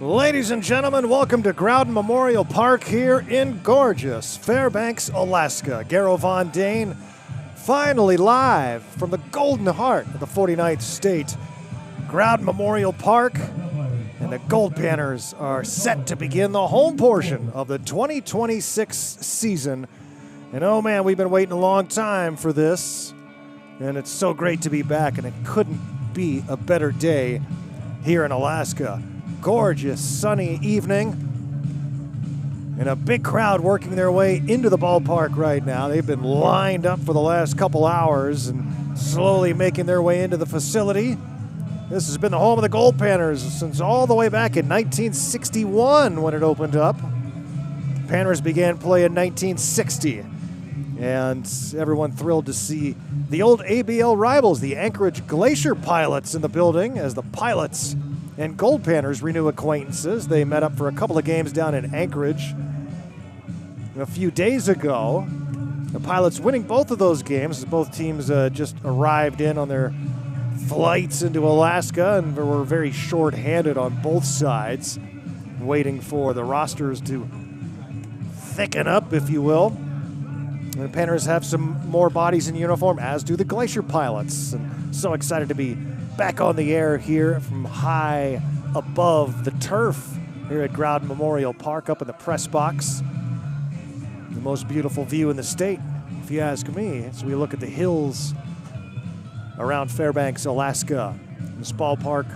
Ladies and gentlemen, welcome to Growden Memorial Park here in gorgeous Fairbanks, Alaska. Garo Von Dane finally live from the golden heart of the 49th state. Growden Memorial Park and the Goldpanners are set to begin the home portion of the 2026 season. And oh man, we've been waiting a long time for this. And it's so great to be back, and it couldn't be a better day here in Alaska. Gorgeous sunny evening and a big crowd working their way into the ballpark right now. They've been lined up for the last couple hours and slowly making their way into the facility. This has been the home of the Goldpanners since all the way back in 1961 when it opened up. Panners began play in 1960, and everyone thrilled to see the old ABL rivals, the Anchorage Glacier pilots, in the building as the pilots and Goldpanners renew acquaintances. They met up for a couple of games down in Anchorage a few days ago. The pilots winning both of those games as both teams just arrived in on their flights into Alaska and were very short-handed on both sides, waiting for the rosters to thicken up, if you will. And the Panners have some more bodies in uniform, as do the Glacier pilots. And so excited to be back on the air here from high above the turf here at Growden Memorial Park up in the press box. The most beautiful view in the state, if you ask me, as we look at the hills around Fairbanks, Alaska. This ballpark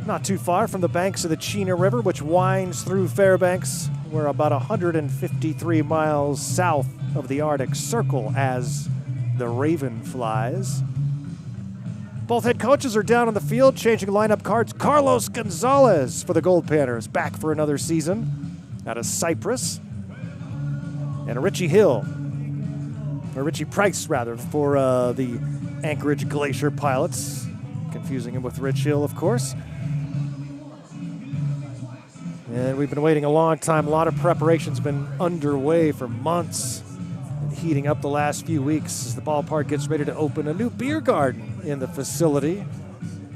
not too far from the banks of the Chena River, which winds through Fairbanks. We're about 153 miles south of the Arctic Circle as the Raven flies. Both head coaches are down on the field, changing lineup cards. Carlos Gonzalez for the Goldpanners, back for another season out of Cyprus. And Richie Price, rather, for the Anchorage Glacier pilots. Confusing him with Rich Hill, of course. And we've been waiting a long time. A lot of preparation's been underway for months, and heating up the last few weeks as the ballpark gets ready to open a new beer garden in the facility,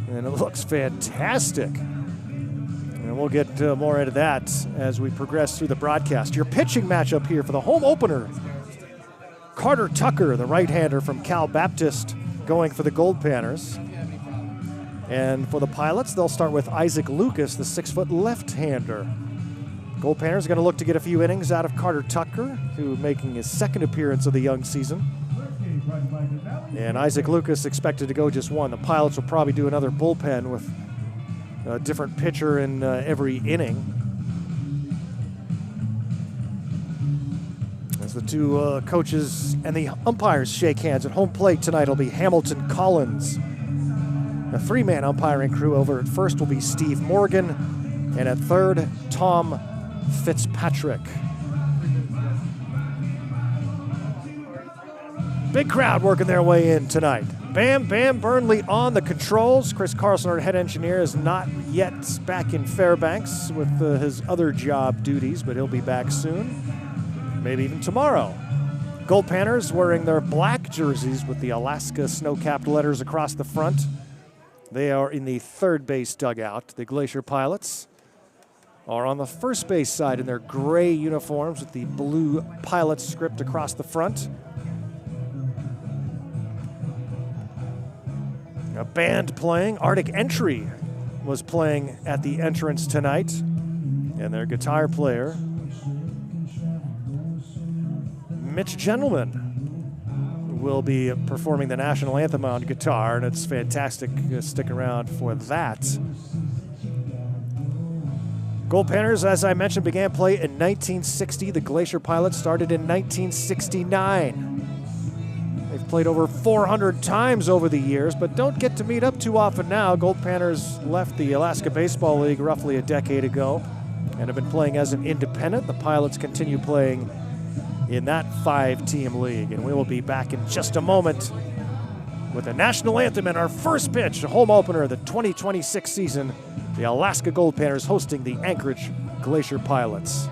and it looks fantastic. And we'll get more into that as we progress through the broadcast. Your pitching matchup here for the home opener: Carter Tucker, the right-hander from Cal Baptist, going for the Goldpanners. And for the pilots, they'll start with Isaac Lucas, the 6-foot left-hander. Goldpanners are going to look to get a few innings out of Carter Tucker, who making his second appearance of the young season. And Isaac Lucas expected to go just one. The pilots will probably do another bullpen with a different pitcher in every inning. As the two coaches and the umpires shake hands, at home plate tonight will be Hamilton Collins. A three-man umpiring crew. Over at first will be Steve Morgan, and at third, Tom Fitzpatrick. Big crowd working their way in tonight. Bam Burnley on the controls. Chris Carlson, our head engineer, is not yet back in Fairbanks with his other job duties, but he'll be back soon, maybe even tomorrow. Goldpanners wearing their black jerseys with the Alaska snow-capped letters across the front. They are in the third base dugout. The Glacier pilots are on the first base side in their gray uniforms with the blue pilot script across the front. A band playing. Arctic Entry was playing at the entrance tonight, and their guitar player, Mitch Gentleman, will be performing the national anthem on guitar, and it's fantastic. Stick around for that. Goldpanners, as I mentioned, began play in 1960. The Glacier pilots started in 1969. They've played over 400 times over the years, but don't get to meet up too often now. Goldpanners left the Alaska Baseball League roughly a decade ago and have been playing as an independent. The pilots continue playing in that 5-team league, and we will be back in just a moment with the national anthem and our first pitch, a home opener of the 2026 season. The Alaska Goldpanners hosting the Anchorage Glacier pilots.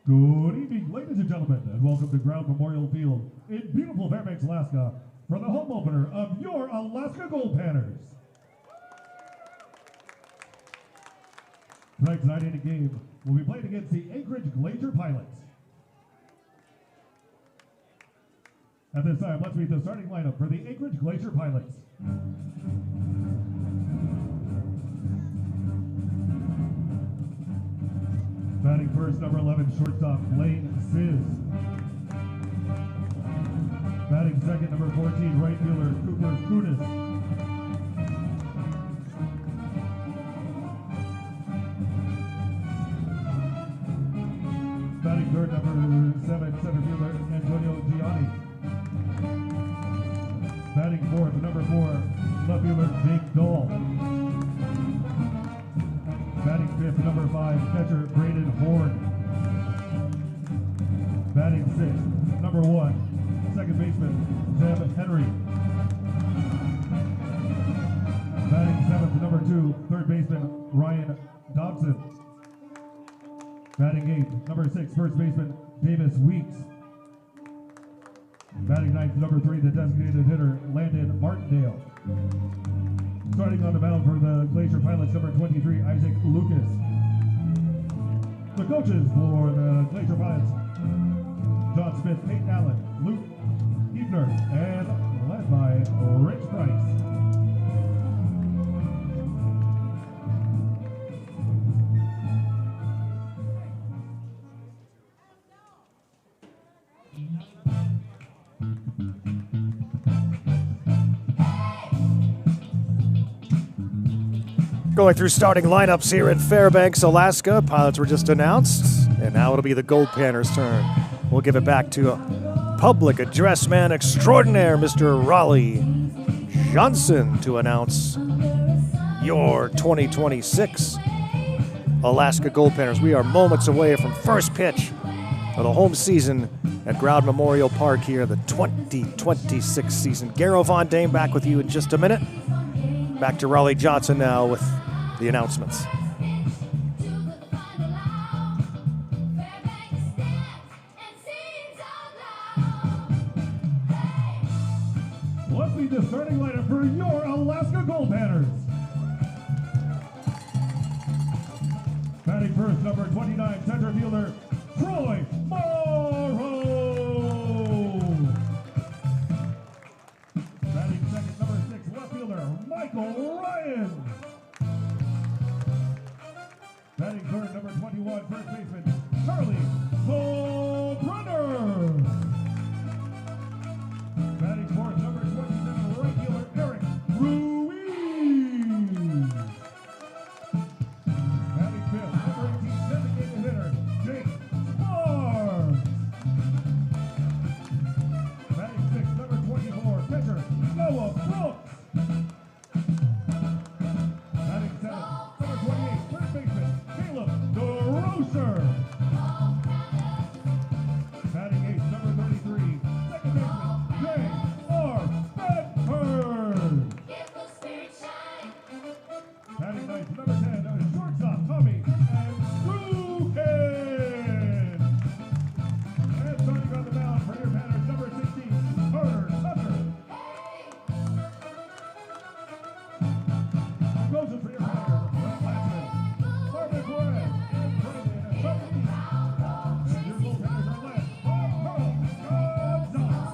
Good evening, ladies and gentlemen, and welcome to Growden Memorial Field in beautiful Fairbanks, Alaska, for the home opener of your Alaska Goldpanners. Tonight's 9-inning game will be played against the Anchorage Glacier Pilots. At this time, let's meet the starting lineup for the Anchorage Glacier Pilots. Batting first, number 11, shortstop, Blaine Sizz. Batting second, number 14, right fielder, Cooper Kunis. Batting third, number 7, center fielder, Antonio Gianni. Batting fourth, number 4, left fielder, Jake Dahl. Batting fifth, number 5, catcher Braden Horn. Batting sixth, number 1, second baseman Zeb Henry. Batting seventh, number 2, third baseman Ryan Dobson. Batting eighth, number 6, first baseman Davis Weeks. Batting ninth, number 3, the designated hitter Landon Martindale. Starting on the mound for the Glacier Pilots, number 23, Isaac Lucas. The coaches for the Glacier Pilots, John Smith, Peyton Allen, Luke Ebner, and led by Rich Price. Going through starting lineups here in Fairbanks, Alaska. Pilots were just announced, and now it'll be the Goldpanners' turn. We'll give it back to public address man extraordinaire, Mr. Raleigh Johnson, to announce your 2026 Alaska Goldpanners. We are moments away from first pitch of the home season at Growden Memorial Park here, the 2026 season. Garo Von Dame back with you in just a minute. Back to Raleigh Johnson now with the announcements. Let's meet the starting lineup for your Alaska Goldpanners. Batting first, number 29, center fielder Troy Morrow. Batting second, number 6, left fielder Michael Ryan. Batting third, number 21, first baseman Charlie Goldbrunner. Batting fourth, number 27, right fielder Eric Ruiz. Batting fifth, number 18, designated hitter Jake Spar. Batting sixth, number 24, catcher Noah Brooks. Batting seventh, number 28, third baseman Caleb DeRocher. Batting eighth, number 33, second baseman J.R. Bedford. Batting ninth, number 10, shortstop Tommy Andrukin. And starting on the mound for your Panners, number 16, Carter Tucker. Coaches for your Panners, Brett Lassman, Marvin Flores, and Brandon Buckley. And your Goldpanners are led by Carl Gonzalez.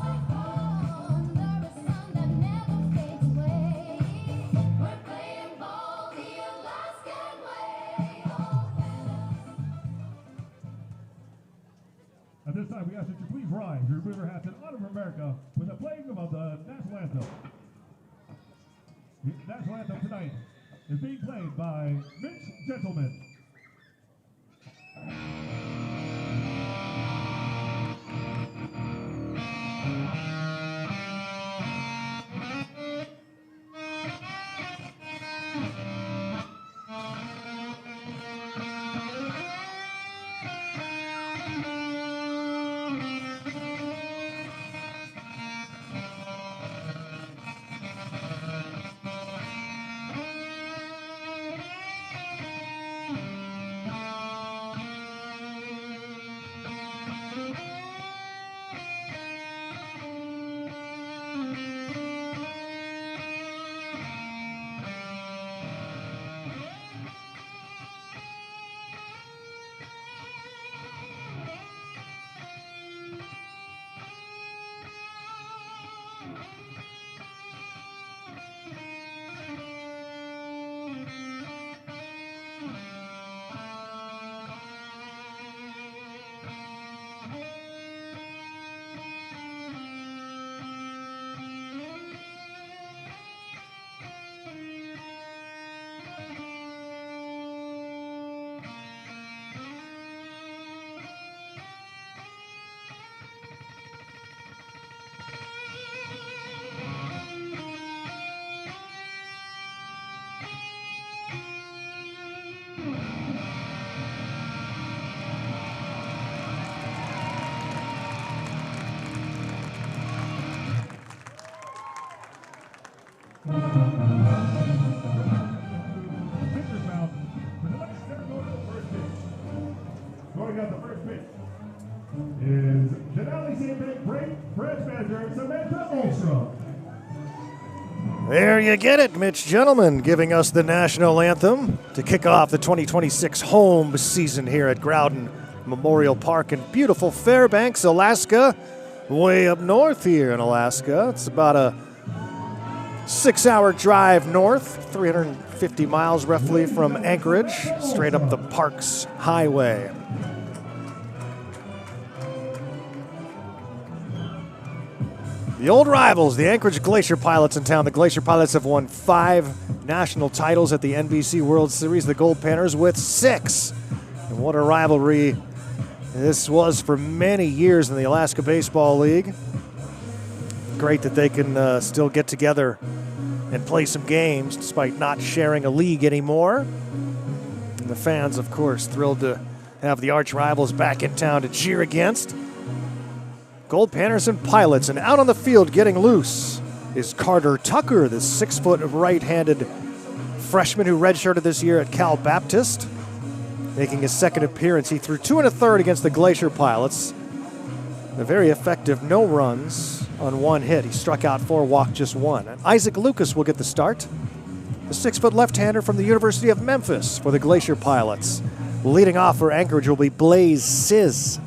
At this time, we ask that you please rise, remove your hats in honor of America with the playing of the national anthem. The national anthem tonight is being played by Mitch Gentleman. Pitcher's mound for the next ceremonial first pitch. Going out the first pitch is Denali Sandbank branch manager Samantha Ulstrom. There you get it, Mitch Gentleman giving us the national anthem to kick off the 2026 home season here at Growden Memorial Park in beautiful Fairbanks, Alaska, way up north here in Alaska. It's about a 6-hour drive north, 350 miles roughly from Anchorage, straight up the park's highway. The old rivals, the Anchorage Glacier Pilots in town. The Glacier Pilots have won 5 national titles at the NBC World Series. The Goldpanners with 6. And what a rivalry this was for many years in the Alaska Baseball League. Great that they can still get together and play some games despite not sharing a league anymore. And the fans, of course, thrilled to have the arch rivals back in town to cheer against. Goldpanners and Pilots, and out on the field getting loose is Carter Tucker, the 6-foot right-handed freshman who redshirted this year at Cal Baptist. Making his second appearance, he threw 2 1/3 against the Glacier Pilots. A very effective no runs on 1 hit. He struck out 4, walked just 1. And Isaac Lucas will get the start. The 6-foot left-hander from the University of Memphis for the Glacier Pilots. Leading off for Anchorage will be Blaze Sizz,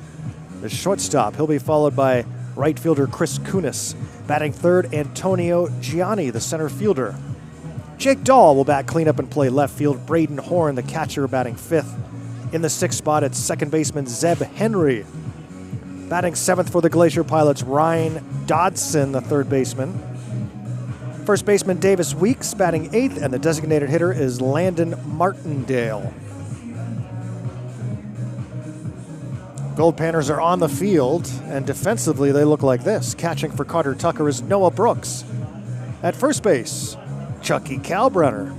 the shortstop. He'll be followed by right fielder Chris Kunis. Batting third, Antonio Gianni, the center fielder. Jake Dahl will bat cleanup and play left field. Braden Horn, the catcher, batting 5th. In the 6th spot, it's second baseman Zeb Henry. Batting 7th for the Glacier Pilots, Ryan Dodson, the third baseman. First baseman Davis Weeks, batting 8th, and the designated hitter is Landon Martindale. Goldpanners are on the field, and defensively they look like this. Catching for Carter Tucker is Noah Brooks. At first base, Chucky Kalbrenner.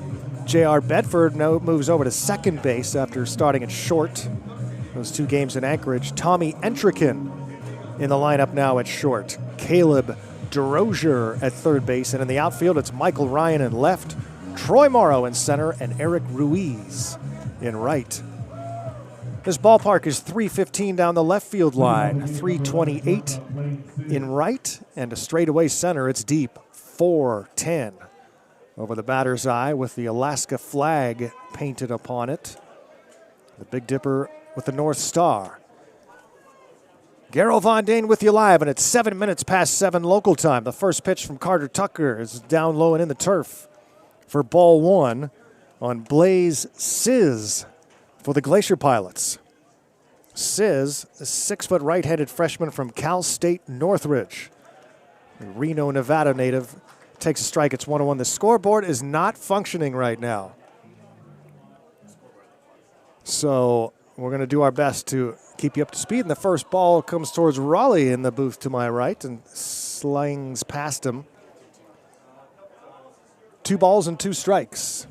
J.R. Bedford moves over to second base after starting at short. Those 2 games in Anchorage. Tommy Entrikin in the lineup now at short. Caleb DeRozier at third base, and in the outfield it's Michael Ryan in left, Troy Morrow in center, and Eric Ruiz in right. This ballpark is 315 down the left field line, 328 in right, and a straightaway center. It's deep, 410 over the batter's eye with the Alaska flag painted upon it. The Big Dipper with the North Star. Garrow Von Dane with you live, and it's 7 minutes past 7 local time. The first pitch from Carter Tucker is down low and in the turf for ball 1 on Blaze Sizz for the Glacier Pilots. Sizz, a 6-foot right-handed freshman from Cal State Northridge. A Reno, Nevada native, takes a strike. It's 1-1. The scoreboard is not functioning right now. So we're going to do our best to keep you up to speed. And the first ball comes towards Raleigh in the booth to my right and slings past him. 2 balls and 2 strikes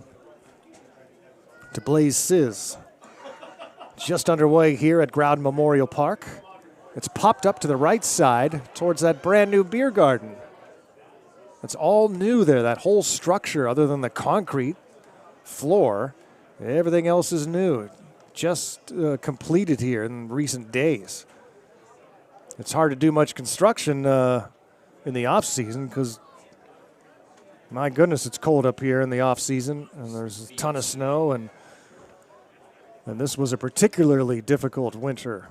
to Blaze Sizz. Just underway here at Growden Memorial Park. It's popped up to the right side towards that brand new beer garden. It's all new there, that whole structure other than the concrete floor. Everything else is new. Just completed here in recent days. It's hard to do much construction in the off season because, my goodness, it's cold up here in the off season, and there's a ton of snow, and this was a particularly difficult winter.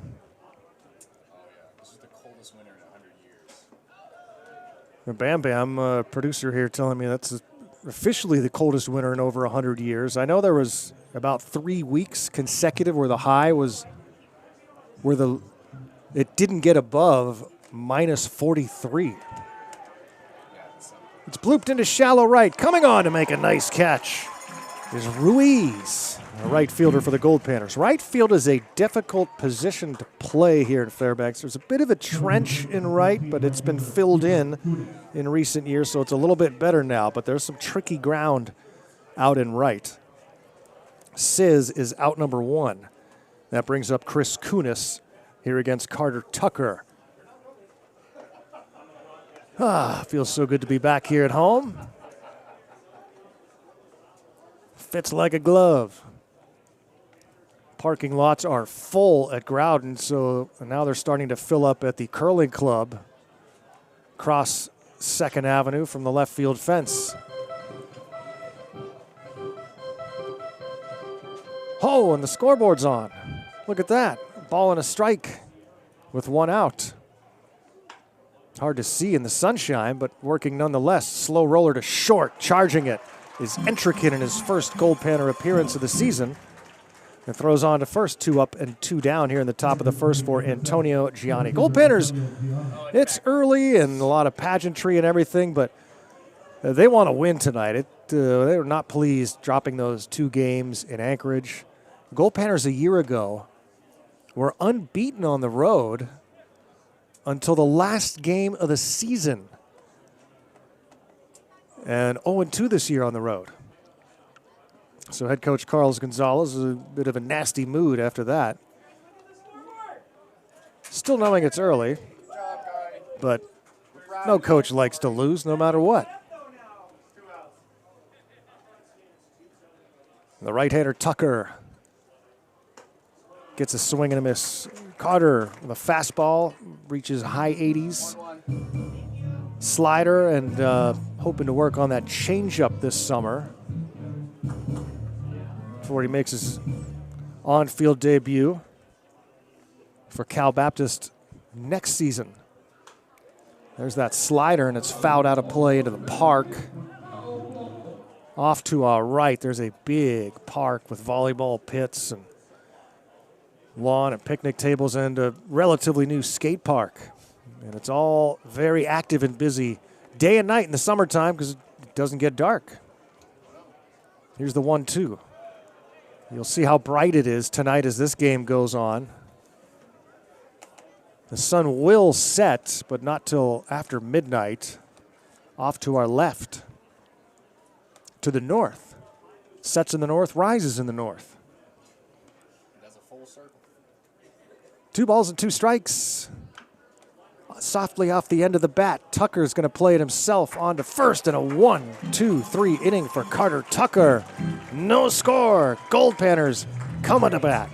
This is the coldest winter in 100 years. Bam Bam, producer here, telling me that's officially the coldest winter in over 100 years. I know there was about 3 weeks consecutive where the high was, it didn't get above minus 43. It's blooped into shallow right. Coming on to make a nice catch is Ruiz, a right fielder for the Goldpanners. Right field is a difficult position to play here in Fairbanks. There's a bit of a trench in right, but it's been filled in recent years, so it's a little bit better now. But there's some tricky ground out in right. Sizz is out number 1. That brings up Chris Kunis here against Carter Tucker. Feels so good to be back here at home. Fits like a glove. Parking lots are full at Growden, so now they're starting to fill up at the curling club across 2nd Avenue from the left field fence. Oh, and the scoreboard's on. Look at that. Ball and a strike with 1 out. Hard to see in the sunshine, but working nonetheless. Slow roller to short, charging it is intricate in his first Goldpanner appearance of the season. And throws on to first, 2 up and 2 down here in the top of the first for Antonio Gianni. Goldpanners, it's early and a lot of pageantry and everything, but they want to win tonight. They were not pleased dropping those 2 games in Anchorage. Goldpanners a year ago were unbeaten on the road until the last game of the season. And 0-2 this year on the road. So head coach Carlos Gonzalez is a bit of a nasty mood after that. Still knowing it's early, but no coach likes to lose no matter what. The right-hander Tucker gets a swing and a miss. Carter with a fastball, reaches high 80s. Slider and hoping to work on that changeup this summer before he makes his on-field debut for Cal Baptist next season. There's that slider, and it's fouled out of play into the park. Off to our right, there's a big park with volleyball pits and lawn and picnic tables and a relatively new skate park. And it's all very active and busy day and night in the summertime because it doesn't get dark. Here's the 1-2. You'll see how bright it is tonight as this game goes on. The sun will set, but not till after midnight. Off to our left. To the north. Sets in the north, rises in the north. That's a full circle. 2 balls and 2 strikes. Softly off the end of the bat, Tucker's going to play it himself on to first, and a 1-2-3 inning for Carter Tucker. No score. Goldpanners coming to bat.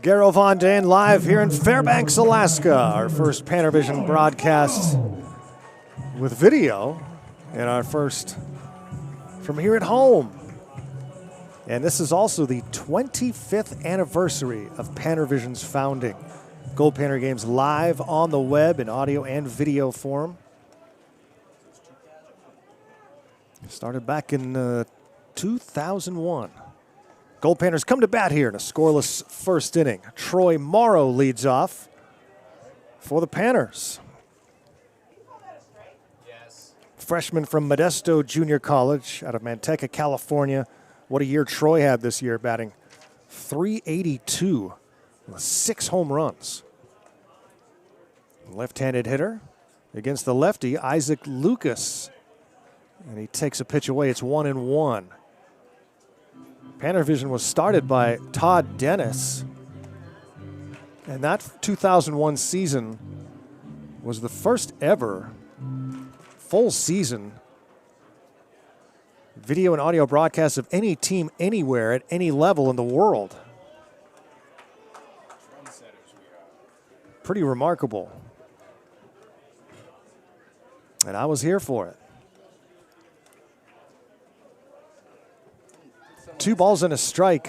Garo Von Dane live here in Fairbanks, Alaska. Our first PannerVision broadcast with video and our first from here at home. And this is also the 25th anniversary of PannerVision's founding. Goldpanner games live on the web in audio and video form. Started back in 2001. Goldpanners come to bat here in a scoreless first inning. Troy Morrow leads off for the Panners. Yes. Freshman from Modesto Junior College out of Manteca, California. What a year Troy had this year, batting .382 with 6 home runs. Left-handed hitter against the lefty, Isaac Lucas. And he takes a pitch away. It's 1-1. PannerVision was started by Todd Dennis. And that 2001 season was the first ever full season video and audio broadcast of any team anywhere at any level in the world. Pretty remarkable. And I was here for it. 2 balls and a strike.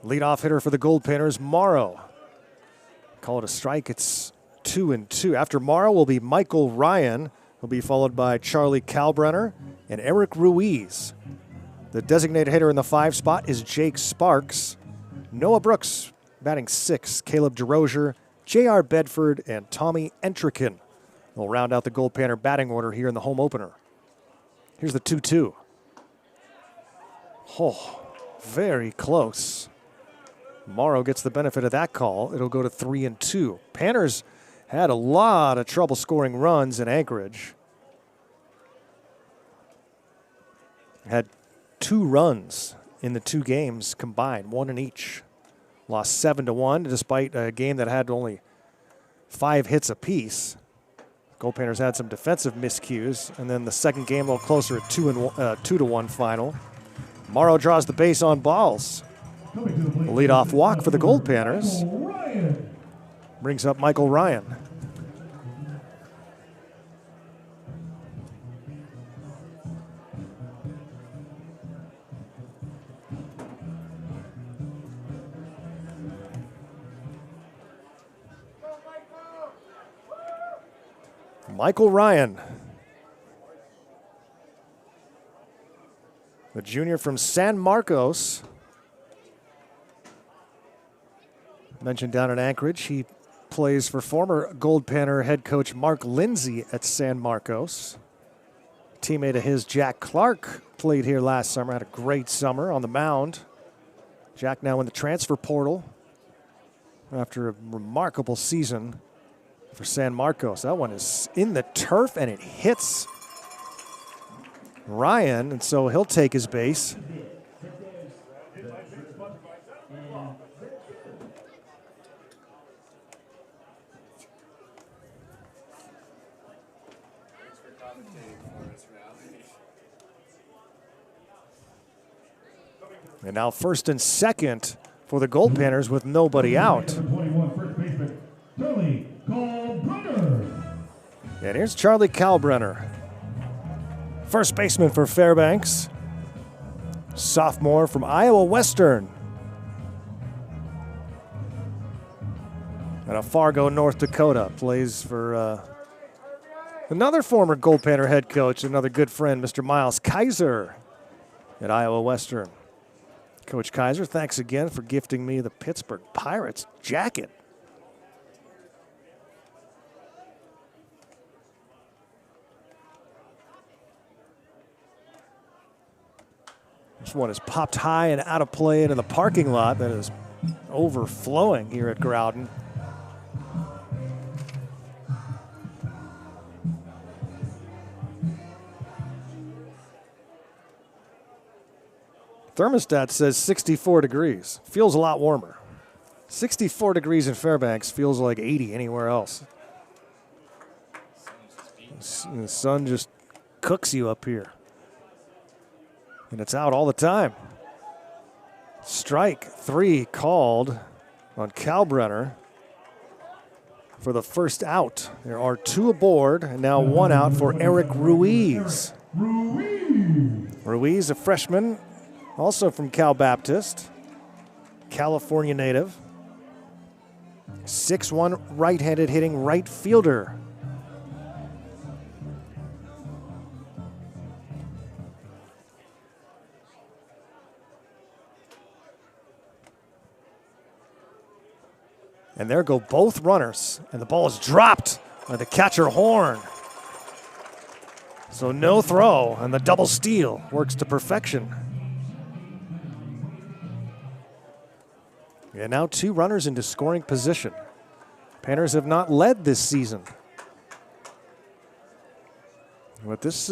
Leadoff hitter for the Goldpanners, Morrow. Call it a strike. It's 2-2. After Morrow will be Michael Ryan. He'll be followed by Charlie Kalbrenner and Eric Ruiz. The designated hitter in the 5 spot is Jake Sparks. Noah Brooks batting 6. Caleb DeRozier, J.R. Bedford, and Tommy Entrikin will round out the Goldpanner batting order here in the home opener. Here's the 2-2. Oh, very close. Morrow gets the benefit of that call. It'll go to 3-2. Panners had a lot of trouble scoring runs in Anchorage. Had 2 runs in the 2 games combined, 1 in each. Lost 7-1 despite a game that had only 5 hits apiece. Goldpanners had some defensive miscues, and then the second game a little closer at 2-1 final. Morrow draws the base on balls. A leadoff walk for the Goldpanners. Brings up Michael Ryan. Michael Ryan, the junior from San Marcos. Mentioned down in Anchorage, he plays for former Goldpanner head coach Mark Lindsay at San Marcos. Teammate of his, Jack Clark, played here last summer, had a great summer on the mound. Jack now in the transfer portal after a remarkable season for San Marcos. That one is in the turf and it hits Ryan, and so he'll take his base. And now first and second for the Goldpanners with nobody out. And here's Charlie Kalbrenner, first baseman for Fairbanks. Sophomore from Iowa Western. Out of Fargo, North Dakota. Plays for another former Goldpanner head coach, another good friend, Mr. Miles Kaiser at Iowa Western. Coach Kaiser, thanks again for gifting me the Pittsburgh Pirates jacket. This one is popped high and out of play into the parking lot that is overflowing here at Growden. Thermostat says 64 degrees. Feels a lot warmer. 64 degrees in Fairbanks feels like 80 anywhere else. The sun just cooks you up here. And it's out all the time. Strike 3 called on Kalbrenner for the first out. There are 2 aboard, and now 1 out for Eric Ruiz. Ruiz, a freshman, also from Cal Baptist, California native. 6'1", right-handed hitting right fielder. And there go both runners, and the ball is dropped by the catcher Horn. So no throw, and the double steal works to perfection. And now 2 runners into scoring position. Panners have not led this season. But this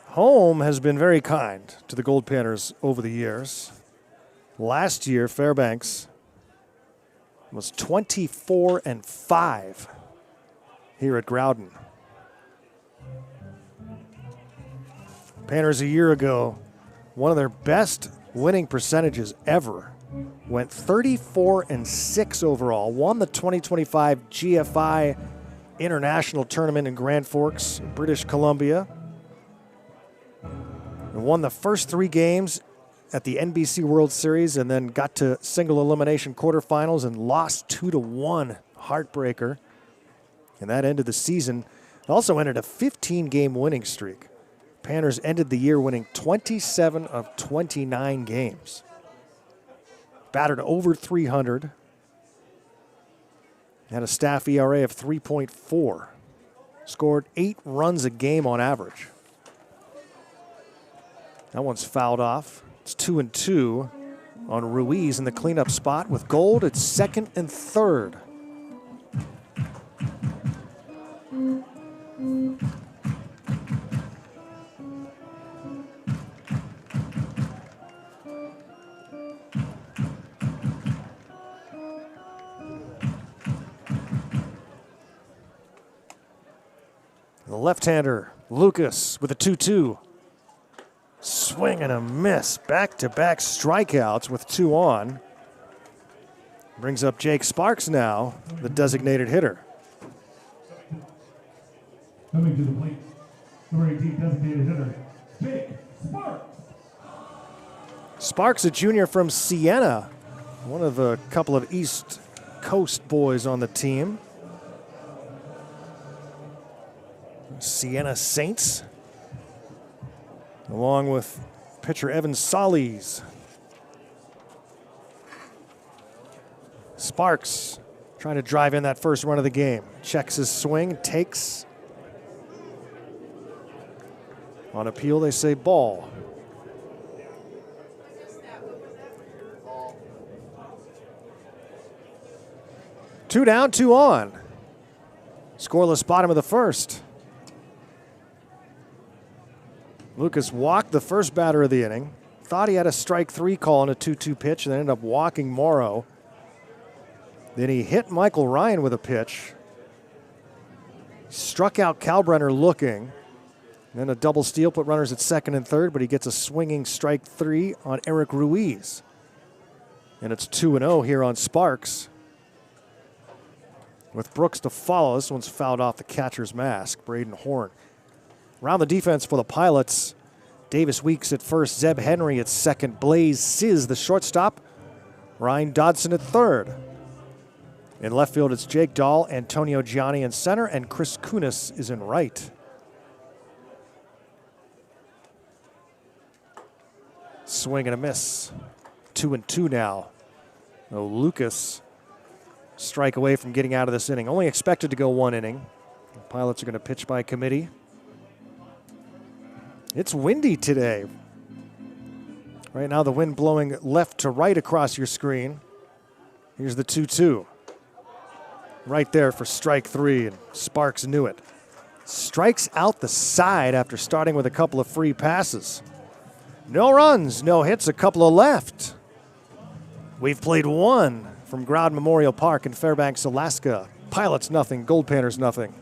home has been very kind to the Goldpanners over the years. Last year, Fairbanks was 24-5 here at Growden. Panners a year ago, one of their best winning percentages ever, went 34-6 overall, won the 2025 GFI International Tournament in Grand Forks, British Columbia, and won the first 3 games at the NBC World Series, and then got to single elimination quarterfinals and lost 2-1, heartbreaker. And that ended the season. It also ended a 15-game winning streak. Panners ended the year winning 27 of 29 games. Batted over 300. Had a staff ERA of 3.4. Scored 8 runs a game on average. That one's fouled off. It's 2-2 on Ruiz in the cleanup spot with Gold at second and third. The left-hander, Lucas, with a 2-2. Swing and a miss. Back-to-back strikeouts with 2 on. Brings up Jake Sparks now, the designated hitter. Coming to the plate, number 18 designated hitter, Jake Sparks. Sparks, a junior from Siena, one of a couple of East Coast boys on the team. Siena Saints, along with pitcher Evan Solis. Sparks trying to drive in that first run of the game. Checks his swing, takes. On appeal, they say ball. Two down, 2 on. Scoreless bottom of the first. Lucas walked the first batter of the inning. Thought he had a strike 3 call on a 2-2 pitch and then ended up walking Morrow. Then he hit Michael Ryan with a pitch. Struck out Kalbrenner looking. Then a double steal, put runners at second and third, but he gets a swinging strike 3 on Eric Ruiz. And it's 2-0 here on Sparks. With Brooks to follow, this one's fouled off the catcher's mask, Braden Horn. Around the defense for the Pilots, Davis Weeks at first, Zeb Henry at second, Blaze Sizz the shortstop, Ryan Dodson at third. In left field, it's Jake Dahl, Antonio Gianni in center, and Chris Kunis is in right. Swing and a miss. 2-2 now. No, Lucas strike away from getting out of this inning. Only expected to go 1 inning. The Pilots are going to pitch by committee. It's windy today. Right now the wind blowing left to right across your screen. Here's the 2-2. Right there for strike 3, and Sparks knew it. Strikes out the side after starting with a couple of free passes. No runs, no hits, a couple of left. We've played 1 from Growden Memorial Park in Fairbanks, Alaska. Pilots nothing, Goldpanners nothing.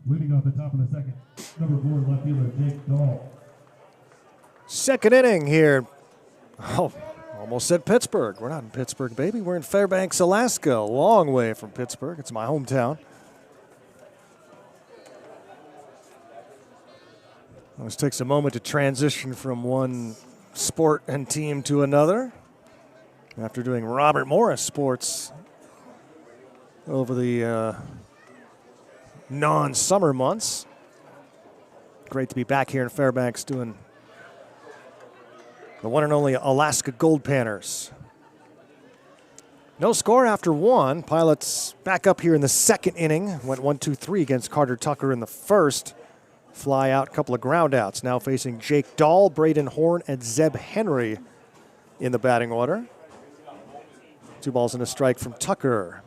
Leading off the top of the second, number 4 left fielder Jake Dahl. Second inning here. Oh, almost said Pittsburgh. We're not in Pittsburgh, baby. We're in Fairbanks, Alaska. A long way from Pittsburgh. It's my hometown. Always takes a moment to transition from one sport and team to another. After doing Robert Morris sports over the non-summer months. Great to be back here in Fairbanks doing the one and only Alaska Goldpanners. No score after one. Pilots back up here in the second inning. Went 1-2-3 against Carter Tucker in the first. Fly out, a couple of ground outs. Now facing Jake Dahl, Braden Horn, and Zeb Henry in the batting order. 2 balls and a strike from Tucker.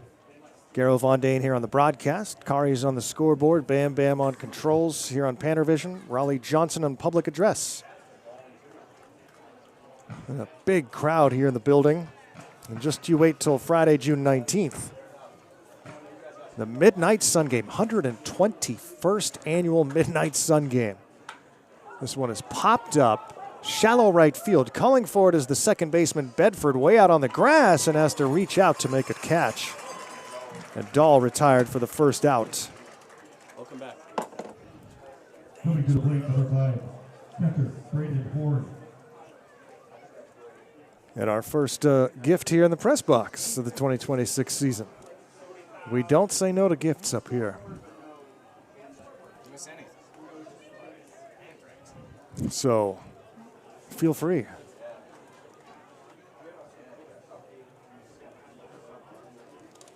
Garo Von Dane here on the broadcast. Kari's on the scoreboard. Bam Bam on controls here on PannerVision. Raleigh Johnson on public address. And a big crowd here in the building. And just you wait till Friday, June 19th. The Midnight Sun Game, 121st annual Midnight Sun Game. This one is popped up, shallow right field. Calling for it is the second baseman Bedford, way out on the grass, and has to reach out to make a catch. And Dahl retired for the first out. Welcome back. Coming to the plate, number 5, catcher Braden Horn. And our first gift here in the press box of the 2026 season. We don't say no to gifts up here. Give us anything. So, feel free.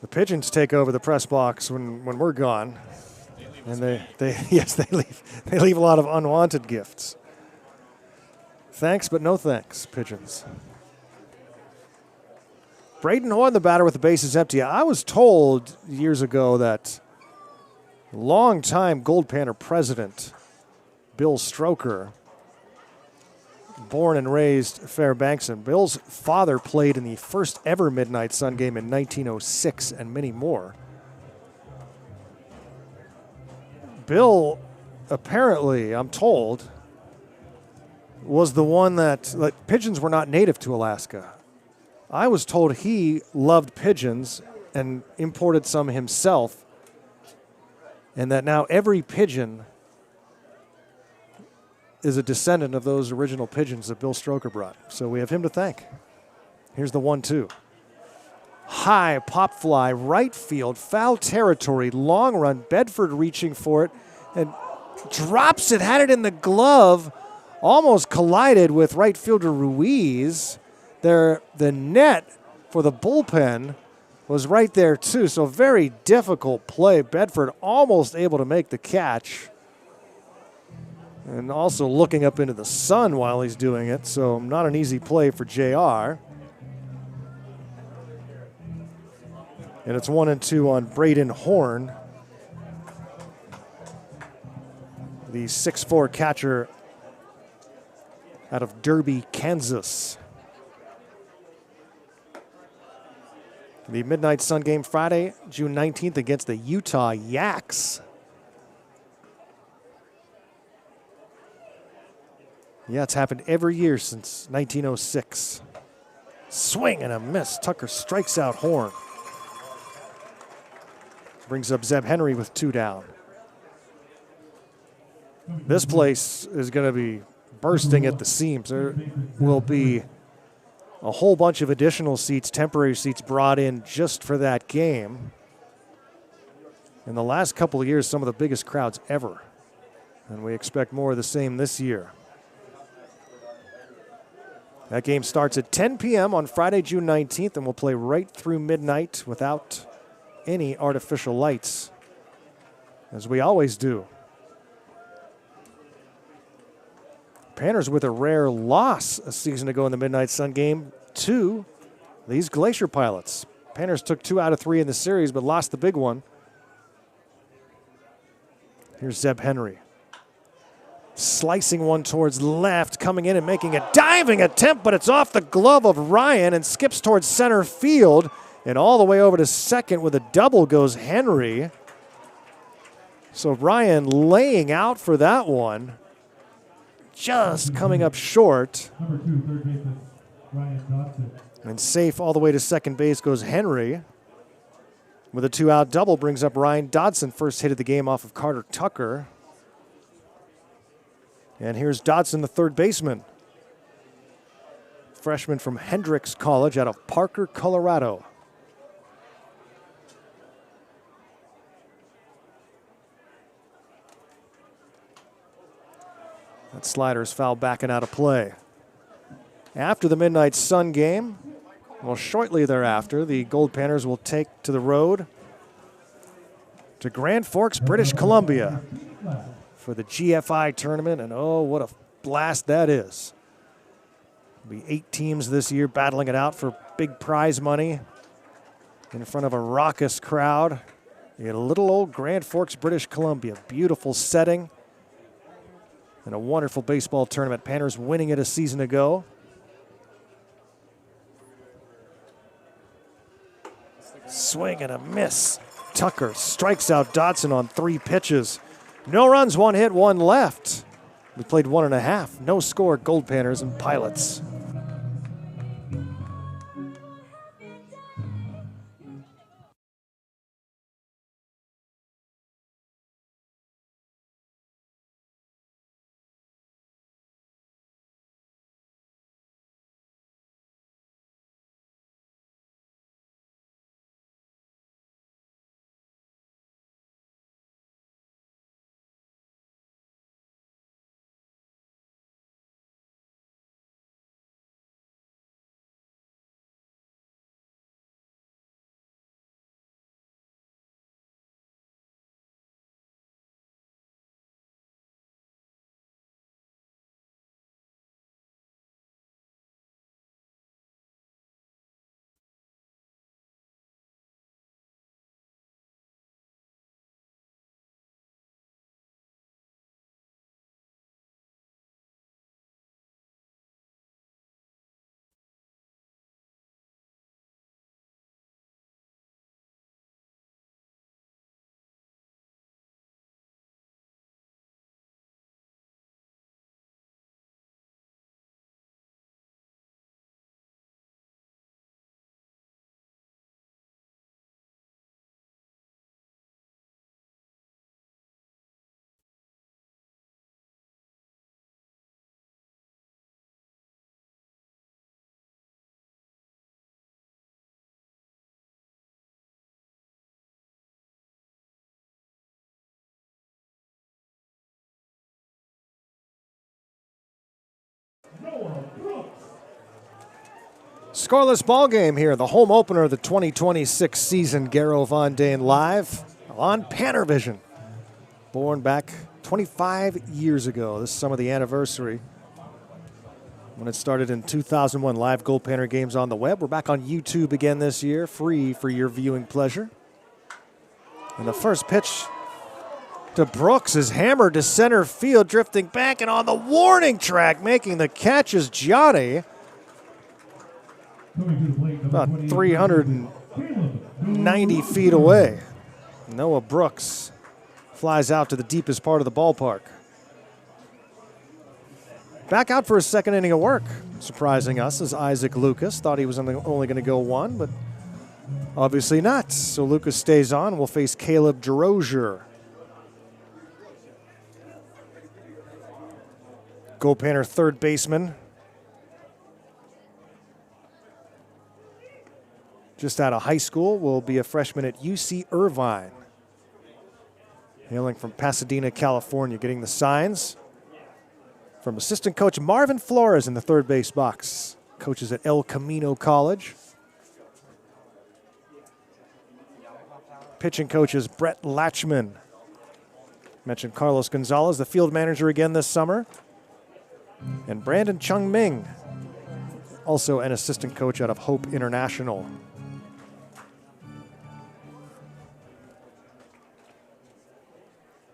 The pigeons take over the press box when we're gone. And they leave a lot of unwanted gifts. Thanks, but no thanks, pigeons. Braden Horn, the batter with the bases empty. I was told years ago that longtime Goldpanner president Bill Stroker, born and raised Fairbanks, and Bill's father played in the first ever Midnight Sun Game in 1906 and many more. Bill, apparently, I'm told, was the one that pigeons were not native to Alaska. I was told he loved pigeons and imported some himself, and that now every pigeon is a descendant of those original pigeons that Bill Stroker brought. So we have him to thank. Here's the 1-2. High pop fly, right field, foul territory, long run. Bedford reaching for it and drops it, had it in the glove, almost collided with right fielder Ruiz. The net for the bullpen was right there too, so very difficult play. Bedford almost able to make the catch. And also looking up into the sun while he's doing it, so not an easy play for JR. And it's 1-2 on Braden Horn, the 6'4" catcher out of Derby, Kansas. The Midnight Sun Game Friday, June 19th against the Utah Yaks. Yeah, it's happened every year since 1906. Swing and a miss. Tucker strikes out Horn. Brings up Zeb Henry with 2 down. This place is going to be bursting at the seams. There will be a whole bunch of additional seats, temporary seats brought in just for that game. In the last couple of years, some of the biggest crowds ever. And we expect more of the same this year. That game starts at 10 p.m. on Friday, June 19th, and will play right through midnight without any artificial lights, as we always do. Panners with a rare loss a season ago in the Midnight Sun Game to these Glacier Pilots. Panners took 2 out of 3 in the series, but lost the big one. Here's Zeb Henry. Slicing one towards left, coming in and making a diving attempt, but it's off the glove of Ryan and skips towards center field. And all the way over to second with a double goes Henry. So Ryan laying out for that one. Just coming up short. Number 2, third baseman, Ryan Dodson. And safe all the way to second base goes Henry. With a 2-out double brings up Ryan Dodson. First hit of the game off of Carter Tucker. And here's Dodson, the third baseman. Freshman from Hendrix College out of Parker, Colorado. That slider's foul back and out of play. After the Midnight Sun game, well, shortly thereafter, the Goldpanners will take to the road to Grand Forks, British Columbia for the GFI tournament. And oh, what a blast that is. There'll be 8 teams this year battling it out for big prize money in front of a raucous crowd in little old Grand Forks, British Columbia. Beautiful setting and a wonderful baseball tournament. Panners winning it a season ago. Swing and a miss. Tucker strikes out Dodson on 3 pitches. No runs, 1 hit, 1 left. We played 1.5. No score, Goldpanners and Pilots. Scoreless ball game here, the home opener of the 2026 season. Garo Von Dane live on PannerVision. Born back 25 years ago. This summer, the anniversary when it started in 2001. Live Goldpanner games on the web. We're back on YouTube again this year, free for your viewing pleasure. And the first pitch to Brooks is hammered to center field, drifting back and on the warning track, making the catch is Johnny. About 390 feet away. Noah Brooks flies out to the deepest part of the ballpark. Back out for his second inning of work, surprising us, as Isaac Lucas. Thought he was only going to go 1, but obviously not. So Lucas stays on. We'll face Caleb DeRozier. Goldpanner third baseman. Just out of high school, will be a freshman at UC Irvine. Hailing from Pasadena, California, getting the signs from assistant coach Marvin Flores in the third base box. Coaches at El Camino College. Pitching coach is Brett Latchman. Mentioned Carlos Gonzalez, the field manager again this summer. And Brandon Chung Ming, also an assistant coach out of Hope International.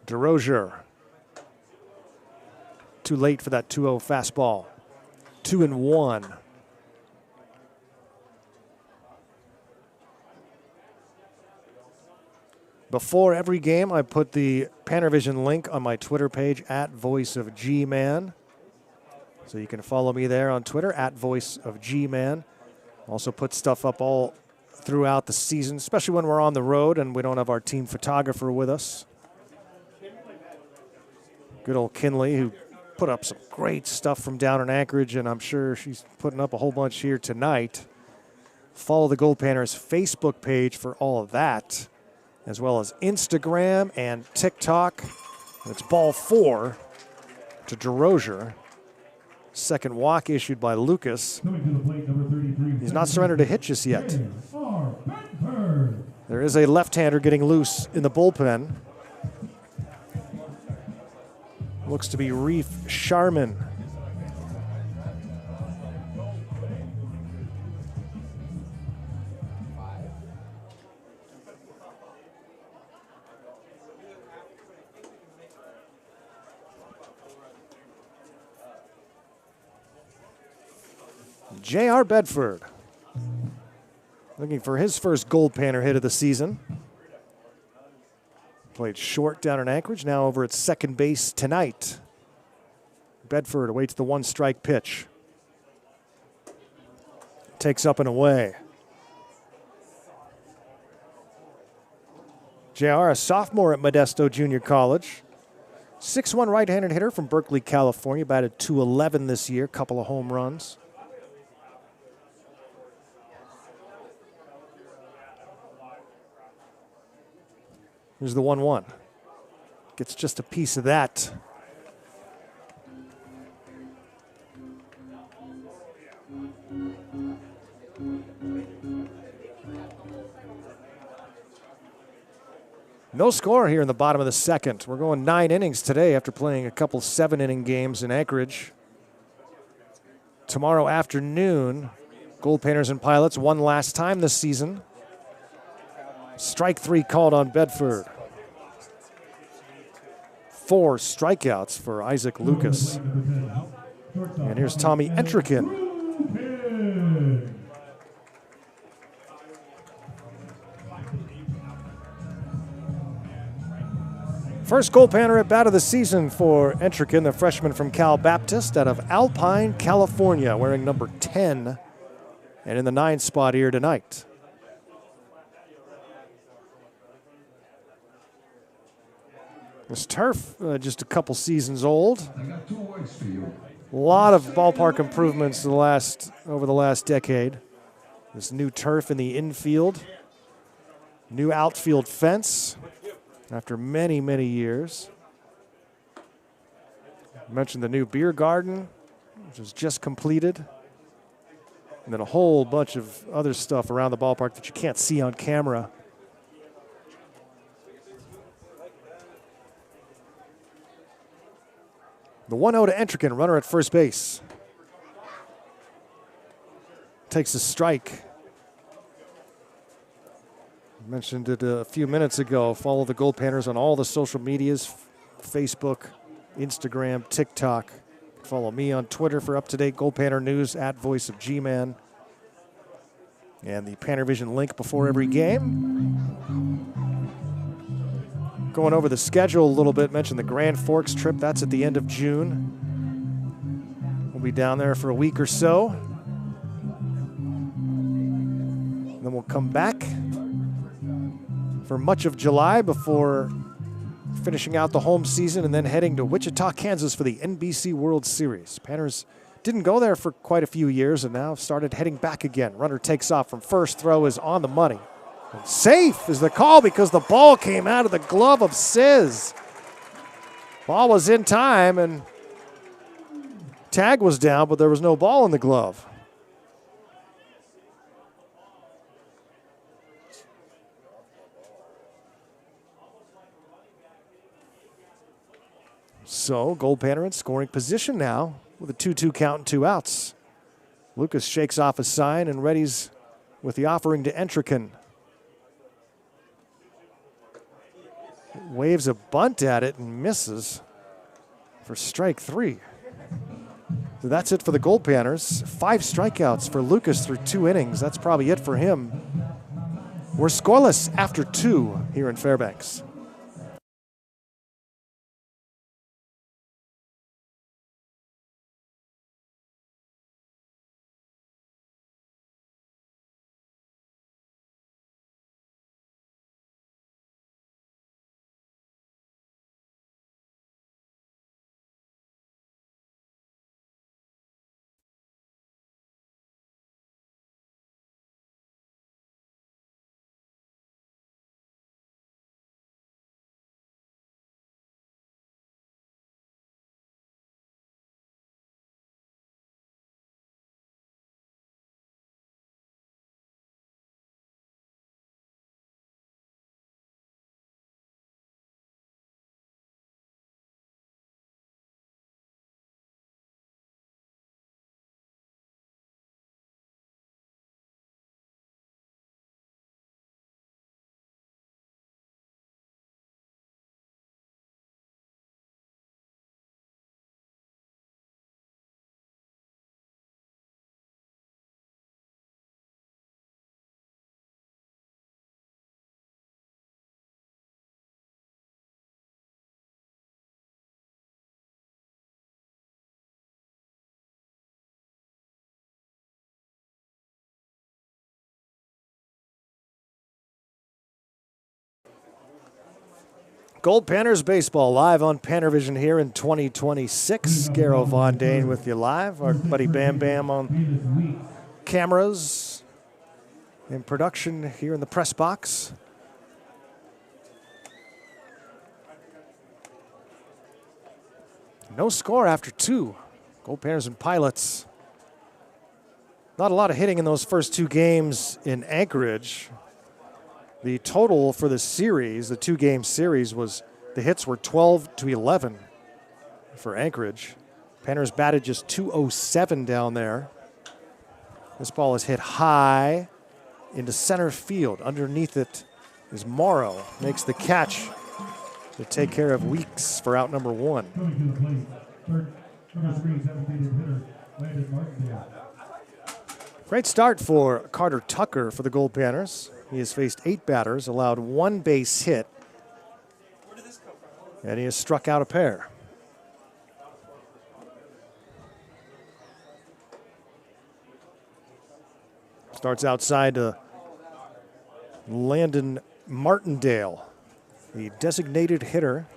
DeRozier. Too late for that 2-0 fastball. 2-1. Before every game, I put the PannerVision link on my Twitter page at VoiceOfGman. So you can follow me there on Twitter at VoiceOfGman. Also put stuff up all throughout the season, especially when we're on the road and we don't have our team photographer with us. Good old Kinley, who put up some great stuff from down in Anchorage, and I'm sure she's putting up a whole bunch here tonight. Follow the Goldpanners Facebook page for all of that, as well as Instagram and TikTok. And it's ball 4 to DeRozier. Second walk issued by Lucas. He's not surrendered a hit just yet. There is a left-hander getting loose in the bullpen. Looks to be Reef Sharman. J.R. Bedford looking for his first Goldpanner hit of the season. Played short down in Anchorage, now over at second base tonight. Bedford awaits the 1-strike pitch. Takes up and away. JR, a sophomore at Modesto Junior College. 6'1" right-handed hitter from Berkeley, California. Batted .211 this year, couple of home runs. Here's the 1-1. Gets just a piece of that. No score here in the bottom of the second. We're going 9 innings today after playing a couple 7-inning games in Anchorage. Tomorrow afternoon, Goldpanners and Pilots one last time this season. Strike 3 called on Bedford. 4 strikeouts for Isaac Lucas. And here's Tommy Entrikin. First Goldpanner at bat of the season for Entrikin, the freshman from Cal Baptist out of Alpine, California, wearing number 10 and in the 9 spot here tonight. This turf, just a couple seasons old. A lot of ballpark improvements over the last decade. This new turf in the infield. New outfield fence after many, many years. I mentioned the new beer garden, which was just completed. And then a whole bunch of other stuff around the ballpark that you can't see on camera. The 1-0 to Entrikin, runner at first base. Takes a strike. I mentioned it a few minutes ago. Follow the Goldpanners on all the social medias, Facebook, Instagram, TikTok. Follow me on Twitter for up-to-date Goldpanner news at VoiceOfGman. And the PannerVision link before every game. Going over the schedule a little bit, mentioned the Grand Forks trip. That's at the end of June. We'll be down there for a week or so. And then we'll come back for much of July before finishing out the home season and then heading to Wichita, Kansas for the NBC World Series. Panners didn't go there for quite a few years and now started heading back again. Runner takes off from first, throw is on the money. Safe is the call because the ball came out of the glove of Sizz. Ball was in time and tag was down, but there was no ball in the glove. So Goldpanner in scoring position now with a 2-2 count and 2 outs. Lucas shakes off a sign and readies with the offering to Entrikin. Waves a bunt at it and misses for strike 3. So that's it for the Goldpanners. 5 strikeouts for Lucas through 2 innings. That's probably it for him. We're scoreless after 2 here in Fairbanks. Goldpanners baseball live on PannerVision here in 2026. Garo Von Dane with you live. Our buddy Bam Bam on cameras in production here in the press box. No score after two. Goldpanners and Pilots. Not a lot of hitting in those first two games in Anchorage. The total for the series, the two-game series, was the hits were 12-11 for Anchorage. Panners batted just .207 down there. This ball is hit high into center field. Underneath it is Morrow. Makes the catch to take care of Weeks for out number one. Coming to the plate, third, number 3, designated hitter, Landon Martindale. Great start for Carter Tucker for the Goldpanners. He has faced 8 batters, allowed 1 base hit, and he has struck out a pair. Starts outside to Landon Martindale, the designated hitter.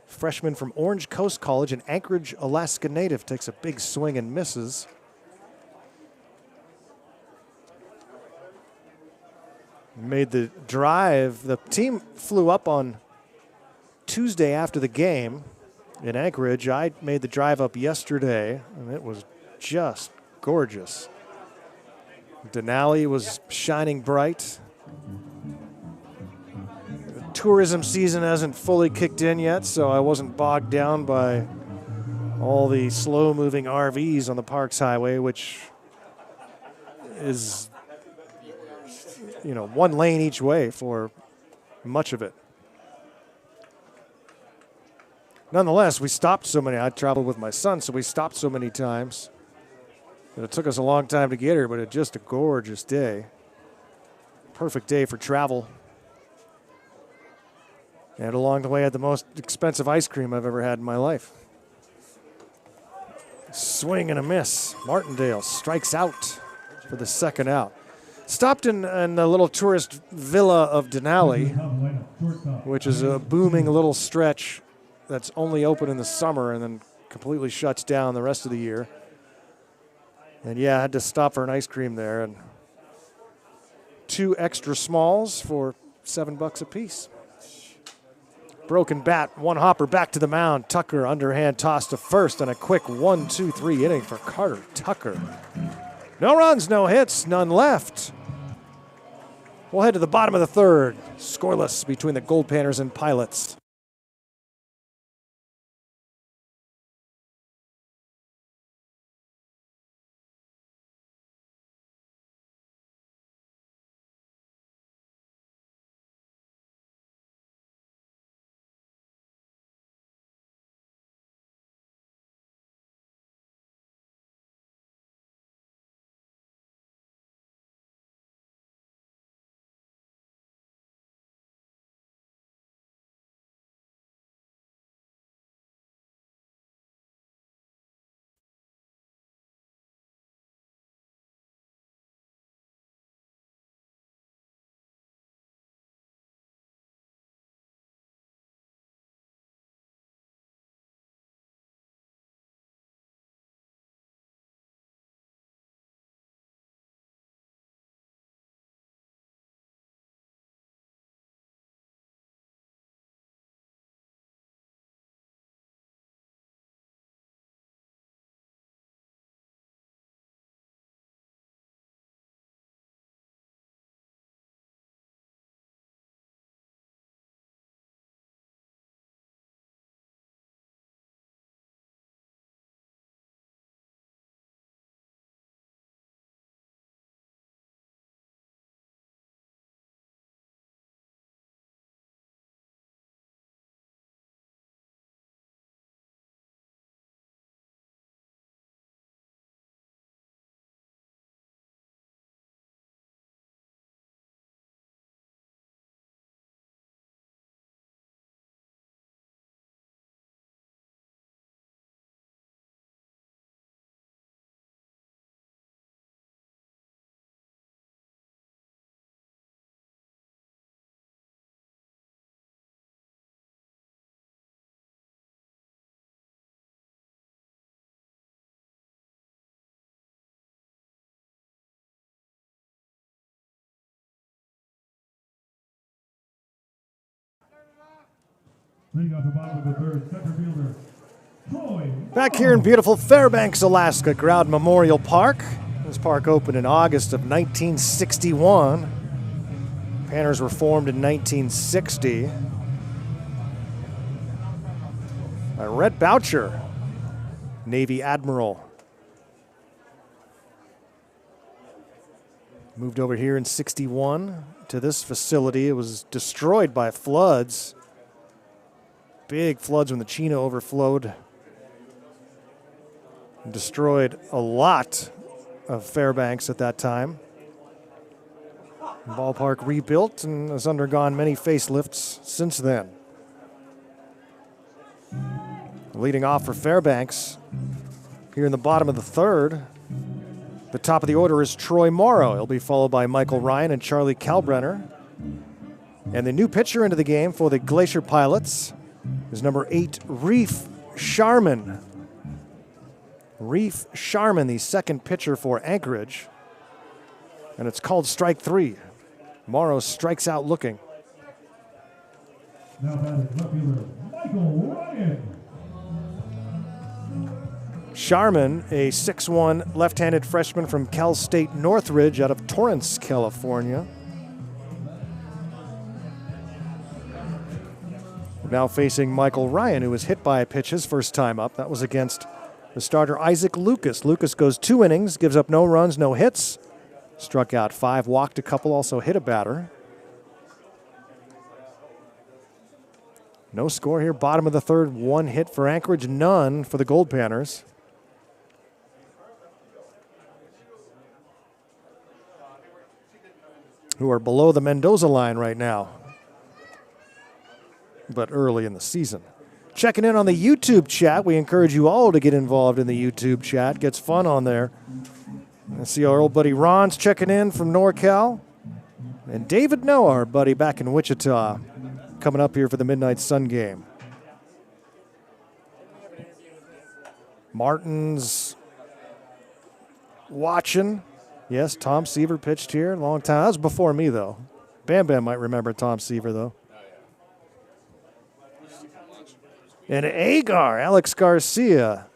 Freshman from Orange Coast College, an Anchorage, Alaska native, takes a big swing and misses. Made the drive. The team flew up on Tuesday after the game in Anchorage. I made the drive up yesterday, and it was just gorgeous. Denali was shining bright. The tourism season hasn't fully kicked in yet, so I wasn't bogged down by all the slow-moving RVs on the Parks Highway, which is, you know, 1 lane each way for much of it. Nonetheless, we stopped so many. I traveled with my son, so we stopped so many times. And it took us a long time to get here, but it's just a gorgeous day. Perfect day for travel. And along the way, I had the most expensive ice cream I've ever had in my life. Swing and a miss. Martindale strikes out for the second out. Stopped in the little tourist villa of Denali, which is a booming little stretch that's only open in the summer and then completely shuts down the rest of the year. And yeah, I had to stop for an ice cream there, and 2 extra smalls for $7 a piece. Broken bat, 1 hopper back to the mound. Tucker underhand toss to first, and a quick 1-2-3 inning for Carter Tucker. No runs, no hits, none left. We'll head to the bottom of the third. Scoreless between the Goldpanners and Pilots. Leading off the bottom of the third, center fielder, Troy. Back here in beautiful Fairbanks, Alaska, Growden Memorial Park. This park opened in August of 1961. Panners were formed in 1960 by Rhett Boucher, Navy Admiral. Moved over here in 61 to this facility. It was destroyed by floods. Big floods when the Chino overflowed and destroyed a lot of Fairbanks at that time. The ballpark rebuilt and has undergone many facelifts since then. Leading off for Fairbanks here in the bottom of the third. The top of the order is Troy Morrow. He'll be followed by Michael Ryan and Charlie Kalbrenner. And the new pitcher into the game for the Glacier Pilots is number 8, Reef Sharman. Reef Sharman, the second pitcher for Anchorage. And it's called strike 3. Morrow strikes out looking. Now batting left fielder, Michael Ryan. Sharman, a 6'1 left-handed freshman from Cal State Northridge out of Torrance, California. Now facing Michael Ryan, who was hit by a pitch his first time up. That was against the starter Isaac Lucas. Lucas goes 2 innings, gives up no runs, no hits. Struck out 5, walked a couple, also hit a batter. No score here, bottom of the third. 1 hit for Anchorage, none for the Goldpanners. Who are below the Mendoza line right now, but early in the season. Checking in on the YouTube chat. We encourage you all to get involved in the YouTube chat. Gets fun on there. I see our old buddy Ron's checking in from NorCal. And David Noah, our buddy back in Wichita, coming up here for the Midnight Sun game. Martin's watching. Yes, Tom Seaver pitched here a long time. That was before me, though. Bam Bam might remember Tom Seaver, though. And Agar, Alex Garcia,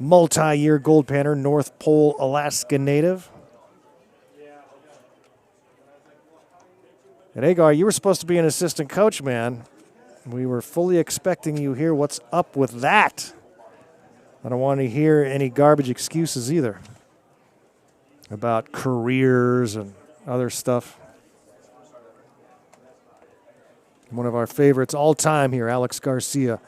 multi-year Goldpanner, North Pole, Alaska native. And Agar, you were supposed to be an assistant coach, man. We were fully expecting you here. What's up with that? I don't want to hear any garbage excuses either about careers and other stuff. One of our favorites all time here, Alex Garcia.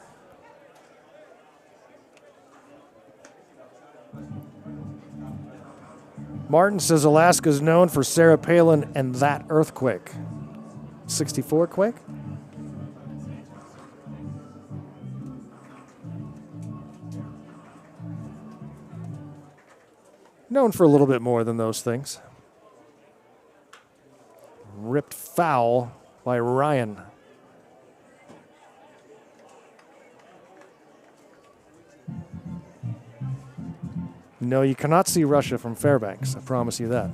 Martin says Alaska's known for Sarah Palin and that earthquake. 64 quake? Known for a little bit more than those things. Ripped foul by Ryan. No, you cannot see Russia from Fairbanks. I promise you that.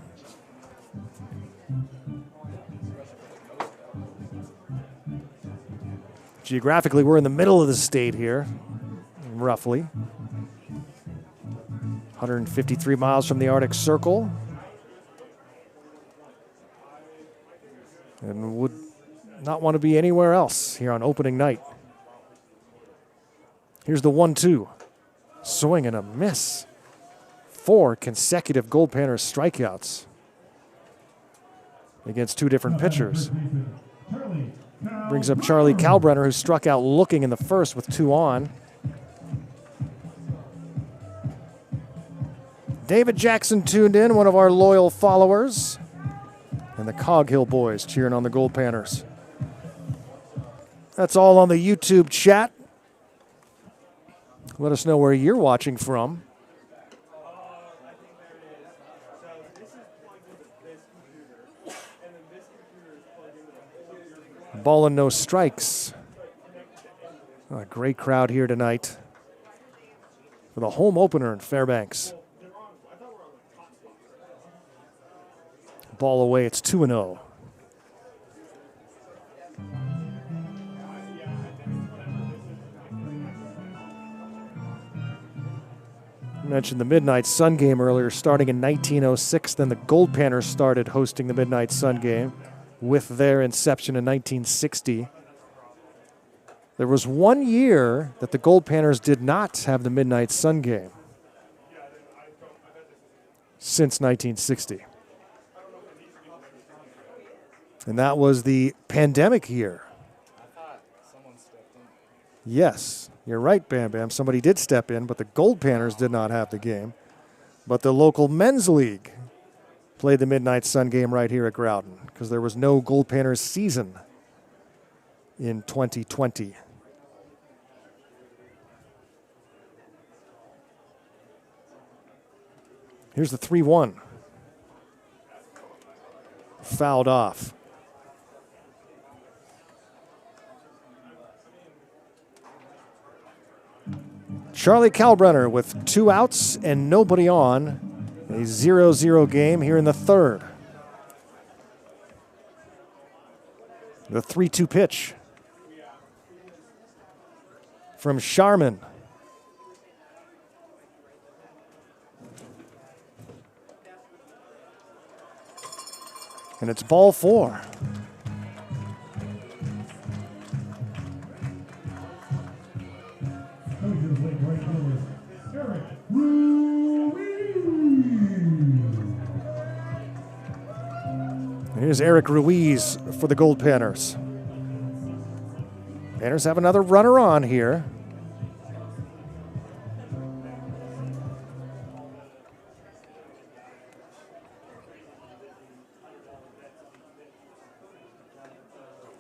Geographically, we're in the middle of the state here, roughly. 153 miles from the Arctic Circle. And would not want to be anywhere else here on opening night. Here's the 1-2. Swing and a miss. 4 consecutive Goldpanner strikeouts against 2 different pitchers. Brings up Charlie Kalbrenner, who struck out looking in the first with 2 on. David Jackson tuned in, one of our loyal followers. And the Cog Hill boys cheering on the Goldpanners. That's all on the YouTube chat. Let us know where you're watching from. Ball and no strikes. A great crowd here tonight for the home opener in Fairbanks. Ball away, it's 2-0. Mentioned the Midnight Sun Game earlier, starting in 1906. Then the Goldpanners started hosting the Midnight Sun Game with their inception in 1960. There was 1 year that the Goldpanners did not have the Midnight Sun Game since 1960. And that was the pandemic year. Yes, you're right, Bam Bam. Somebody did step in, but the Goldpanners did not have the game. But the local men's league played the Midnight Sun Game right here at Growden because there was no Goldpanners season in 2020. Here's the 3-1. Fouled off. Charlie Kalbrenner with 2 outs and nobody on. A 0-0 game here in the third. The 3-2 pitch from Sharman. And it's ball 4. Here's Eric Ruiz for the Goldpanners. Panners have another runner on here.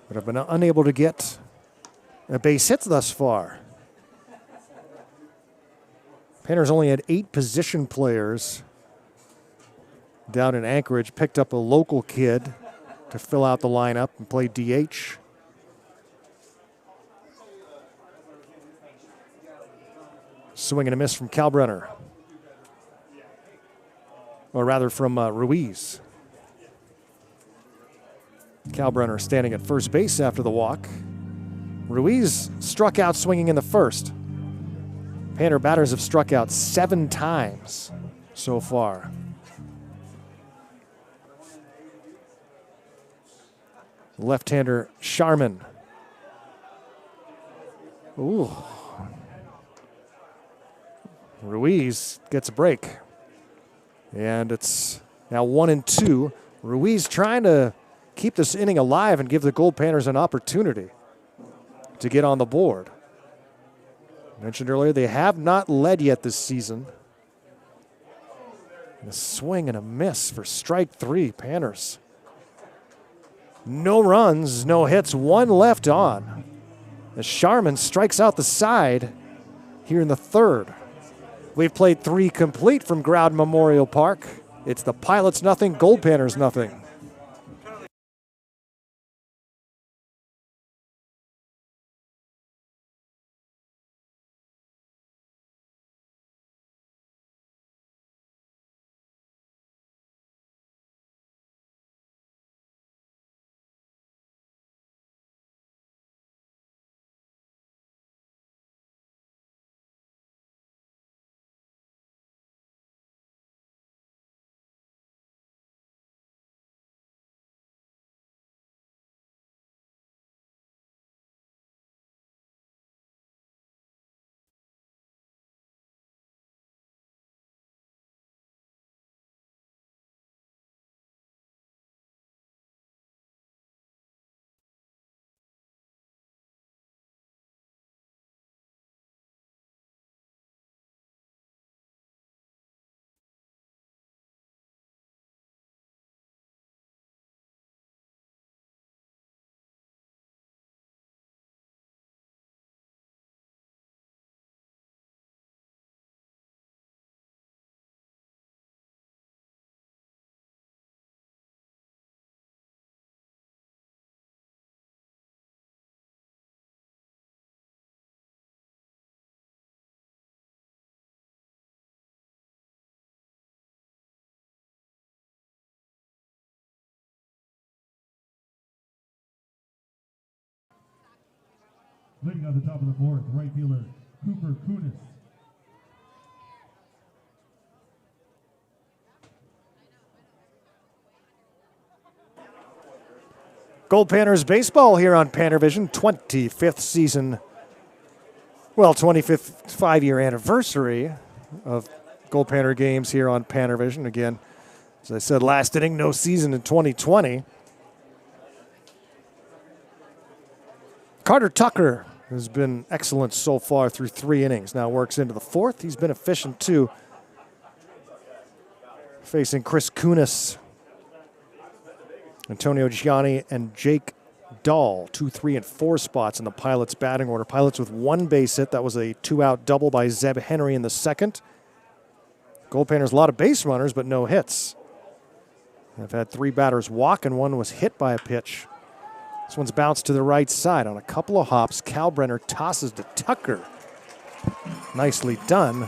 But have been unable to get a base hit thus far. Panners only had 8 position players down in Anchorage. Picked up a local kid to fill out the lineup and play DH. Swing and a miss from Kalbrenner. Or rather from Ruiz. Kalbrenner standing at first base after the walk. Ruiz struck out swinging in the first. Panner batters have struck out 7 times so far. Left-hander Sharman. Ooh. Ruiz gets a break. And it's now 1-2. Ruiz trying to keep this inning alive and give the Goldpanners an opportunity to get on the board. Mentioned earlier, they have not led yet this season. And a swing and a miss for strike 3, Panners. No runs, no hits, 1 left on. As Sharman strikes out the side here in the third. We've played 3 complete from Growden Memorial Park. It's the Pilots nothing, Goldpanners nothing. Leading on the top of the board, right fielder Cooper Kunis. Goldpanners baseball here on PannerVision, 25th season. Well, 25th 5-year anniversary of Goldpanner games here on PannerVision. Again, as I said, last inning, no season in 2020. Carter Tucker has been excellent so far through 3 innings. Now works into the 4th. He's been efficient too. Facing Chris Kunis, Antonio Gianni, and Jake Dahl, 2, 3, and 4 spots in the Pilots' batting order. Pilots with 1 base hit. That was a 2-out double by Zeb Henry in the 2nd. Goldpanners, a lot of base runners, but no hits. I've had 3 batters walk, and 1 was hit by a pitch. This one's bounced to the right side on a couple of hops. Kalbrenner tosses to Tucker. Nicely done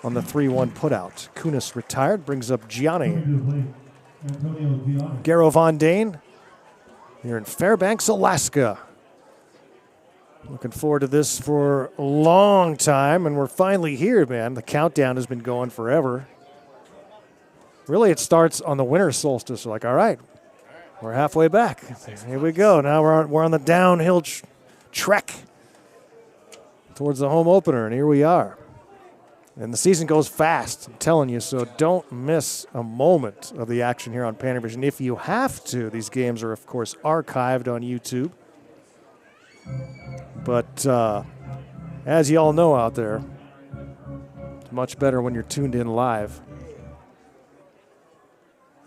on the 3-1 putout. Kunis retired, brings up Gianni. Garo Von Dane here in Fairbanks, Alaska. Looking forward to this for a long time, and we're finally here, man. The countdown has been going forever. Really, it starts on the winter solstice. We're like, all right, we're halfway back. Here we go. Now we're on the downhill trek towards the home opener, and here we are. And the season goes fast, I'm telling you, so don't miss a moment of the action here on PannerVision. If you have to, these games are, of course, archived on YouTube. But as you all know out there, it's much better when you're tuned in live.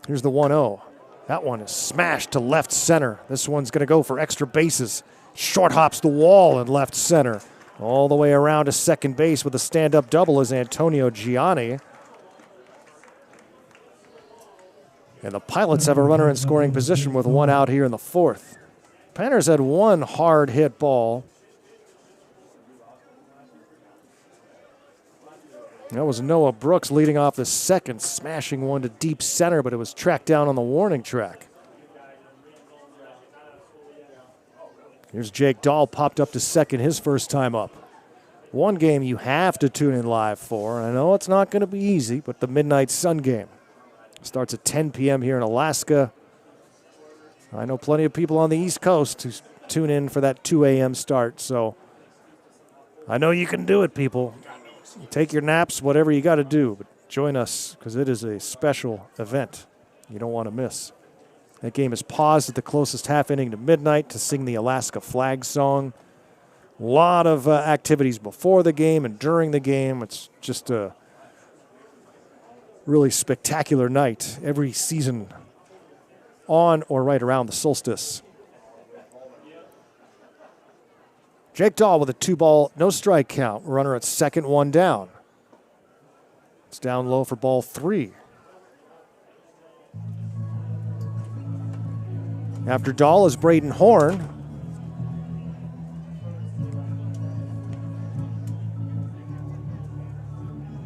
Here's the 1-0. That one is smashed to left center. This one's going to go for extra bases. Short hops the wall in left center. All the way around to second base with a stand-up double is Antonio Gianni. And the Pilots have a runner in scoring position with 1 out here in the 4th. Panners had 1 hard hit ball. That was Noah Brooks leading off the 2nd, smashing one to deep center, but it was tracked down on the warning track. Here's Jake Dahl, popped up to 2nd his first time up. One game you have to tune in live for. I know it's not going to be easy, but the Midnight Sun game starts at 10 p.m. here in Alaska. I know plenty of people on the East Coast who tune in for that 2 a.m. start, so I know you can do it, people. Take your naps, whatever you got to do, but join us because it is a special event you don't want to miss. That game is paused at the closest half inning to midnight to sing the Alaska flag song. A lot of activities before the game and during the game. It's just a really spectacular night every season on or right around the solstice. Jake Dahl with a 2-ball, no strike count. Runner at 2nd, 1 down. It's down low for ball 3. After Dahl is Braden Horn.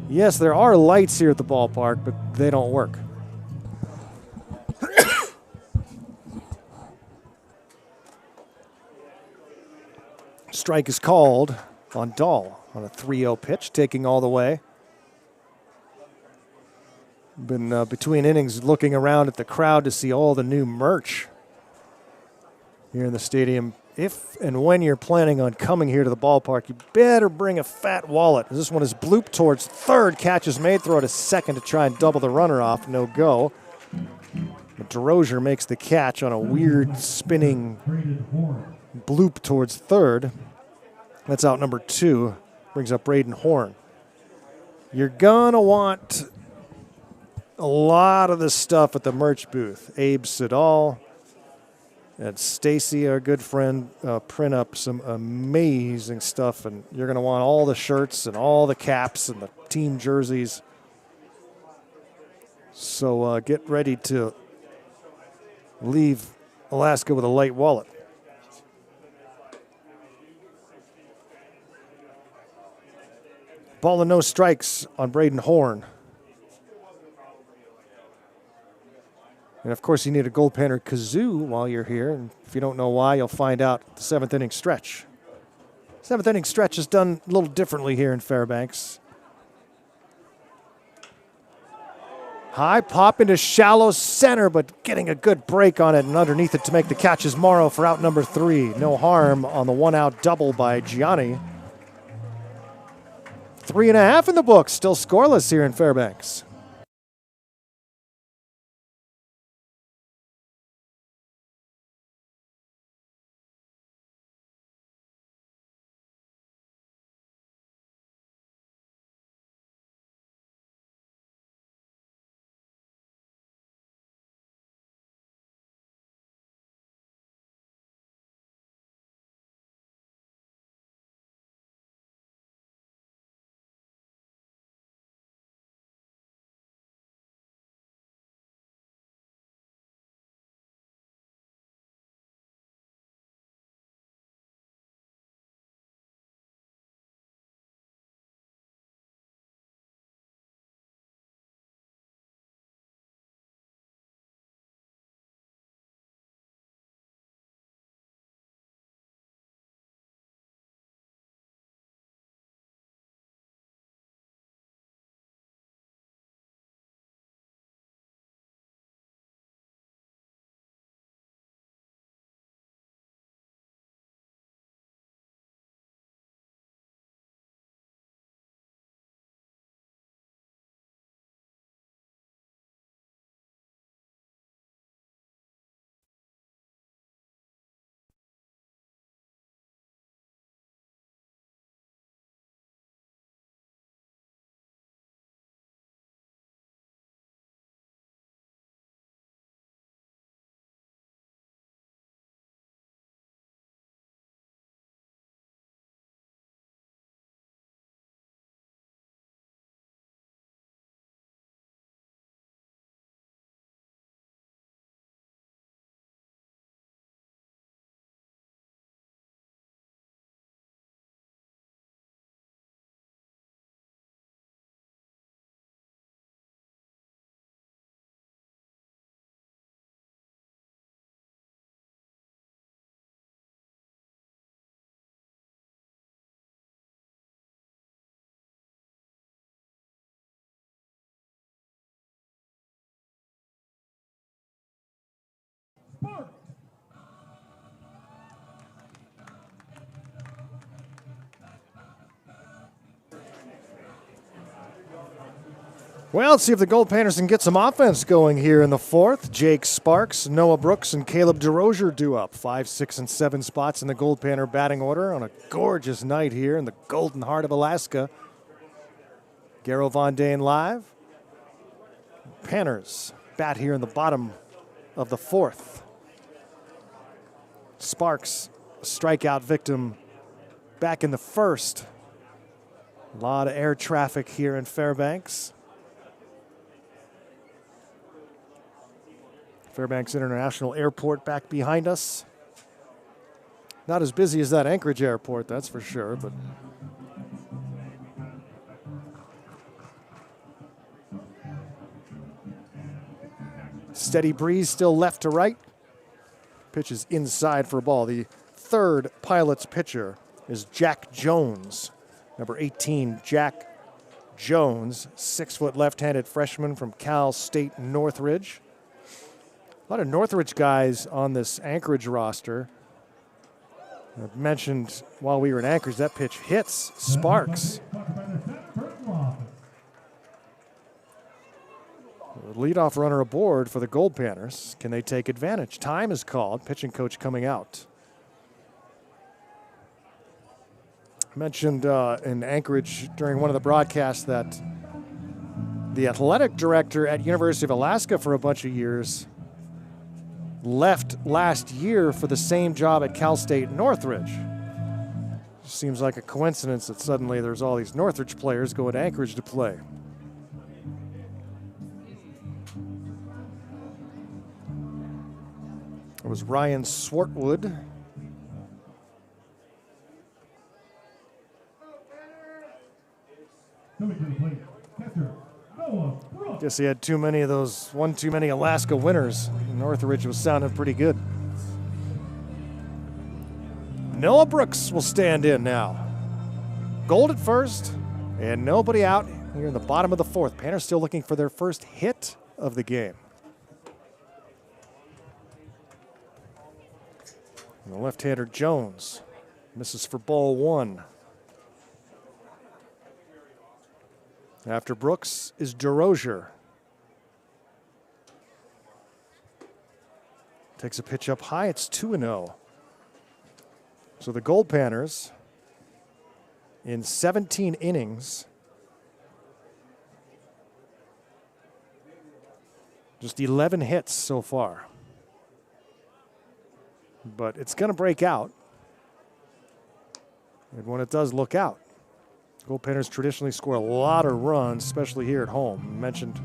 Yes, there are lights here at the ballpark, but they don't work. Strike is called on Dahl on a 3-0 pitch, taking all the way. Been between innings looking around at the crowd to see all the new merch here in the stadium. If and when you're planning on coming here to the ballpark, you better bring a fat wallet. This one is blooped towards 3rd. Catch is made. Throw to 2nd to try and double the runner off. No go. But DeRozier makes the catch on a weird spinning bloop towards 3rd. That's out number 2. Brings up Braden Horn. You're going to want a lot of this stuff at the merch booth. Abe Siddall and Stacy, our good friend, print up some amazing stuff, and you're going to want all the shirts and all the caps and the team jerseys. So get ready to leave Alaska with a light wallet. Ball and no strikes on Braden Horn. And, of course, you need a Goldpanner kazoo while you're here. And if you don't know why, you'll find out at the 7th inning stretch. 7th inning stretch is done a little differently here in Fairbanks. High pop into shallow center, but getting a good break on it, and underneath it to make the catch is Morrow for out number 3. No harm on the one-out double by Gianni. 3.5 in the books, still scoreless here in Fairbanks. Well, let's see if the Goldpanners can get some offense going here in the 4th. Jake Sparks, Noah Brooks, and Caleb DeRozier do up. 5, 6, and 7 spots in the Goldpanner batting order on a gorgeous night here in the golden heart of Alaska. Garo Von Dane live. Panners bat here in the bottom of the 4th. Sparks, a strikeout victim back in the 1st. A lot of air traffic here in Fairbanks. Fairbanks International Airport back behind us. Not as busy as that Anchorage Airport, that's for sure, but steady breeze still left to right. Pitch is inside for a ball. The 3rd Pilots pitcher is Jack Jones. Number 18, Jack Jones, 6-foot left-handed freshman from Cal State Northridge. A lot of Northridge guys on this Anchorage roster. I mentioned while we were in Anchorage, that pitch hits Sparks. The leadoff runner aboard for the Goldpanners. Can they take advantage? Time is called. Pitching coach coming out. I mentioned in Anchorage during one of the broadcasts that the athletic director at University of Alaska for a bunch of years left last year for the same job at Cal State Northridge. Seems like a coincidence that suddenly there's all these Northridge players going to Anchorage to play. It was Ryan Swartwood. Coming to the plate, catcher, Noah Brooks. Guess he had too many of those, one too many Alaska winners. Northridge was sounding pretty good. Noah Brooks will stand in now. Gold at first, and nobody out here in the bottom of the 4th. Panners still looking for their first hit of the game. And the left-hander Jones misses for ball one. After Brooks is DeRozier. Takes a pitch up high. It's 2-0. So the Goldpanners, in 17 innings, just 11 hits so far. But it's going to break out. And when it does, look out. Goldpanners traditionally score a lot of runs, especially here at home. I mentioned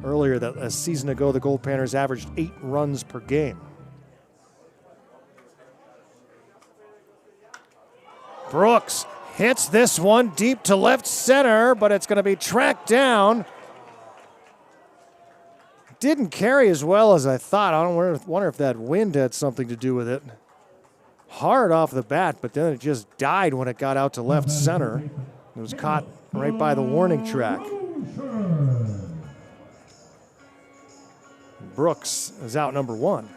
earlier that a season ago, the Goldpanners averaged 8 runs per game. Brooks hits this one deep to left center, but it's going to be tracked down. Didn't carry as well as I thought. I don't wonder if that wind had something to do with it. Hard off the bat, but then it just died when it got out to left center. It was caught right by the warning track. Brooks is out number 1.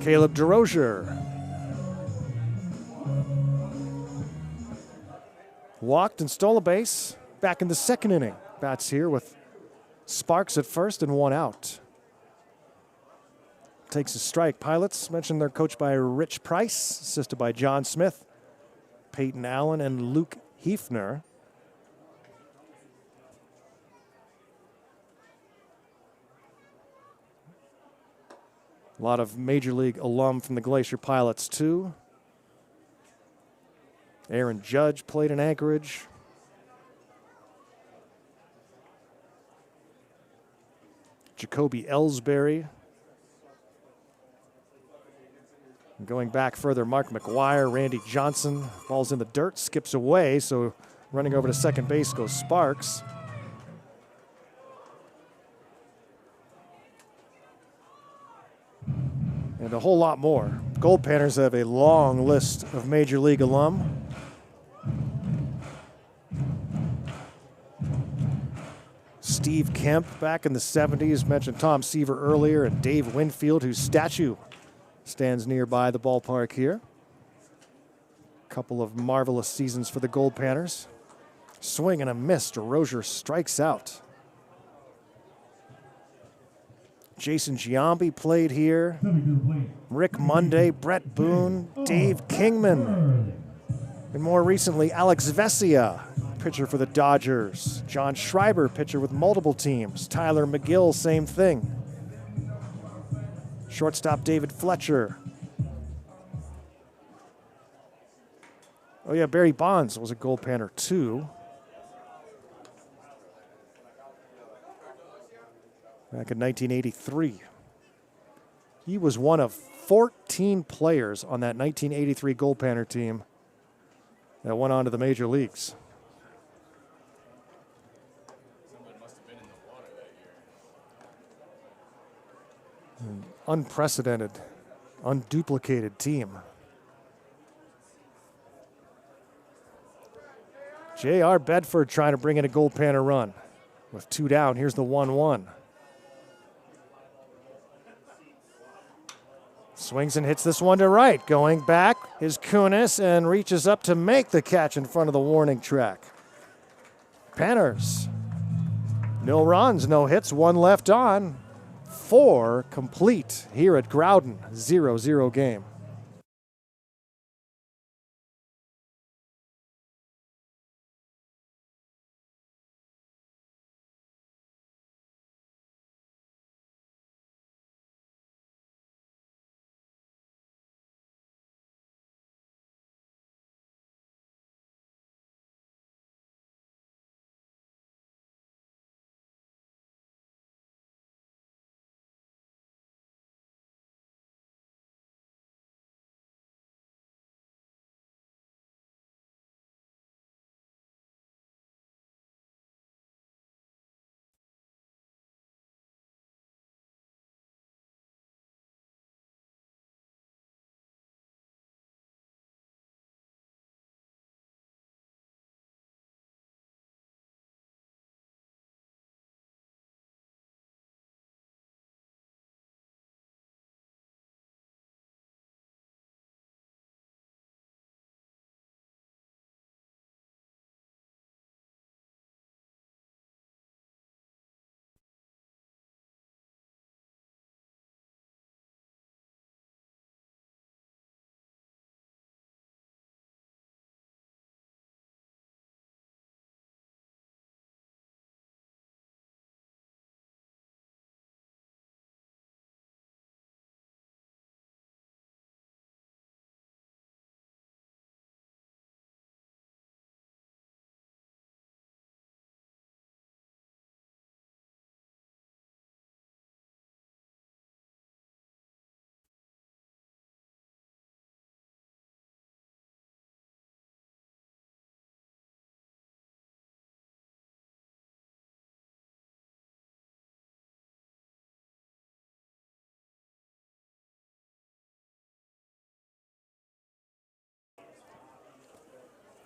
Caleb DeRozier walked and stole a base back in the second inning. Bats here with Sparks at first and 1 out. Takes a strike. Pilots, mentioned they're coached by Rich Price, assisted by John Smith, Peyton Allen, and Luke Hefner. A lot of Major League alum from the Glacier Pilots, too. Aaron Judge played in Anchorage. Jacoby Ellsbury. Going back further, Mark McGuire, Randy Johnson. Ball's in the dirt, skips away, so running over to second base goes Sparks. And a whole lot more. Goldpanners have a long list of Major League alum. Steve Kemp back in the 70s, mentioned Tom Seaver earlier, and Dave Winfield, whose statue stands nearby the ballpark here. A couple of marvelous seasons for the Goldpanners. Swing and a miss. DeRozier strikes out. Jason Giambi played here. Rick Monday, Brett Boone, Dave Kingman. And more recently, Alex Vesia, pitcher for the Dodgers. John Schreiber, pitcher with multiple teams. Tyler McGill, same thing. Shortstop David Fletcher. Oh yeah, Barry Bonds was a Goldpanner too. Back in 1983. He was one of 14 players on that 1983 Goldpanner team that went on to the major leagues. Someone must have been in the water that year. An unprecedented, unduplicated team. J.R. Bedford trying to bring in a Goldpanner run. With 2 down, here's the 1-1. Swings and hits this one to right. Going back is Kunis and reaches up to make the catch in front of the warning track. Panners. No runs, no hits, 1 left on. 4 complete here at Growden. 0-0 game.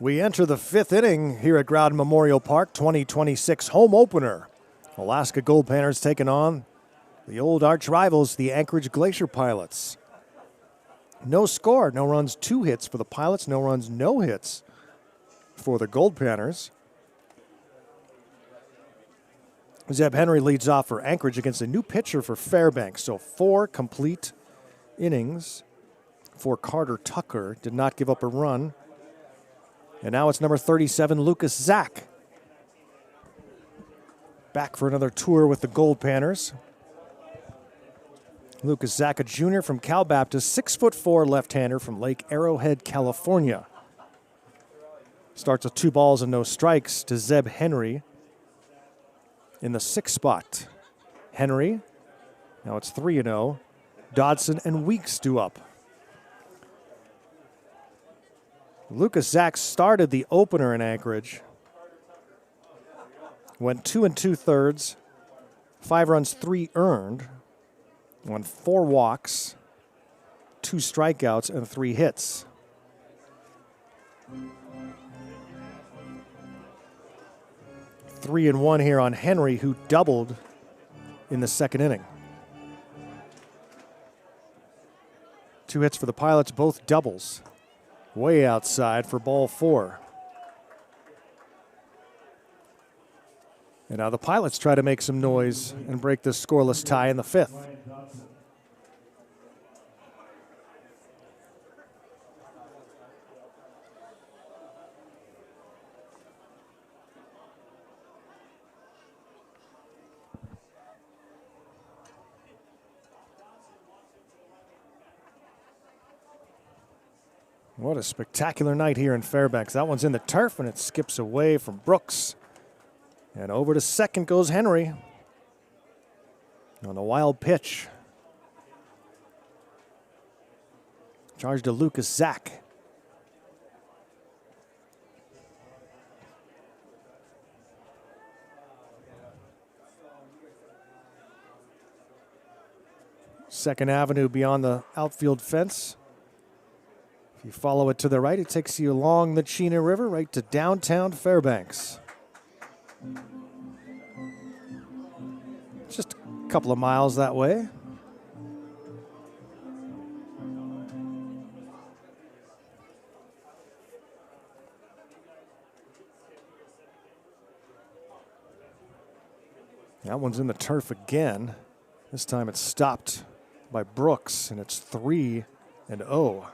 We enter the fifth inning here at Growden Memorial Park, 2026 home opener. Alaska Goldpanners taking on the old arch rivals, the Anchorage Glacier Pilots. No score, no runs, 2 hits for the Pilots, no runs, no hits for the Goldpanners. Zeb Henry leads off for Anchorage against a new pitcher for Fairbanks. So 4 complete innings for Carter Tucker. Did not give up a run. And now it's number 37, Lucas Zach. Back for another tour with the Goldpanners. Lucas Zach, a junior from Cal Baptist, 6'4" left-hander from Lake Arrowhead, California. Starts with 2 balls and no strikes to Zeb Henry in the 6th spot. Henry, now it's 3-0. Dodson and Weeks due up. Lucas Zach started the opener in Anchorage. Went 2 2/3, 5 runs, 3 earned. Won 4 walks, 2 strikeouts, and 3 hits. Three and 1 here on Henry, who doubled in the 2nd inning. 2 hits for the Pilots, both doubles. Way outside for ball 4. And now the Pilots try to make some noise and break this scoreless tie in the 5th. What a spectacular night here in Fairbanks. That one's in the turf, and it skips away from Brooks. And over to second goes Henry on a wild pitch. Charge to Lucas Zach. Second Avenue beyond the outfield fence. If you follow it to the right, it takes you along the Chena River right to downtown Fairbanks. Just a couple of miles that way. That one's in the turf again. This time it's stopped by Brooks, and it's 3-0.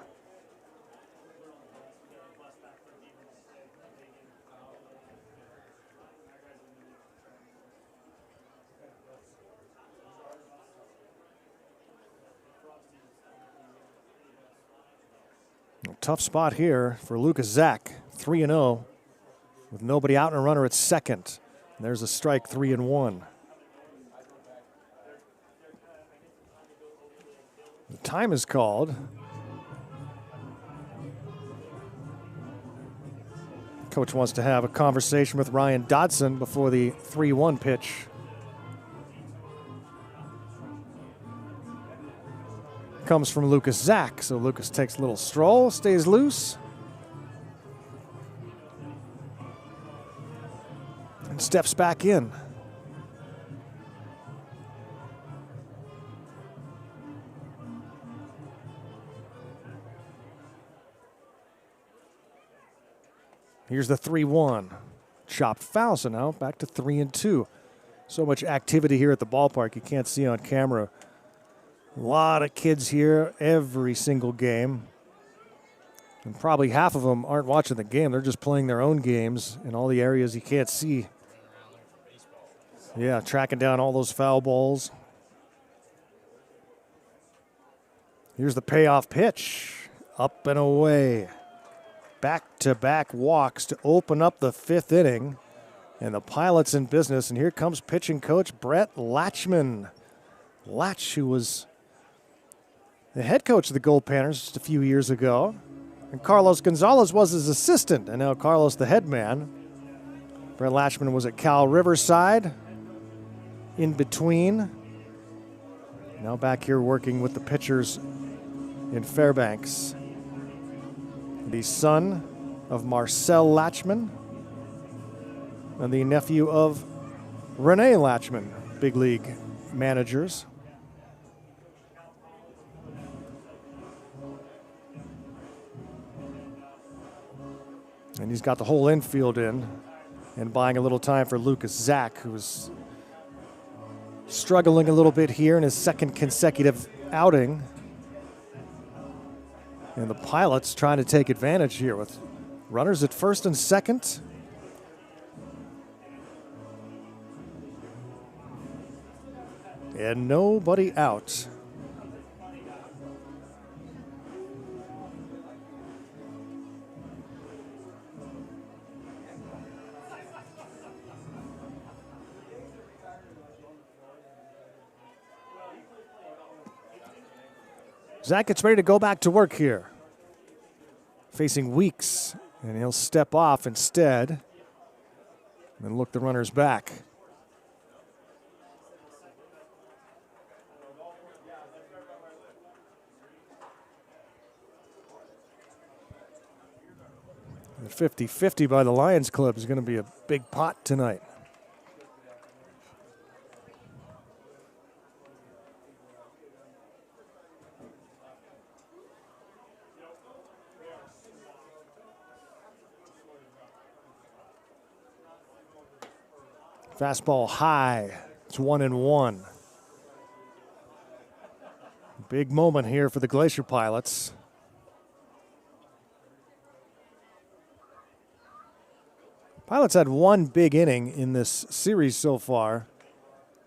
Tough spot here for Lucas Zach, 3-0, with nobody out and a runner at second. And there's a strike, 3-1. The time is called. Coach wants to have a conversation with Ryan Dodson before the 3-1 pitch. Comes from Lucas Zach, so Lucas takes a little stroll, stays loose, and steps back in. Here's the 3-1. Chopped foul, so now back to 3-2. So much activity here at the ballpark you can't see on camera. A lot of kids here every single game. And probably half of them aren't watching the game. They're just playing their own games in all the areas you can't see. Yeah, tracking down all those foul balls. Here's the payoff pitch. Up and away. Back-to-back walks to open up the 5th inning. And the Pilots in business. And here comes pitching coach Brett Latchman. Latch, who was the head coach of the Goldpanners just a few years ago. And Carlos Gonzalez was his assistant, and now Carlos the head man. Brett Latchman was at Cal Riverside, in between. Now back here working with the pitchers in Fairbanks. The son of Marcel Latchman and the nephew of Renee Latchman, big league managers. And he's got the whole infield in and buying a little time for Lucas Zach, who's struggling a little bit here in his second consecutive outing. And the Pilots trying to take advantage here with runners at first and second. And nobody out. Zach gets ready to go back to work here. Facing Weeks, and he'll step off instead and look the runners back. The 50-50 by the Lions Club is going to be a big pot tonight. Fastball high. It's 1-1. Big moment here for the Glacier Pilots. Pilots had one big inning in this series so far,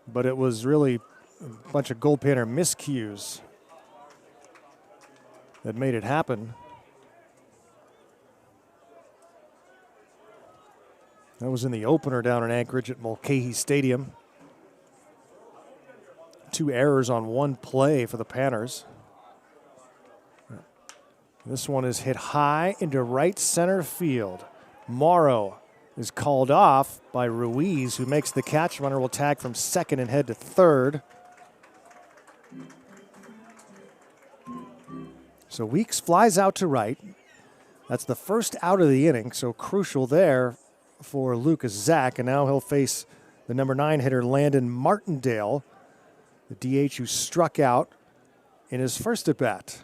but it was really a bunch of Goldpanner miscues that made it happen. That was in the opener down in Anchorage at Mulcahy Stadium. 2 errors on 1 play for the Panners. This one is hit high into right center field. Morrow is called off by Ruiz, who makes the catch. Runner will tag from second and head to third. So Weeks flies out to right. That's the first out of the inning, so crucial there for Lucas Zach, and now he'll face the number 9 hitter Landon Martindale, the DH who struck out in his first at bat.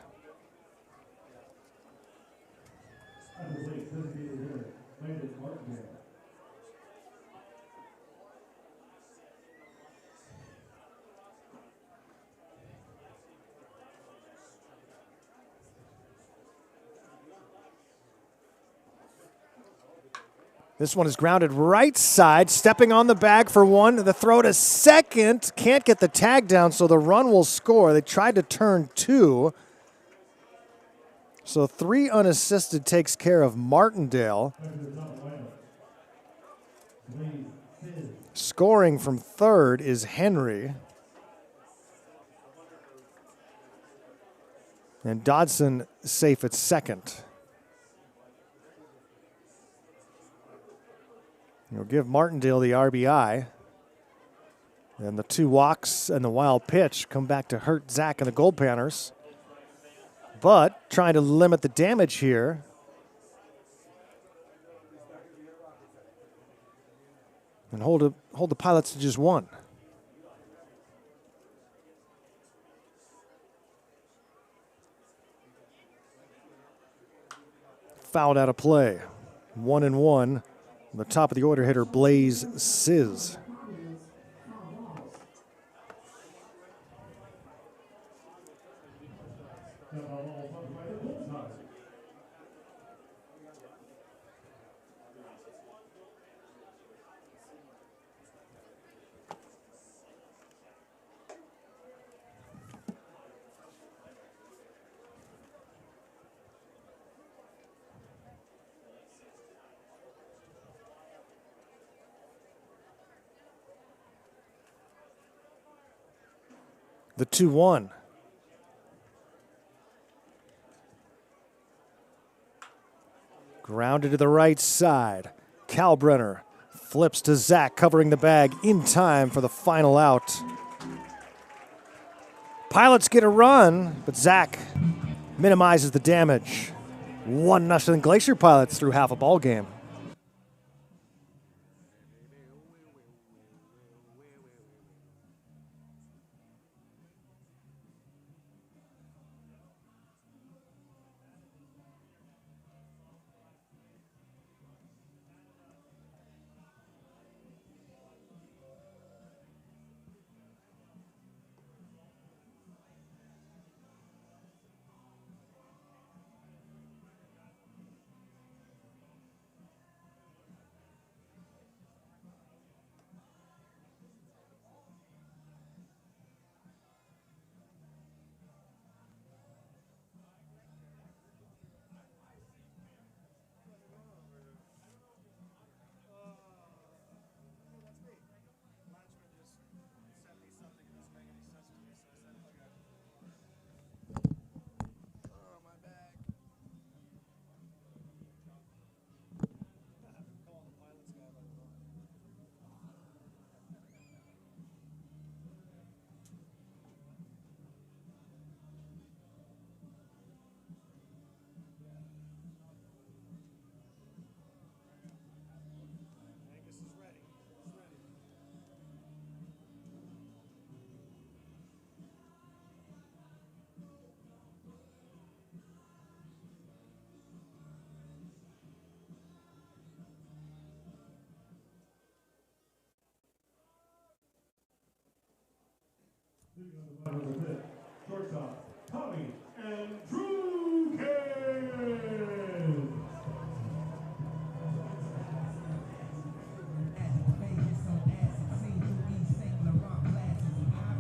This one is grounded right side, stepping on the bag for one. The throw to second, can't get the tag down, so the run will score. They tried to turn 2. So 3 unassisted takes care of Martindale. Scoring from third is Henry. And Dodson safe at second. You'll give Martindale the RBI. And the 2 walks and the wild pitch come back to hurt Zach and the Goldpanners. But trying to limit the damage here. And hold the Pilots to just 1. Fouled out of play. 1-1. The top of the order hitter, Blaze Sizz. The 2-1. Grounded to the right side. Kalbrenner flips to Zach, covering the bag in time for the final out. Pilots get a run, but Zach minimizes the damage. 1-0 Glacier Pilots through half a ball game. Shortstop, Tommy and Drew Kane.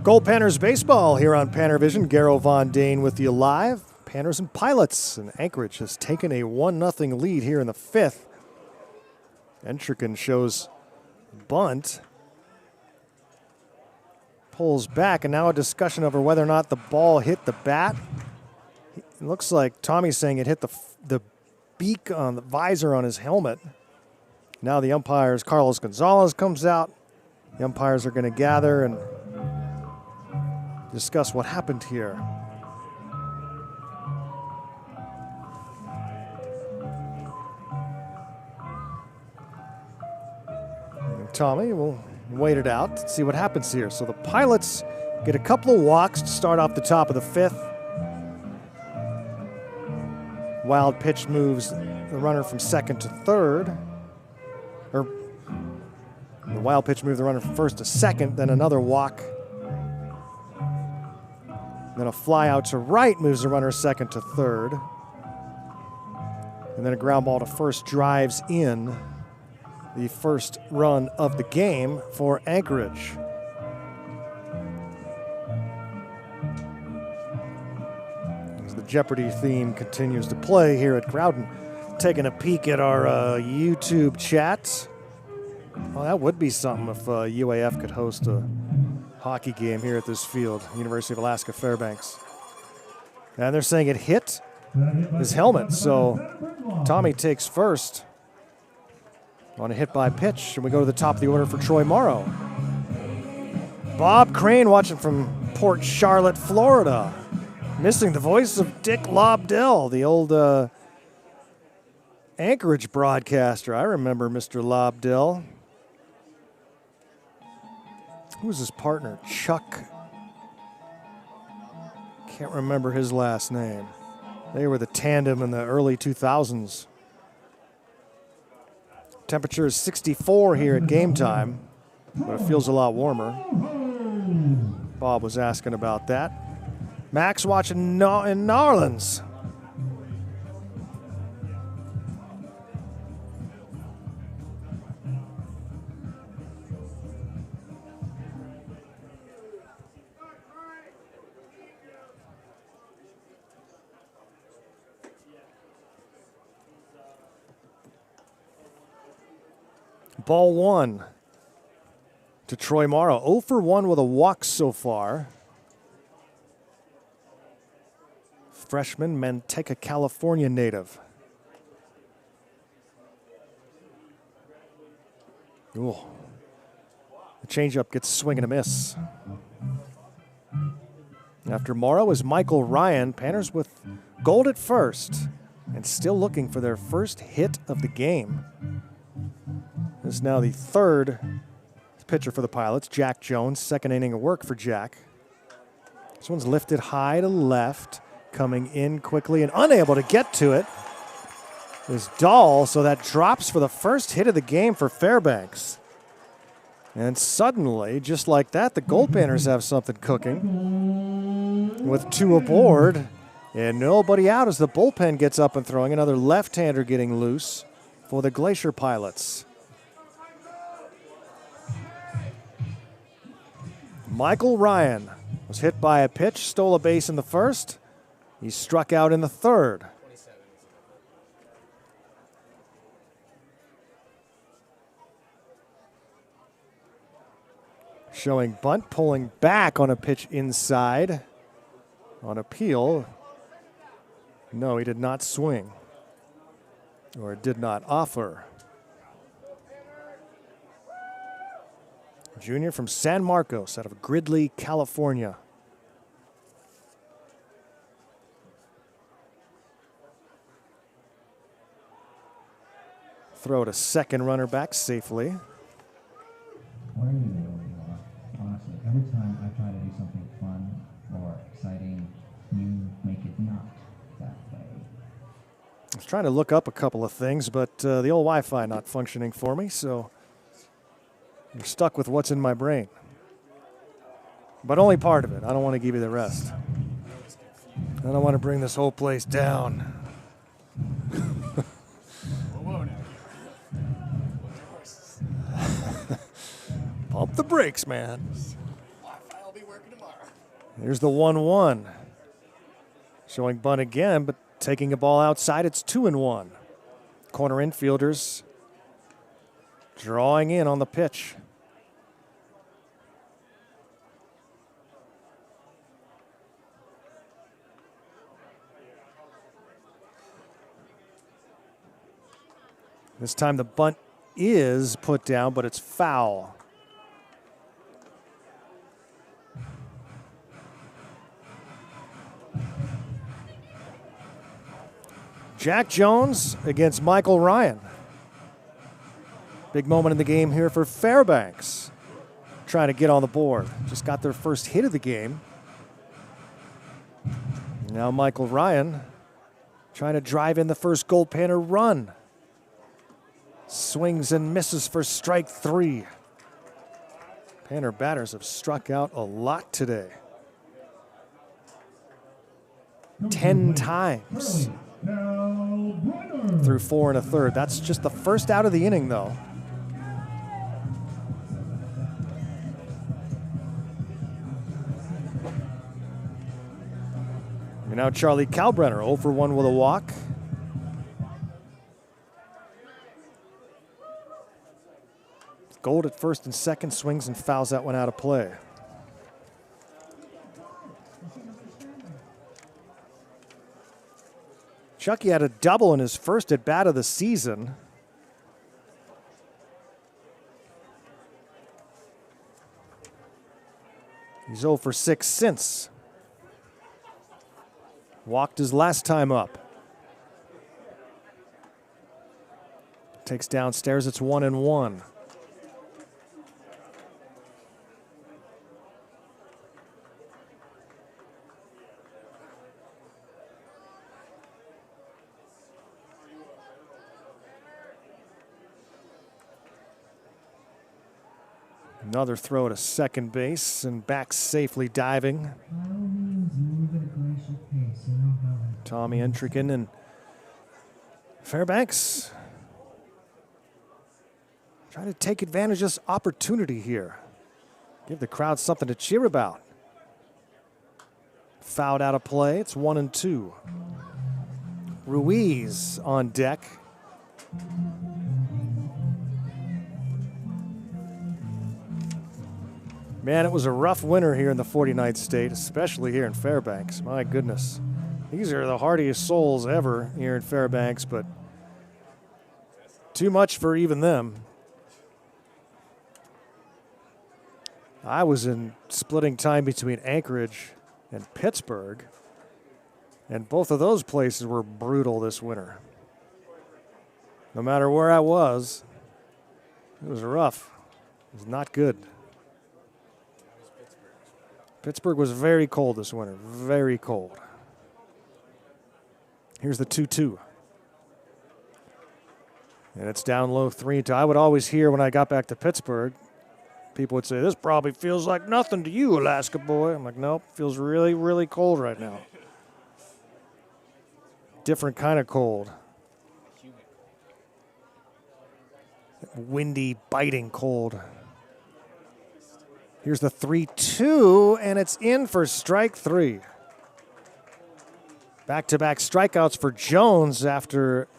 Goldpanners baseball here on PannerVision. Garrow Von Dane with you live. Panners and Pilots, and Anchorage has taken a 1-0 lead here in the 5th. Entrican shows bunt. Pulls back, and now a discussion over whether or not the ball hit the bat. It looks like Tommy's saying it hit the beak on the visor on his helmet. Now the umpires, Carlos Gonzalez comes out. The umpires are going to gather and discuss what happened here. And Tommy will wait it out to see what happens here. So the Pilots get a couple of walks to start off the top of the 5th. Wild pitch moves the runner from second to third. Or the wild pitch moved the runner from first to second, then another walk. Then a fly out to right moves the runner second to third. And then a ground ball to first drives in the first run of the game for Anchorage. As the Jeopardy theme continues to play here at Growden. Taking a peek at our YouTube chat. Well, that would be something if UAF could host a hockey game here at this field, University of Alaska Fairbanks. And they're saying it hit his helmet, so Tommy takes first on a hit by pitch, and we go to the top of the order for Troy Morrow. Bob Crane watching from Port Charlotte, Florida. Missing the voice of Dick Lobdell, the old Anchorage broadcaster. I remember Mr. Lobdell. Who was his partner? Chuck. Can't remember his last name. They were the tandem in the early 2000s. Temperature is 64 here at game time, but it feels a lot warmer. Bob was asking about that. Max watching in New Orleans. Ball one to Troy Morrow. 0 for 1 with a walk so far. Freshman, Manteca, California native. Ooh. The changeup gets a swing and a miss. After Morrow is Michael Ryan. Panners with Gold at first. and still looking for their first hit of the game. This is now the third pitcher for the Pilots, Jack Jones. Second inning of work for Jack. This one's lifted high to left, coming in quickly and unable to get to it is Dahl, so that drops for the first hit of the game for Fairbanks. And suddenly, just like that, the Goldpanners have something cooking with 2 aboard and nobody out as the bullpen gets up and throwing. Another left-hander getting loose for the Glacier Pilots. Michael Ryan was hit by a pitch, stole a base in the first. He struck out in the third. Showing bunt, pulling back on a pitch inside. On appeal, no, he did not swing, or did not offer. Junior from San Marcos out of Gridley, California. Throw to second, runner back safely. What are you doing? Honestly, every time I try to do something fun or exciting, you make it not that way. I was trying to look up a couple of things, but the old Wi-Fi not functioning for me, so you're stuck with what's in my brain. But only part of it. I don't want to give you the rest. I don't want to bring this whole place down. Whoa, now. Pump the brakes, man. Wi-Fi will be working tomorrow. Here's the 1-1. Showing bunt again, but taking a ball outside. It's 2-1. Corner infielders drawing in on the pitch. This time the bunt is put down, but it's foul. Jack Jones against Michael Ryan. Big moment in the game here for Fairbanks. Trying to get on the board. Just got their first hit of the game. Now Michael Ryan trying to drive in the first Goldpanner run. Swings and misses for strike 3. Panner batters have struck out a lot today. 10 times. Through 4 1/3. That's just the first out of the inning, though. And now Charlie Kalbrenner, 0 for 1 with a walk. Gold at first and second, swings and fouls that one out of play. Chucky had a double in his first at bat of the season. He's 0 for 6 since. Walked his last time up. Takes downstairs, it's 1-1. Another throw to second base and back safely diving. Tommy Entrikin and Fairbanks trying to take advantage of this opportunity here. Give the crowd something to cheer about. Fouled out of play. It's 1-2. Ruiz on deck. Man, it was a rough winter here in the 49th state, especially here in Fairbanks. My goodness. These are the hardiest souls ever here in Fairbanks, but too much for even them. I was in splitting time between Anchorage and Pittsburgh, And both of those places were brutal this winter. No matter where I was, it was rough. It was not good. Pittsburgh was very cold this winter, very cold. Here's the 2-2. And it's down low 3-2. I would always hear when I got back to Pittsburgh, people would say, this probably feels like nothing to you, Alaska boy. I'm like, nope, feels really, really cold right now. Different kind of cold. Windy, biting cold. Here's the 3-2, and it's in for strike 3. Back-to-back strikeouts for Jones after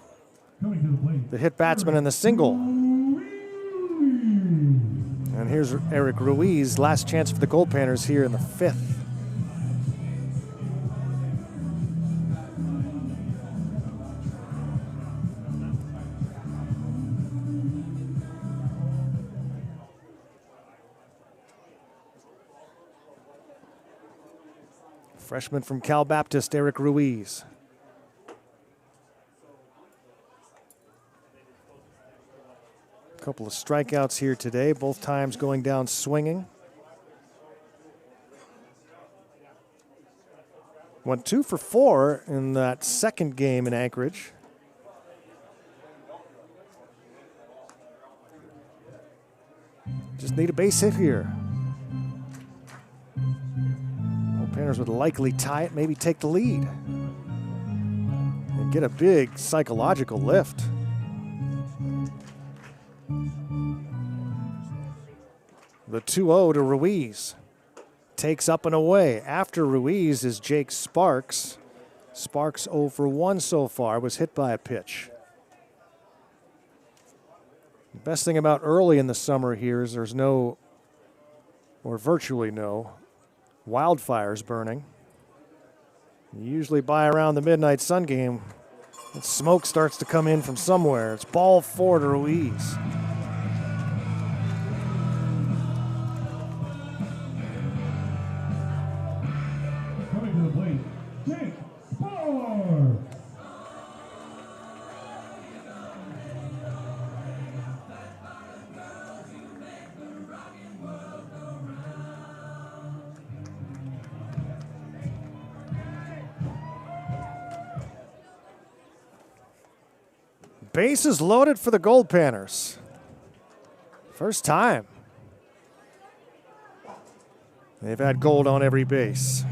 the hit batsman in the single. And here's Eric Ruiz, last chance for the Goldpanners here in the 5th. Freshman from Cal Baptist, Eric Ruiz. A couple of strikeouts here today, both times going down swinging. Went 2 for 4 in that second game in Anchorage. Just need a base hit here. Goldpanners would likely tie it, maybe take the lead. And get a big psychological lift. The 2-0 to Ruiz. Takes up and away. After Ruiz is Jake Sparks. Sparks 0 for 1 so far, was hit by a pitch. The best thing about early in the summer here is there's no, or virtually no, wildfires burning. Usually by around the midnight sun game, that smoke starts to come in from somewhere. It's ball 4 to Ruiz. Coming to the plate, Jake Sparks. Bases loaded for the Goldpanners. First time. They've had gold on every base.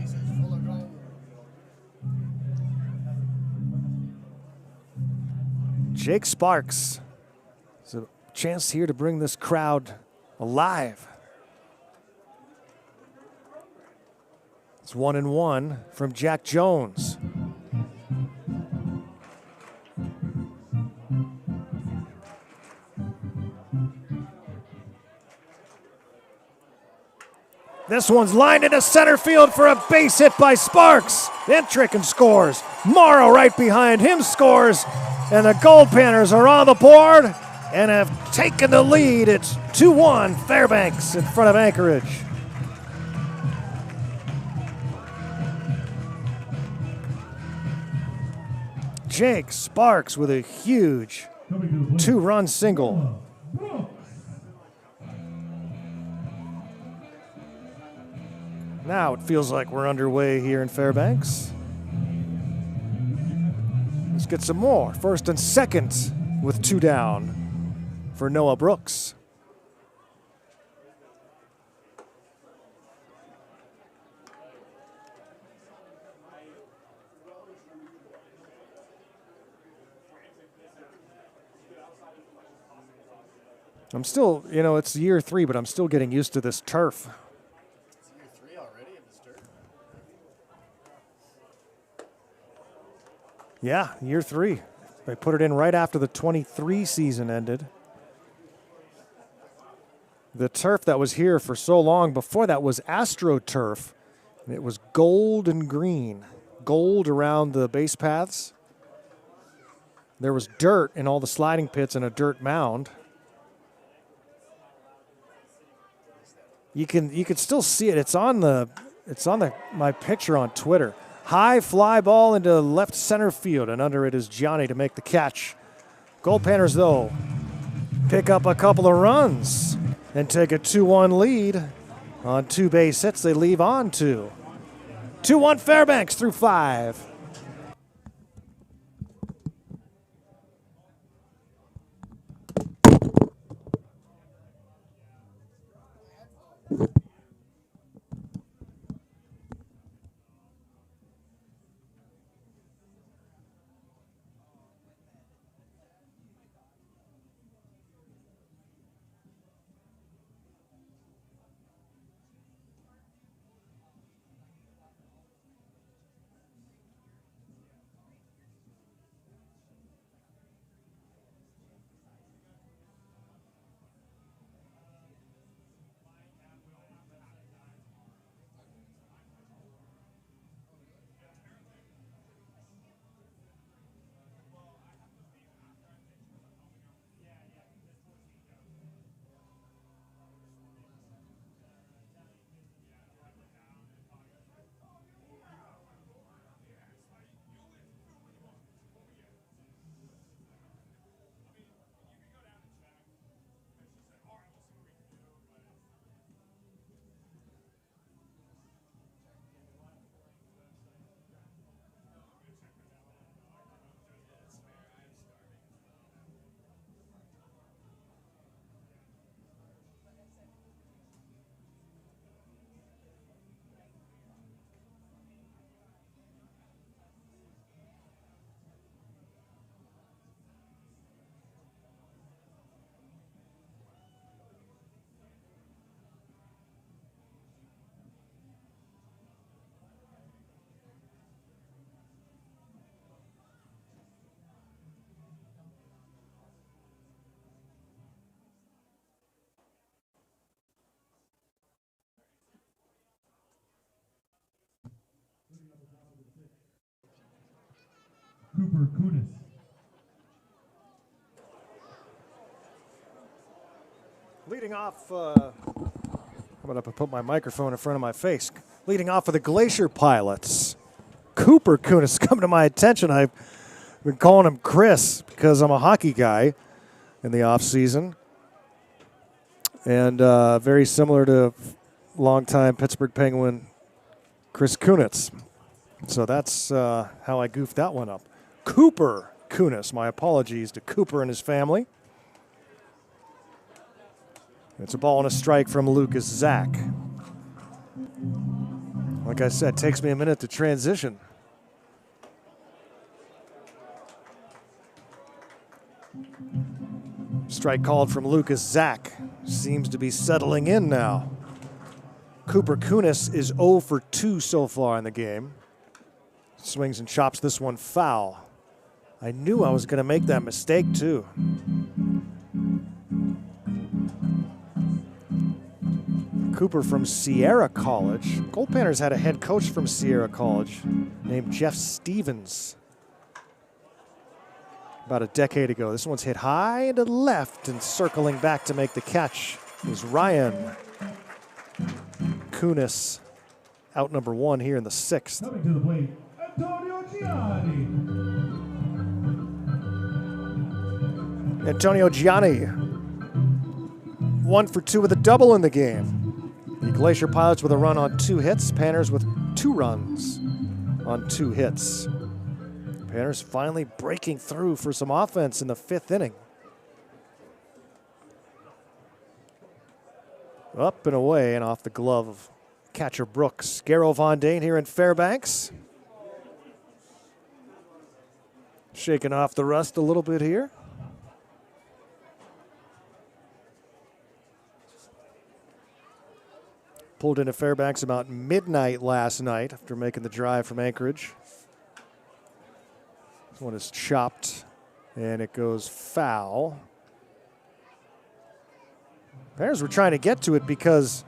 Jake Sparks. There's a chance here to bring this crowd alive. It's 1-1 from Jack Jones. This one's lined into center field for a base hit by Sparks. Intrick scores. Morrow right behind him scores. And the Goldpanners are on the board and have taken the lead. It's 2-1 Fairbanks in front of Anchorage. Jake Sparks with a huge 2-run single. Now it feels like we're underway here in Fairbanks. Let's get some more. First and second with 2 down for Noah Brooks. I'm still, it's year 3, but I'm still getting used to this turf. Yeah, year 3. They put it in right after the 23 season ended. The turf that was here for so long before that was AstroTurf. And it was gold and green. Gold around the base paths. There was dirt in all the sliding pits and a dirt mound. You can still see it. It's on my picture on Twitter. High fly ball into left center field, and under it is Gianni to make the catch. Goldpanners, though, pick up a couple of runs and take a 2-1 lead. On 2 base hits, they leave on 2. 2-1 Fairbanks through 5. Cooper Kunis. Leading off, I'm going to put my microphone in front of my face. Leading off for the Glacier Pilots, Cooper Kunis come to my attention. I've been calling him Chris because I'm a hockey guy in the offseason. And very similar to longtime Pittsburgh Penguin Chris Kunitz. So that's how I goofed that one up. Cooper Kunis. My apologies to Cooper and his family. It's a ball and a strike from Lucas Zach. Like I said, takes me a minute to transition. Strike called from Lucas Zach. Seems to be settling in now. Cooper Kunis is 0 for 2 so far in the game. Swings and chops this one foul. I knew I was going to make that mistake too. Cooper from Sierra College. Goldpanners had a head coach from Sierra College named Jeff Stevens about a decade ago. This one's hit high to the left, and circling back to make the catch is Ryan Kunis, out number 1 here in the 6th. Coming to the plate, Antonio Gianni. Antonio Gianni, 1 for 2 with a double in the game. The Glacier Pilots with a run on 2 hits. Panners with 2 runs on 2 hits. Panners finally breaking through for some offense in the 5th inning. Up and away and off the glove of catcher Brooks. Garrow Von Dane here in Fairbanks. Shaking off the rust a little bit here. Pulled into Fairbanks about midnight last night after making the drive from Anchorage. This one is chopped, and it goes foul. Panners were trying to get to it because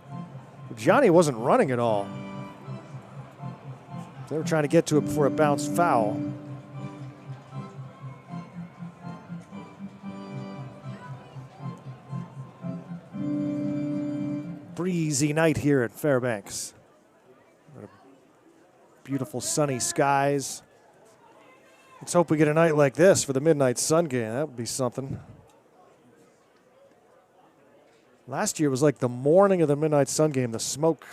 Johnny wasn't running at all. They were trying to get to it before it bounced foul. Breezy night here at Fairbanks. beautiful sunny skies. Let's hope we get a night like this for the midnight sun game. That would be something. Last year was like the morning of the midnight sun game. The smoke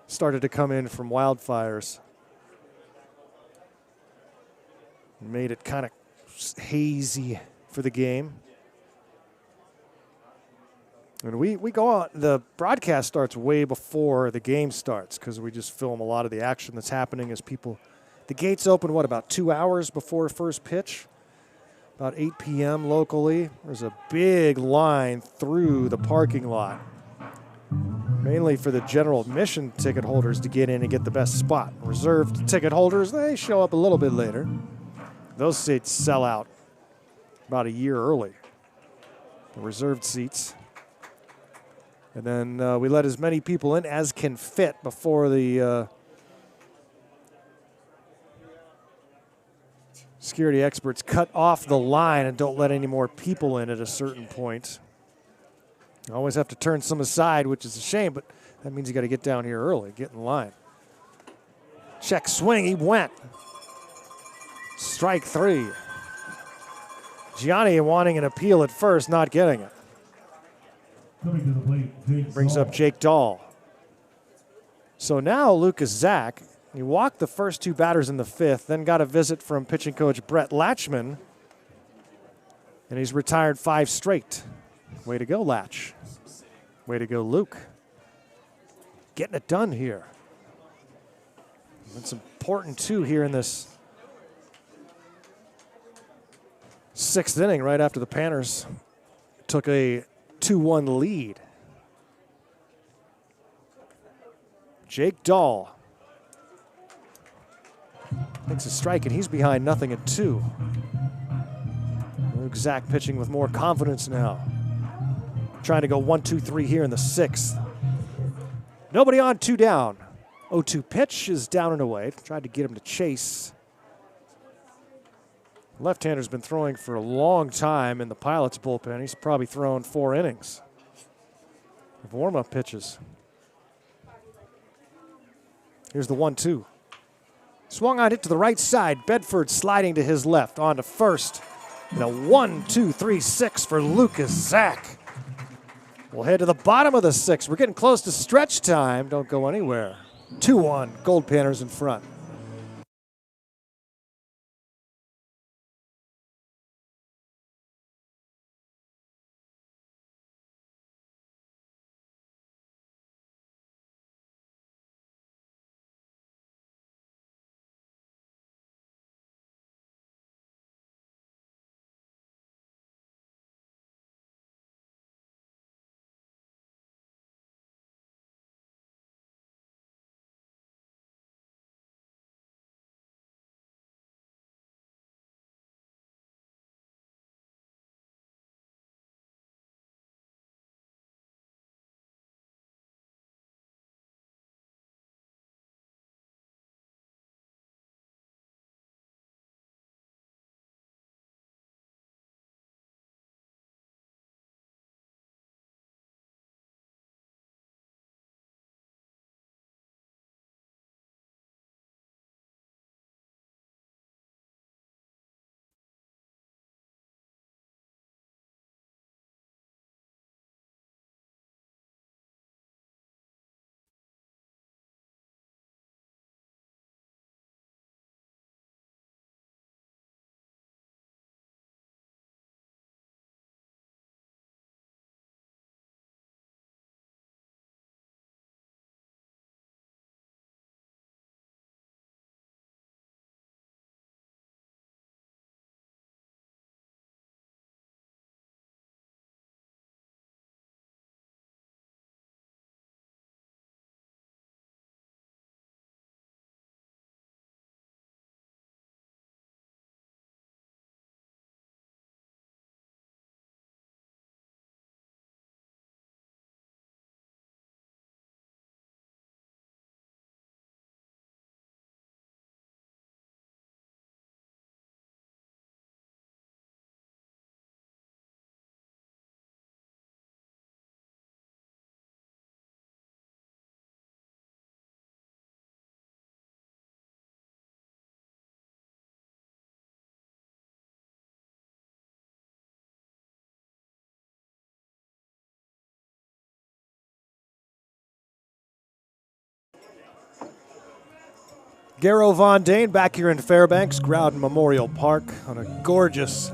started to come in from wildfires. Made it kind of hazy for the game. And we go on, the broadcast starts way before the game starts because we just film a lot of the action that's happening as people, the gates open, about 2 hours before first pitch? About 8 p.m. locally. There's a big line through the parking lot, mainly for the general admission ticket holders to get in and get the best spot. Reserved ticket holders, they show up a little bit later. Those seats sell out about a year early, the reserved seats. And then we let as many people in as can fit before the security experts cut off the line and don't let any more people in at a certain point. You always have to turn some aside, which is a shame, but that means you got to get down here early, get in line. Check swing, he went. Strike 3. Gianni wanting an appeal at first, not getting it. Coming to the plate, Jake Brings Dahl. up Jake Dahl. So now Lucas Zach, he walked the first 2 batters in the 5th, then got a visit from pitching coach Brett Latchman, and he's retired 5 straight. Way to go, Latch. Way to go, Luke. Getting it done here. It's important, too, here in this 6th inning, right after the Panners took a 2-1 lead. Jake Dahl takes a strike, and he's behind 0-2. Luke Zach pitching with more confidence now. Trying to go 1-2-3 here in the 6th. Nobody on, 2 down. 0-2 pitch is down and away. Tried to get him to chase. Left-hander's been throwing for a long time in the Pilots bullpen. He's probably thrown 4 innings of warm-up pitches. Here's the 1-2. Swung on it to the right side. Bedford sliding to his left. On to first. And a 1-2-3-6 for Lucas Zach. We'll head to the bottom of the 6th. We're getting close to stretch time. Don't go anywhere. 2-1. Goldpanners in front. Garo Von Dane back here in Fairbanks, Growden Memorial Park on a gorgeous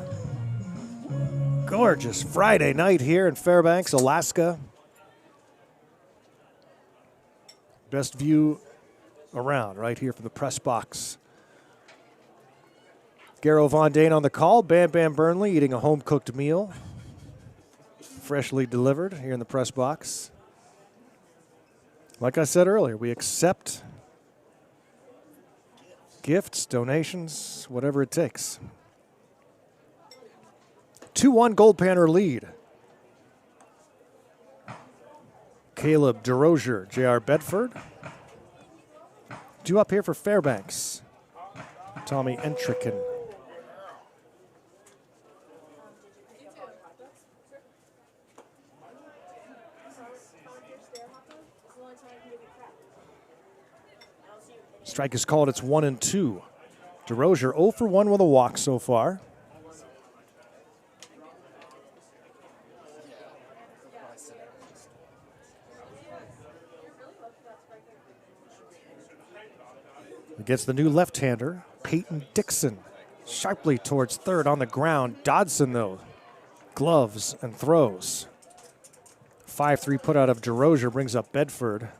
Friday night here in Fairbanks, Alaska. Best view around right here from the press box. Garo Von Dane on the call. Bam Bam Burnley eating a home-cooked meal. Freshly delivered here in the press box. Like I said earlier, we accept gifts, donations, whatever it takes. 2-1 Goldpanner lead. Caleb DeRozier, J.R. Bedford. Due up here for Fairbanks. Tommy Entricken. Strike is called. It's 1-2. DeRozier 0 for 1 with a walk so far. Against the new left-hander, Peyton Dixon. Sharply towards third on the ground. Dodson, though, gloves and throws. 5-3 put out of DeRozier brings up Bedford.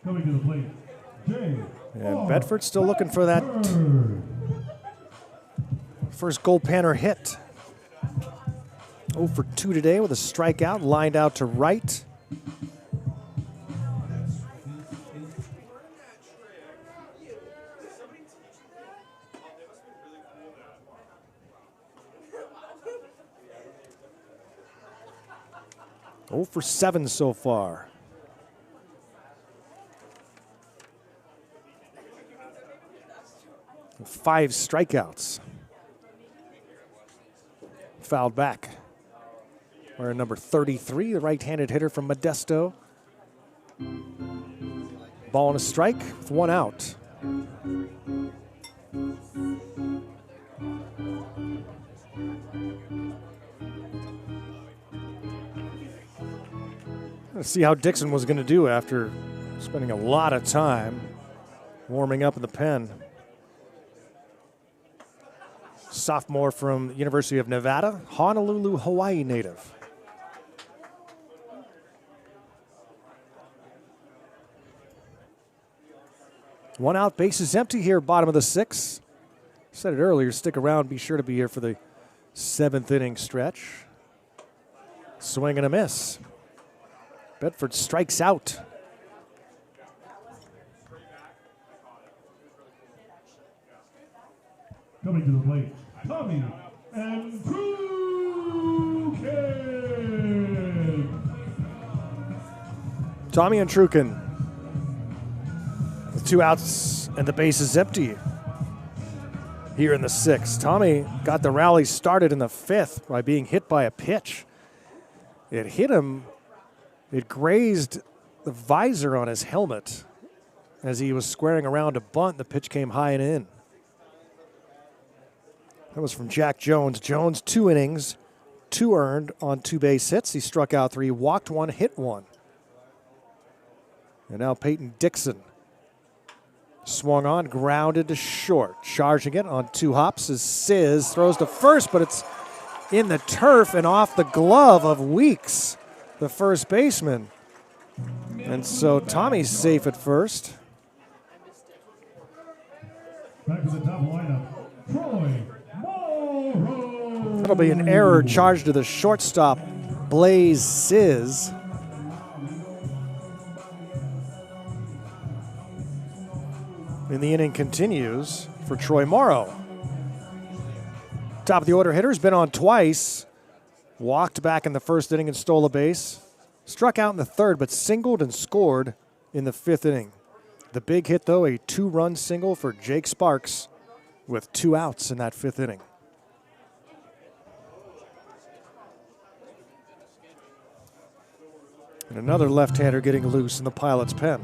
Coming to the plate, And Bedford still looking for that first Goldpanner hit. 0 for 2 today with a strikeout, lined out to right. Oh for 7 so far. Five strikeouts. Fouled back. We're number 33, the right-handed hitter from Modesto. Ball and a strike with 1 out. Let's see how Dixon was going to do after spending a lot of time warming up in the pen. Sophomore from the University of Nevada, Honolulu, Hawaii native. One out, bases empty here, bottom of the 6th. Said it earlier, stick around, be sure to be here for the 7th inning stretch. Swing and a miss. Bedford strikes out. Coming to the plate, Tommy Entricken. Tommy Entricken with 2 outs and the base is empty here in the 6th. Tommy got the rally started in the 5th by being hit by a pitch. It hit him, it grazed the visor on his helmet as he was squaring around to bunt. The pitch came high and in. That was from Jack Jones. Jones, 2 innings, 2 earned on 2 base hits. He struck out 3, walked 1, hit 1. And now Peyton Dixon swung on, grounded to short. Charging it on 2 hops is Sizz. Throws to first, but it's in the turf and off the glove of Weeks, the first baseman. And so Tommy's safe at first. Back to the top lineup, Troy. That'll be an error charged to the shortstop, Blaze Sizz. And the inning continues for Troy Morrow. Top of the order hitter's been on twice. Walked back in the 1st inning and stole a base. Struck out in the 3rd, but singled and scored in the 5th inning. The big hit, though, a 2-run single for Jake Sparks with 2 outs in that 5th inning. And another left-hander getting loose in the Pilot's pen.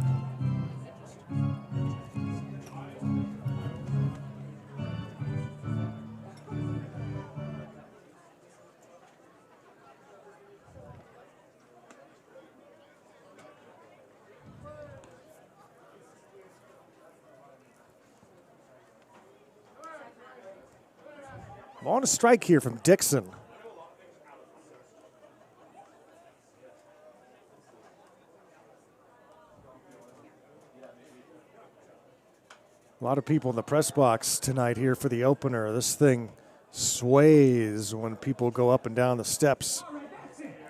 On a strike here from Dixon. A lot of people in the press box tonight here for the opener. This thing sways when people go up and down the steps.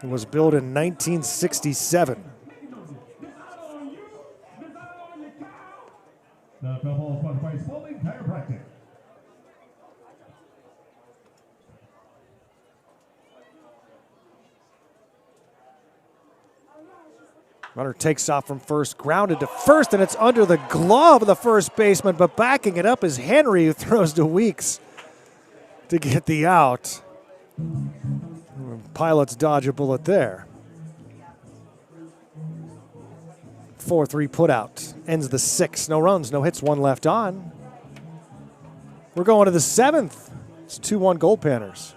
It was built in 1967. The double sponsored by Spalding Chiropractic. Runner takes off from first, grounded to first, and it's under the glove of the first baseman, but backing it up is Henry, who throws to Weeks to get the out. Pilots dodge a bullet there. 4-3 put out. Ends the sixth. No runs, no hits, one left on. We're going to the seventh. It's 2-1 Goldpanners.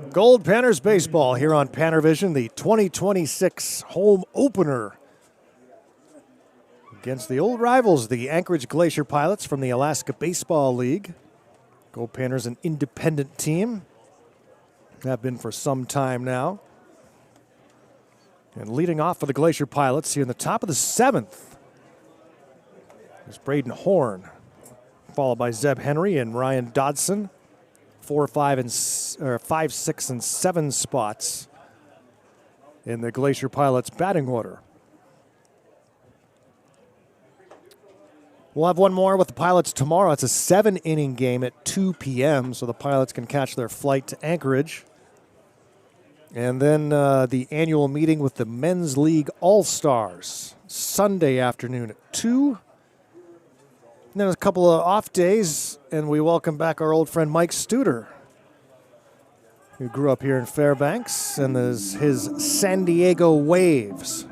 Goldpanners baseball here on PannerVision, the 2026 home opener against the old rivals, the Anchorage Glacier Pilots from the Alaska Baseball League. Goldpanners, an independent team, have been for some time now. And leading off for the Glacier Pilots here in the top of the seventh is Braden Horn, followed by Zeb Henry and Ryan Dodson. 4, 5, 6, and 7 spots in the Glacier Pilots batting order. We'll have one more with the Pilots tomorrow. It's a 7-inning game at 2 p.m., so the Pilots can catch their flight to Anchorage. And then the annual meeting with the Men's League All-Stars, Sunday afternoon at 2. And then a couple of off days, and we welcome back our old friend Mike Studer, who grew up here in Fairbanks, and his San Diego Waves.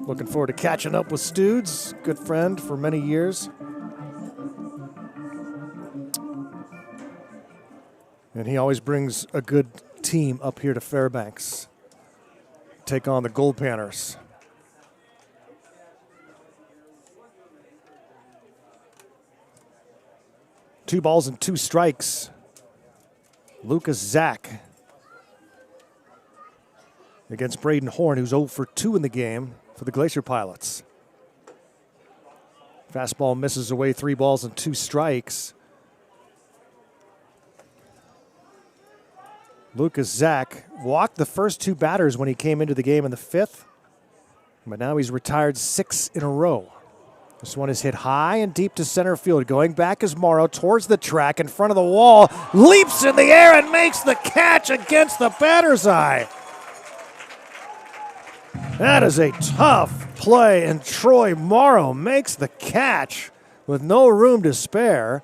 Looking forward to catching up with Studes, good friend for many years. And he always brings a good team up here to Fairbanks. Take on the Goldpanners. Two balls and 2 strikes. Lucas Zach against Braden Horn, who's 0 for 2 in the game for the Glacier Pilots. Fastball misses away, 3 balls and 2 strikes. Lucas Zach walked the first 2 batters when he came into the game in the 5th, but now he's retired 6 in a row. This one is hit high and deep to center field. Going back is Morrow towards the track in front of the wall. Leaps in the air and makes the catch against the batter's eye. That is a tough play, and Troy Morrow makes the catch with no room to spare.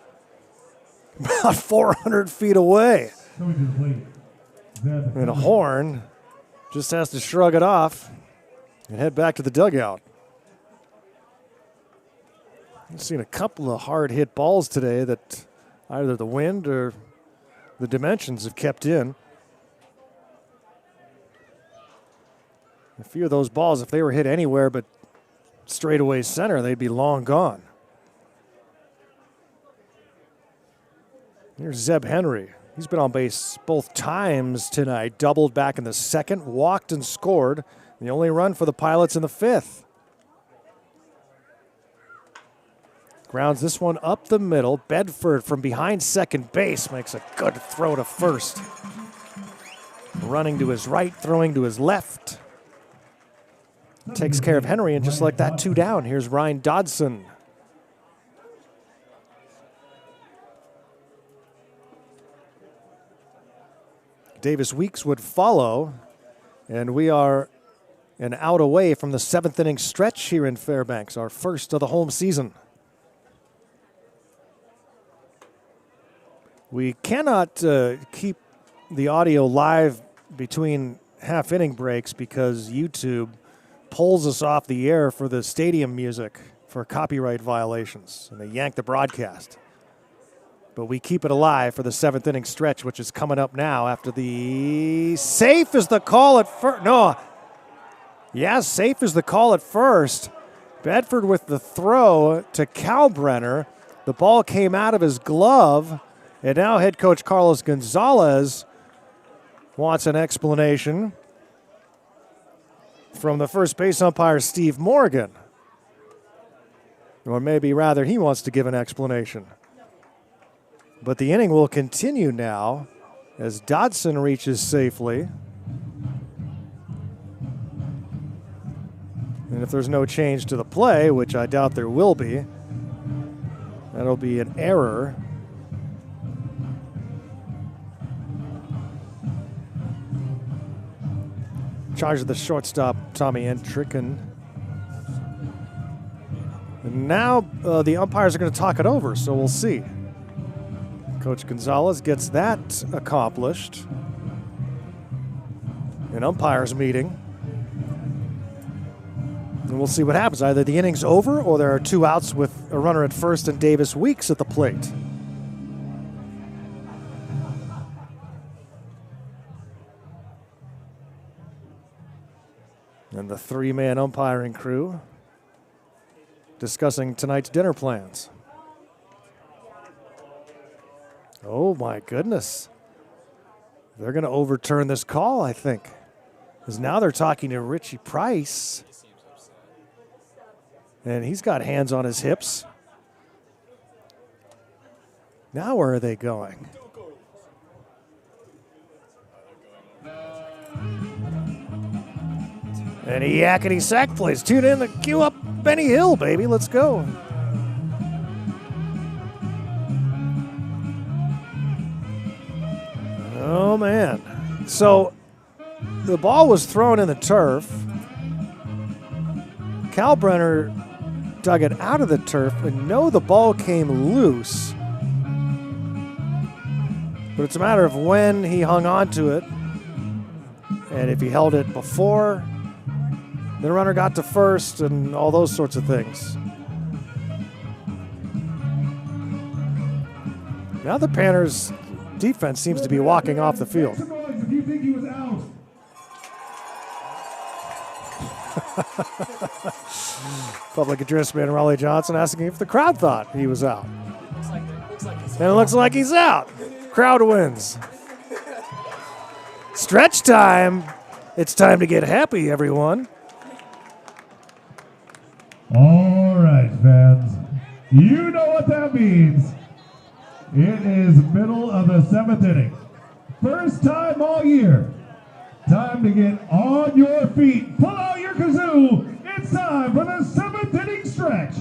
About 400 feet away. Coming to the plate, Zeb And a Horn just has to shrug it off and head back to the dugout. I've seen a couple of hard-hit balls today that either the wind or the dimensions have kept in. A few of those balls, if they were hit anywhere but straightaway center, they'd be long gone. Here's Zeb Henry. He's been on base both times tonight, doubled back in the second, walked and scored. The only run for the Pilots in the fifth. Grounds this one up the middle. Bedford from behind second base makes a good throw to first. Running to his right, throwing to his left. Takes care of Henry, and just like that, 2 down. Here's Ryan Dodson. Davis Weeks would follow, and we are an out away from the 7th inning stretch here in Fairbanks, our first of the home season. We cannot keep the audio live between half-inning breaks because YouTube pulls us off the air for the stadium music for copyright violations, and they yank the broadcast. But we keep it alive for the 7th inning stretch, which is coming up now after the safe is the call at first. No, yeah, safe is the call at first. Bedford with the throw to Kalbrenner. The ball came out of his glove. And now head coach Carlos Gonzalez wants an explanation from the first base umpire, Steve Morgan. Or maybe rather, he wants to give an explanation. But the inning will continue now as Dodson reaches safely. And if there's no change to the play, which I doubt there will be, that'll be an error. Charge of the shortstop, Tommy Entricken. And now the umpires are going to talk it over, so we'll see. Coach Gonzalez gets that accomplished. An umpires meeting. And we'll see what happens. Either the inning's over or there are 2 outs with a runner at first and Davis Weeks at the plate. And the 3-man umpiring crew discussing tonight's dinner plans. Oh my goodness. They're going to overturn this call, I think. Because now they're talking to Richie Price. And he's got hands on his hips. Now where are they going? And a yakety sack plays. Tune in to cue up Benny Hill, baby. Let's go. Oh, man. So the ball was thrown in the turf. Kalbrenner dug it out of the turf, and no, the ball came loose. But it's a matter of when he hung on to it. And if he held it before the runner got to first and all those sorts of things. Now the Panners defense seems to be walking off the field. If you think he was out. Public address man Raleigh Johnson asking if the crowd thought he was out. And it looks like he's out. Crowd wins. Stretch time. It's time to get happy, everyone. All right, fans. You know what that means. It is middle of the 7th inning. First time all year. Time to get on your feet. Pull out your kazoo. It's time for the 7th inning stretch.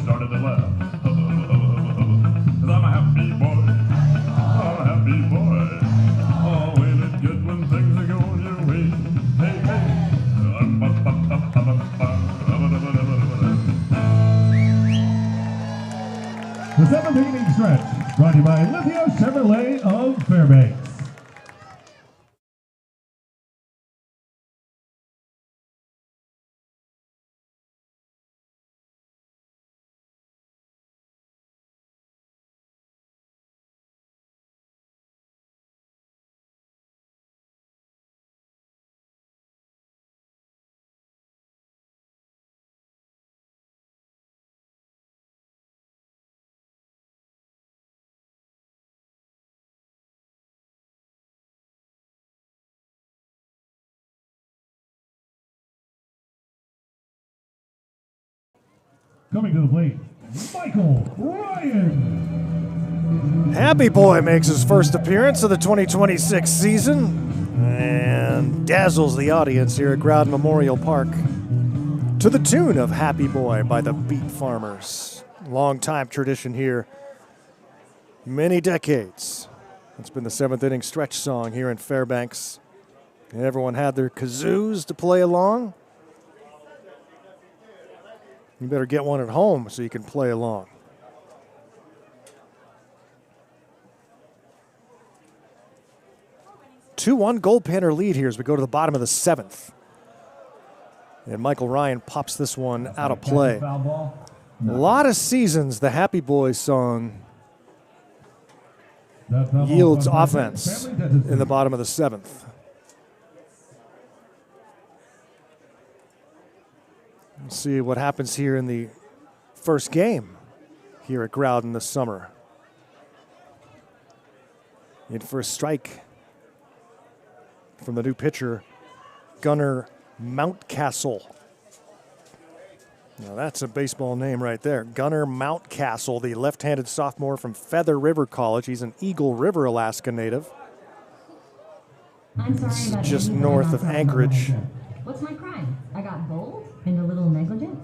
started to laugh. Cause I'm a happy boy. I'm a happy boy. Oh, ain't it good when things are going your way? Hey, hey. The seventh inning stretch, brought to you by Lithia Chevrolet of Fairbanks. Coming to the plate, Michael Ryan. Happy Boy makes his first appearance of the 2026 season and dazzles the audience here at Growden Memorial Park to the tune of Happy Boy by the Beat Farmers. Long-time tradition here, many decades. It's been the seventh inning stretch song here in Fairbanks. And everyone had their kazoos to play along. You better get one at home so you can play along. Two-one Goldpanner lead here as we go to the bottom of the seventh. And Michael Ryan pops this one out of play. A lot of seasons the Happy Boy song yields offense in the bottom of the seventh. Let's see what happens here in the first game here at Growden this summer. In for a strike from the new pitcher, Gunnar Mountcastle. Now that's a baseball name right there. Gunnar Mountcastle, the left-handed sophomore from Feather River College. He's an Eagle River, Alaska native. I'm sorry This is about just anything north of outside Anchorage. my home. What's my crime? I got bold and a little negligent.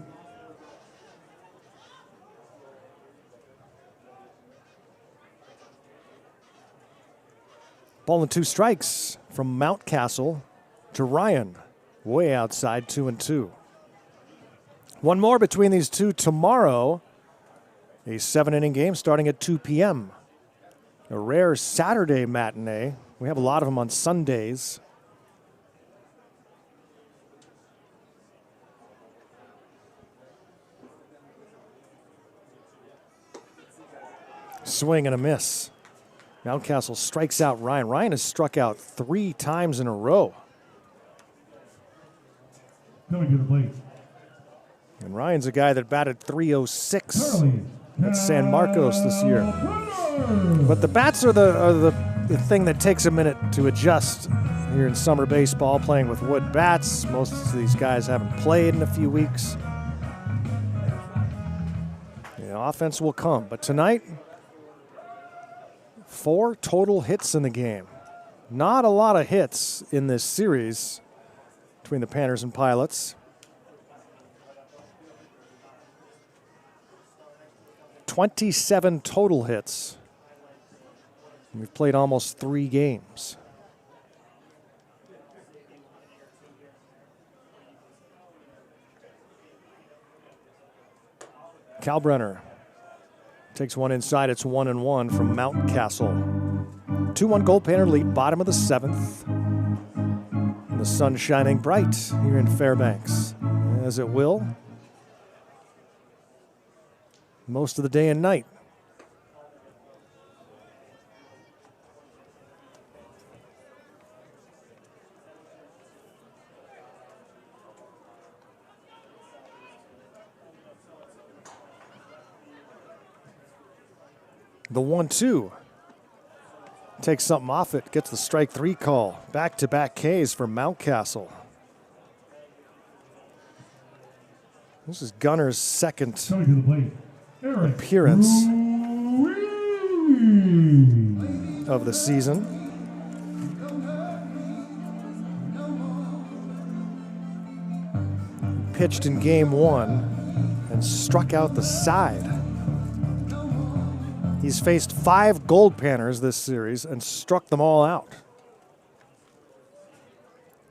Ball and two strikes from Mountcastle to Ryan, way outside 2-2. One more between these two tomorrow. A 7-inning game starting at 2 p.m. A rare Saturday matinee. We have a lot of them on Sundays. Swing and a miss. Mountcastle strikes out Ryan. Ryan has struck out 3 times in a row. Coming to the plate, And Ryan's a guy that batted .306 Charlie at San Marcos this year. Goldpanners. But the bats are the thing that takes a minute to adjust here in summer baseball, playing with wood bats. Most of these guys haven't played in a few weeks. Offense will come. But tonight, 4 total hits in the game. Not a lot of hits in this series between the Panners and Pilots. 27 total hits. We've played almost 3 games. Kalbrenner takes one inside. It's 1-1 from Mountcastle. 2-1 Goldpanner lead, bottom of the 7th. And the sun shining bright here in Fairbanks, as it will most of the day and night. The 1-2 takes something off it, gets the strike 3 call. Back-to-back Ks for Mountcastle. This is Gunner's second Coming to the plate, Eric appearance Ruiz. of the season. Pitched in game 1 and and struck out the side. He's faced 5 Goldpanners this series and struck them all out.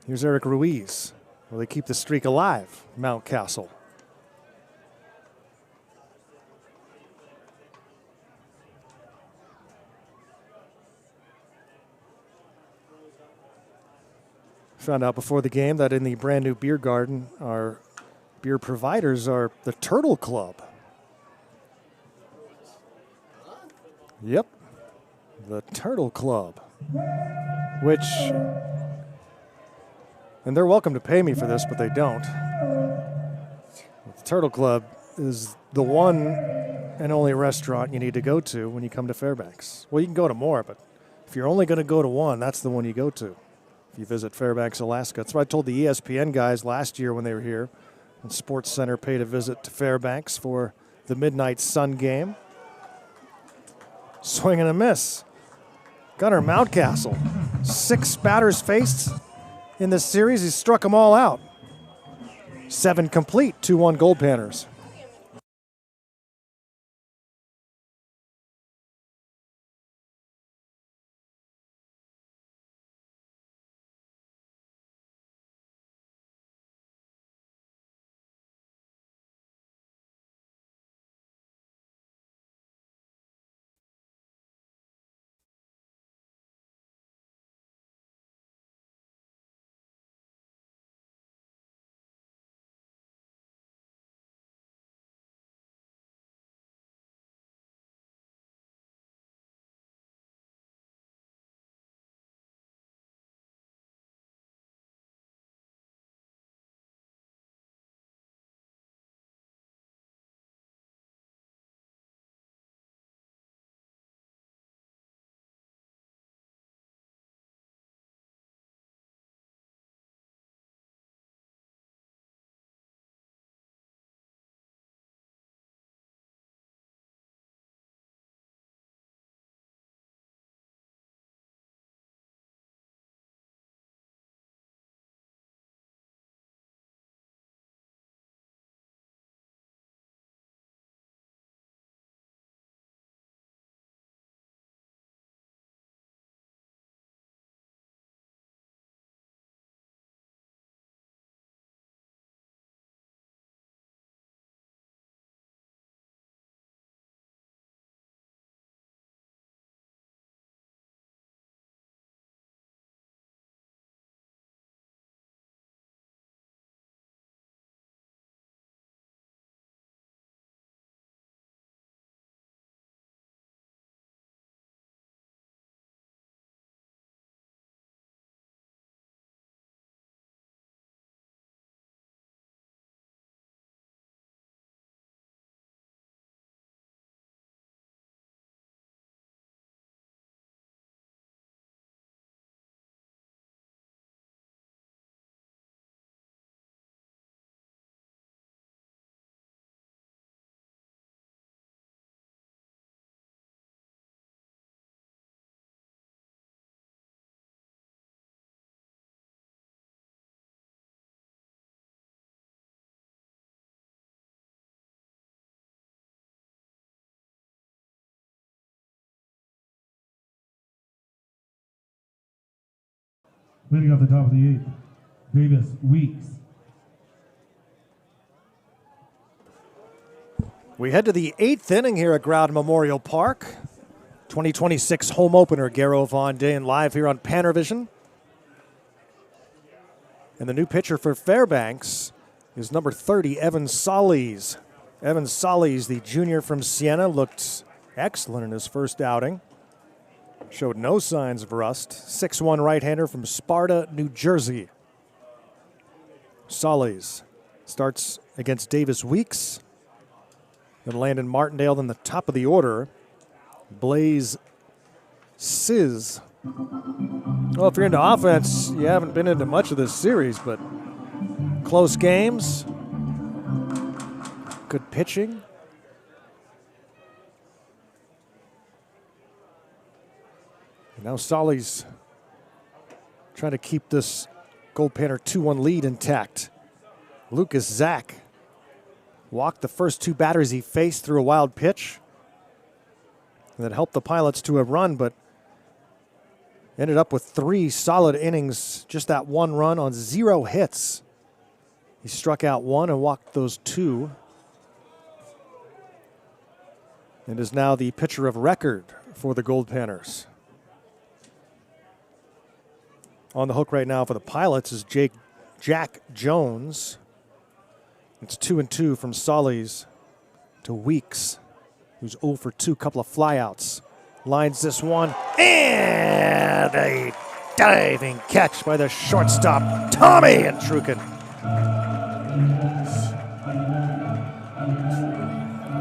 Here's Eric Ruiz. Will they keep the streak alive, Mountcastle? Found out before the game that in the brand new beer garden, our beer providers are the Turtle Club. Yep, the Turtle Club, which, and they're welcome to pay me for this, but they don't. The Turtle Club is the one and only restaurant you need to go to when you come to Fairbanks. Well, you can go to more, but if you're only going to go to one, that's the one you go to. If you visit Fairbanks, Alaska. That's what I told the ESPN guys last year when they were here. And Sports Center paid a visit to Fairbanks for the Midnight Sun game. Swing and a miss. Gunnar Mountcastle. 6 batters faced in this series. He struck them all out. 7 complete, 2-1 Goldpanners. Leading off the top of the 8th, Davis Weeks. We head to the 8th inning here at Growden Memorial Park. 2026 home opener, Garo Von Dane, live here on PannerVision. And the new pitcher for Fairbanks is number 30, Evan Solis. Evan Solis, the junior from Siena, looked excellent in his first outing. Showed no signs of rust. 6'1" right-hander from Sparta, New Jersey. Solis starts against Davis Weeks. Then Landon Martindale, then the top of the order, Blaze Sizz. Well, if you're into offense, you haven't been into much of this series, but close games, good pitching. And now Solis trying to keep this Goldpanner 2-1 lead intact. Lucas Zach Walked the first two batters he faced through a wild pitch. That helped the Pilots to a run, but ended up with 3 solid innings, just that 1 run on 0 hits. He struck out 1 and walked those 2. And is now the pitcher of record for the Goldpanners. On the hook right now for the Pilots is Jack Jones. It's 2-2 from Solis to Weeks, who's 0 for 2, couple of flyouts. Lines this one, and a diving catch by the shortstop, Tommy Intrukin.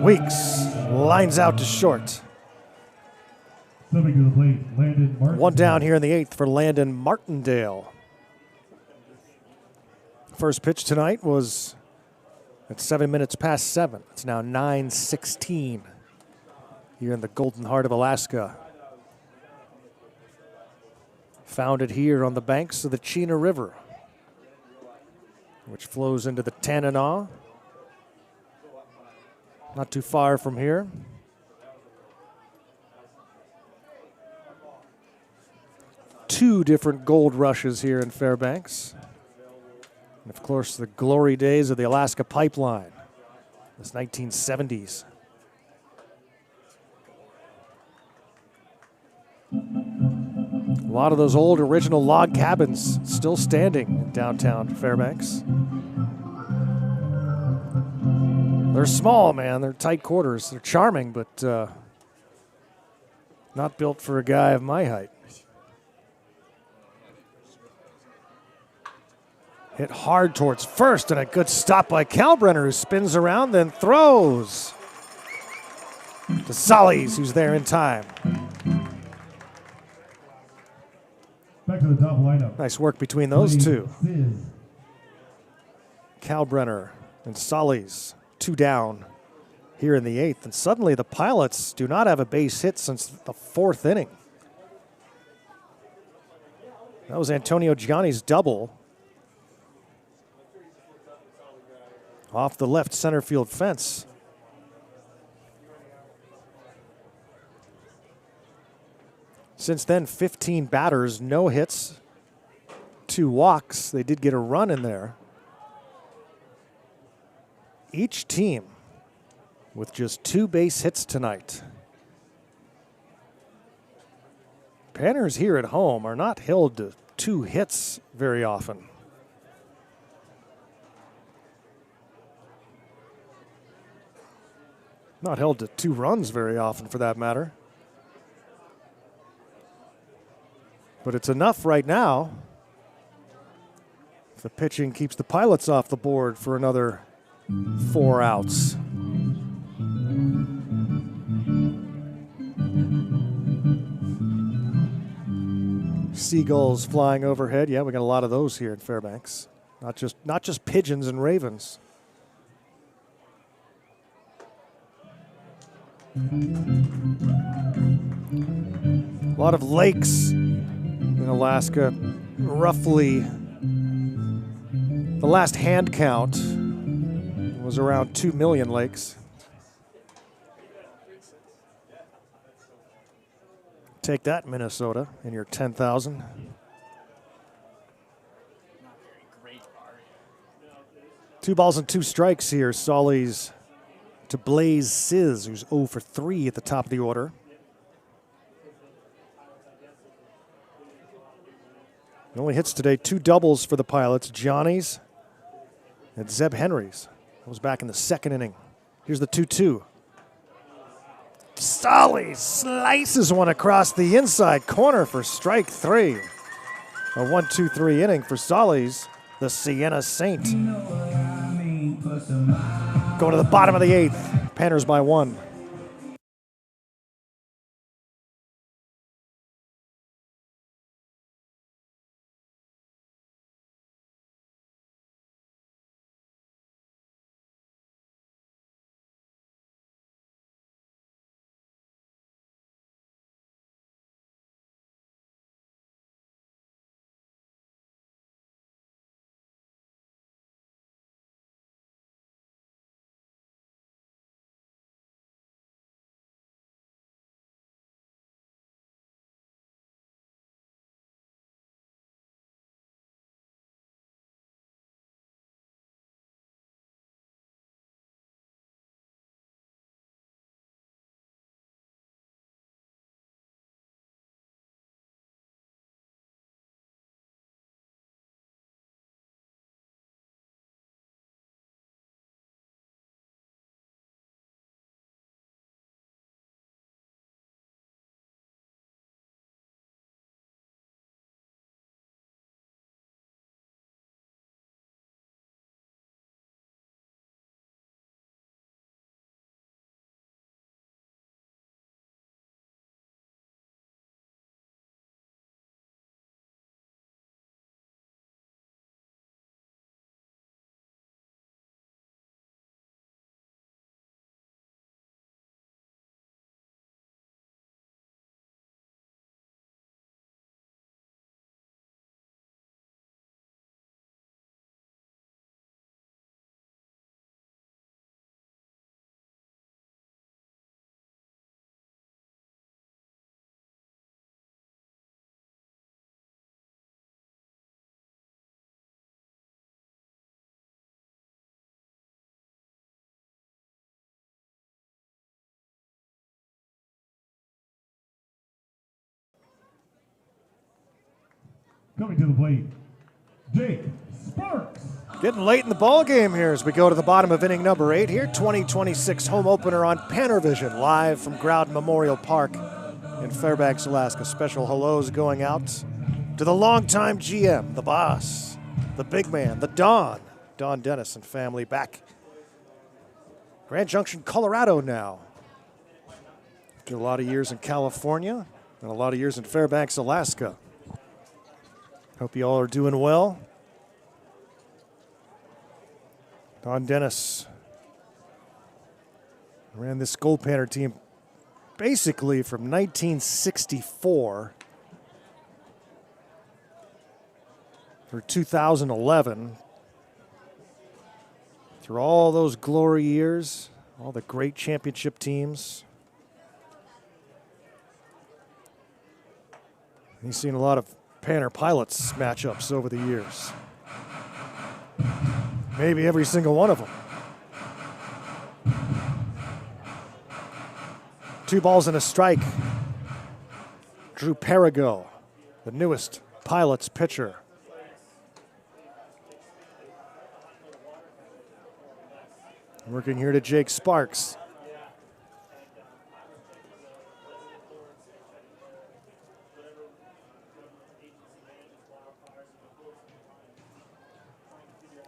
Weeks lines out to short. Stepping to the plate, Landon Martin. 1 down here in the 8th for Landon Martindale. First pitch tonight was at 7 minutes past 7. It's now 9:16 here in the Golden Heart of Alaska. Founded here on the banks of the Chena River, which flows into the Tanana. Not too far from here. Two different gold rushes here in Fairbanks. And of course, the glory days of the Alaska Pipeline, this 1970s. A lot of those old original log cabins still standing in downtown Fairbanks. They're small, man. They're tight quarters. They're charming, but not built for a guy of my height. Hit hard towards first, and a good stop by Kalbrenner, who spins around, then throws to Solis, who's there in time. Back to the top lineup. Nice work between those two. Sis. Kalbrenner and Solis, 2 down here in the 8th. And suddenly the Pilots do not have a base hit since the 4th inning. That was Antonio Gianni's double off the left center field fence. Since then, 15 batters, no hits, 2 walks. They did get a run in there. Each team with just 2 base hits tonight. Panners here at home are not held to 2 hits very often. Not held to 2 runs very often, for that matter. But it's enough right now if the pitching keeps the Pilots off the board for another 4 outs. Seagulls flying overhead. Yeah, we got a lot of those here in Fairbanks. Not just pigeons and ravens. A lot of lakes in Alaska. Roughly, the last hand count was around 2 million lakes. Take that, Minnesota, in your 10,000. Two balls and 2 strikes here. Solis to Blaze Sizz, who's 0 for 3 at the top of the order. He only hits today 2 doubles for the Pilots, Johnny's and Zeb Henry's. That was back in the 2nd inning. Here's the 2-2. Solis slices one across the inside corner for strike 3. A 1-2-3 inning for Solis, the Sienna Saint. Going to the bottom of the 8th. Panners by 1. Coming to the plate, Jake Sparks. Getting late in the ball game here as we go to the bottom of inning number 8 here. 2026 home opener on PannerVision, live from Growden Memorial Park in Fairbanks, Alaska. Special hellos going out to the longtime GM, the boss, the big man, the Don Dennis and family back. Grand Junction, Colorado now. After a lot of years in California and a lot of years in Fairbanks, Alaska. Hope you all are doing well. Don Dennis ran this Goldpanner team basically from 1964 through 2011. Through all those glory years, all the great championship teams. He's seen a lot of Panner Pilots matchups over the years. Maybe every single one of them. 2 balls and a strike. Drew Perigo, the newest Pilots pitcher. Working here to Jake Sparks.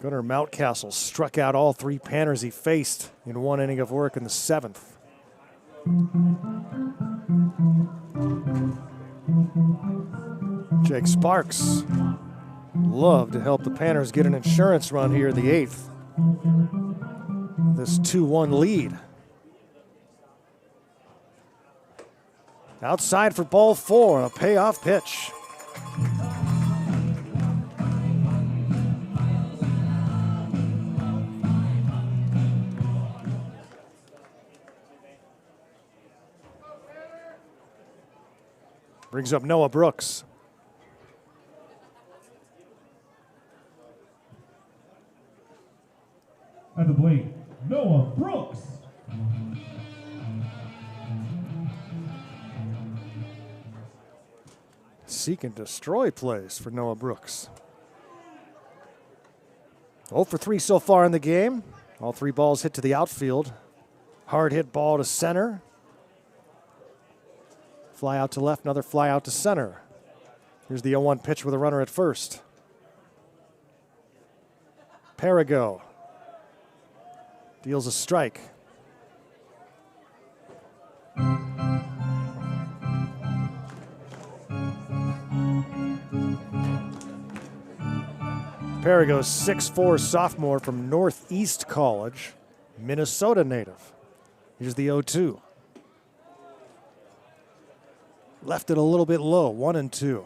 Gunnar Mountcastle struck out all 3 Panners he faced in 1 inning of work in the 7th. Jake Sparks loved to help the Panners get an insurance run here in the 8th. This 2-1 lead. Outside for ball 4, a payoff pitch. Brings up Noah Brooks. At the plate, Noah Brooks. Seek and destroy plays for Noah Brooks. 0 for 3 so far in the game. All 3 balls hit to the outfield. Hard hit ball to center. Fly out to left, another fly out to center. Here's the 0-1 pitch with a runner at first. Perigo deals a strike. Perigo, 6'4" sophomore from Northeast College, Minnesota native. Here's the 0-2. Left it a little bit low, 1-2.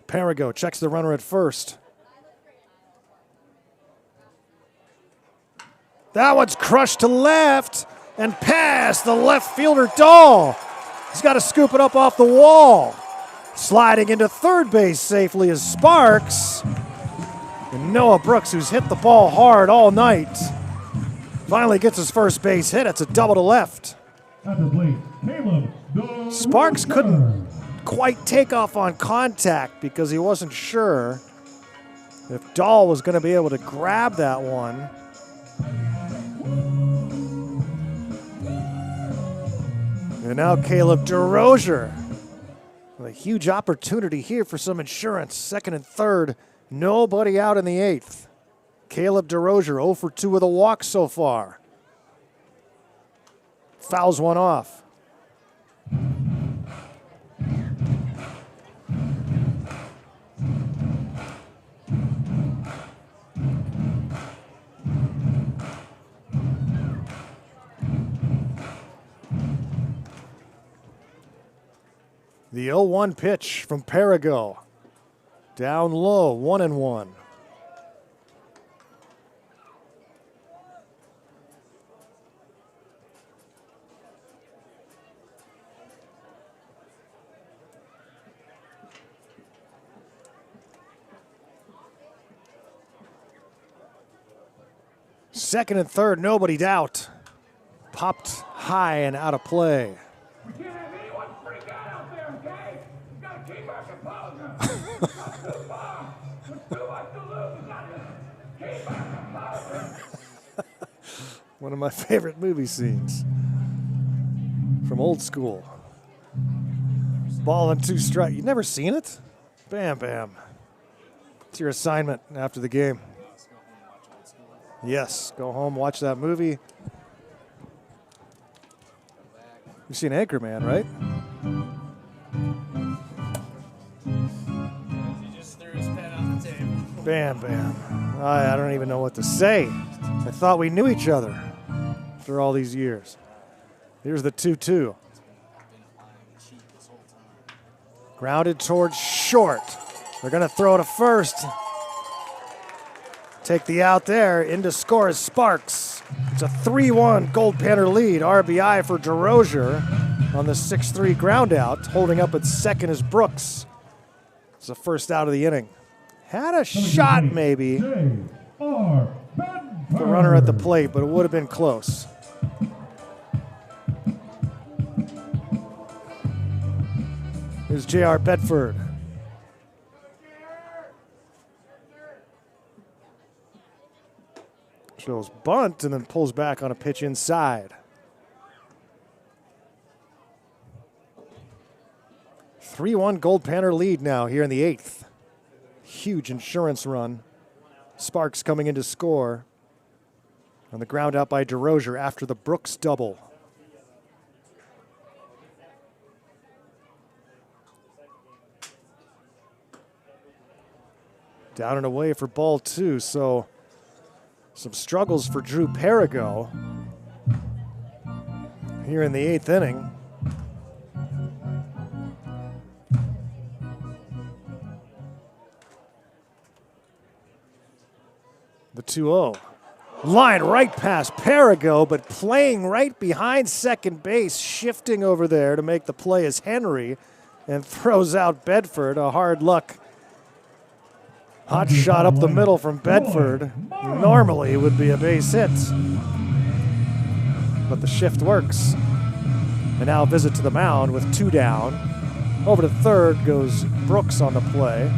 Perigo checks the runner at first. That one's crushed to left and past the left fielder Dahl. He's got to scoop it up off the wall. Sliding into third base safely is Sparks. And Noah Brooks, who's hit the ball hard all night, finally gets his first base hit. It's a double to left. At the plate, Caleb Sparks couldn't quite take off on contact because he wasn't sure if Dahl was going to be able to grab that one. And now Caleb DeRozier. A huge opportunity here for some insurance. 2nd and 3rd, nobody out in the 8th. Caleb DeRozier 0 for 2 with a walk so far. Fouls one off. The 0-1 pitch from Perigo. Down low, 1-1. Second and third, nobody out. Popped high and out of play. We can't have anyone freak out there, okay? We gotta keep our composure. It's not too far. There's too much to lose. We gotta keep our composure. One of my favorite movie scenes from old school. Ball and 2 strikes. You've never seen it? Bam, bam. It's your assignment after the game. Yes, go home, watch that movie. You've seen Anchorman, right? He just threw his pen on the table. Bam, bam. I don't even know what to say. I thought we knew each other after all these years. Here's the 2-2. Grounded towards short. They're going to throw to first. Take the out there. In to score is Sparks. It's a 3-1 Goldpanner lead. RBI for DeRozier on the 6-3 ground out. Holding up at second is Brooks. It's the first out of the inning. Had a shot maybe. The runner at the plate, but it would have been close. Here's J.R. Bedford. Shows bunt and then pulls back on a pitch inside. 3-1 Goldpanner lead now here in the 8th. Huge insurance run. Sparks coming in to score on the ground out by DeRozier after the Brooks double. Down and away for ball 2, so some struggles for Drew Perigo here in the 8th inning. The 2-0. Line right past Perigo, but playing right behind second base, shifting over there to make the play as Henry, and throws out Bedford. A hard luck hot shot up the middle from Bedford. Normally would be a base hit, but the shift works. And now a visit to the mound with 2 down. Over to third goes Brooks on the play.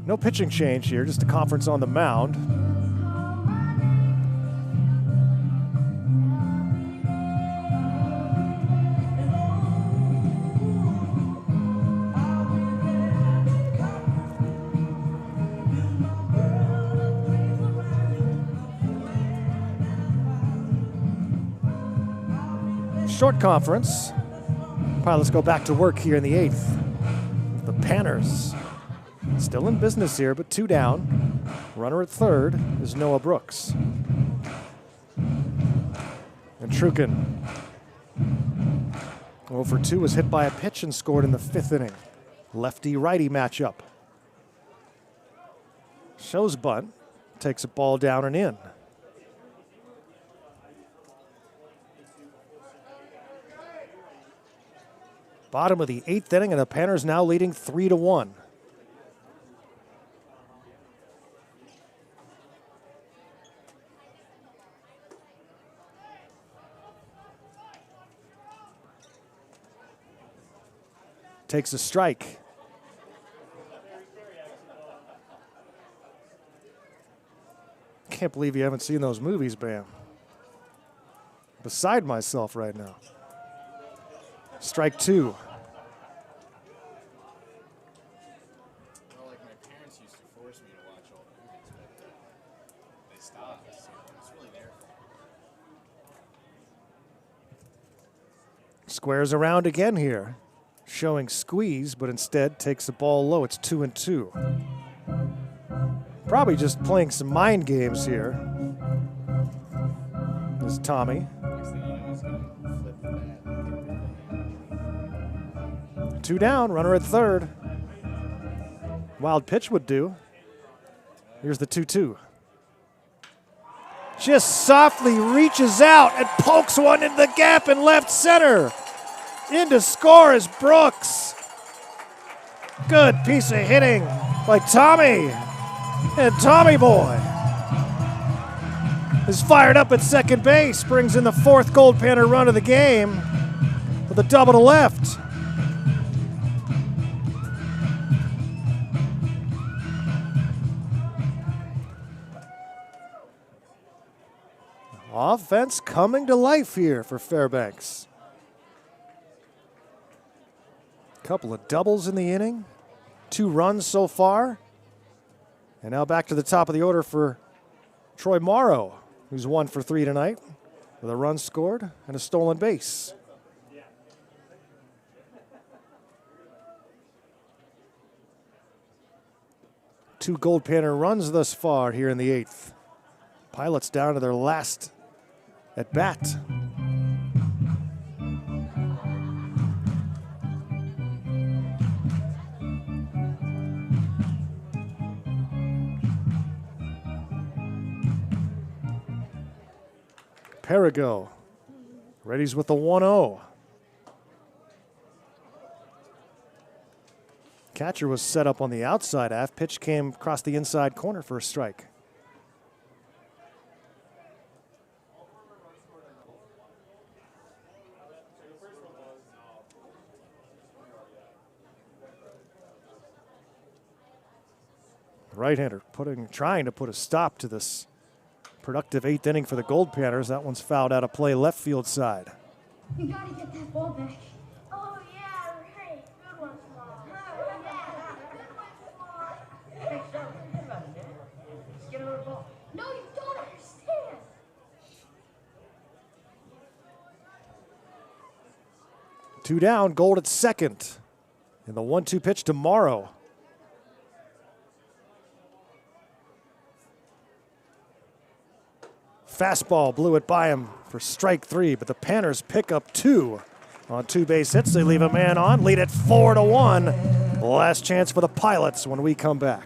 No pitching change here, just a conference on the mound. Short conference. All right, let's go back to work here in the 8th. The Panners still in business here, but 2 down. Runner at third is Noah Brooks. And Trukin, 0 for 2, was hit by a pitch and scored in the 5th inning. Lefty-righty matchup. Shows bunt, takes a ball down and in. Bottom of the 8th inning, and the Panners now leading 3-1. Takes a strike. Can't believe you haven't seen those movies, Bam. Beside myself right now. Strike 2. Well, like my parents used to force me to watch all the movies, but they stopped. So it's really there. Squares around again here. Showing squeeze, but instead takes the ball low. It's 2-2. Probably just playing some mind games here. This is Tommy. Next thing you know, he's going to flip the bat. 2 down, runner at third. Wild pitch would do. Here's the 2-2. Just softly reaches out and pokes one in the gap in left center. In to score is Brooks. Good piece of hitting by Tommy. And Tommy Boy is fired up at second base, brings in the fourth Goldpanner run of the game with a double to left. Offense coming to life here for Fairbanks. Couple of doubles in the inning, 2 runs so far. And now back to the top of the order for Troy Morrow, who's 1 for 3 tonight with a run scored and a stolen base. Two Goldpanner runs thus far here in the 8th. Pilots down to their last at bat. Perigo readies with the 1-0. Catcher was set up on the outside half. Pitch came across the inside corner for a strike. Right-hander trying to put a stop to this productive 8th inning for the Goldpanners. That one's fouled out of play left field side. You gotta get that ball back. Oh yeah, right. Good one, Small. Oh yeah, good one, Small. Hey, stop thinking about it, man. Just get another ball. No, you don't understand. Two down, Gold at second. And the 1-2 pitch to Morrow. Fastball blew it by him for strike 3, but the Panners pick up 2 on 2 base hits. They leave a man on, lead it 4-1. Last chance for the Pilots when we come back.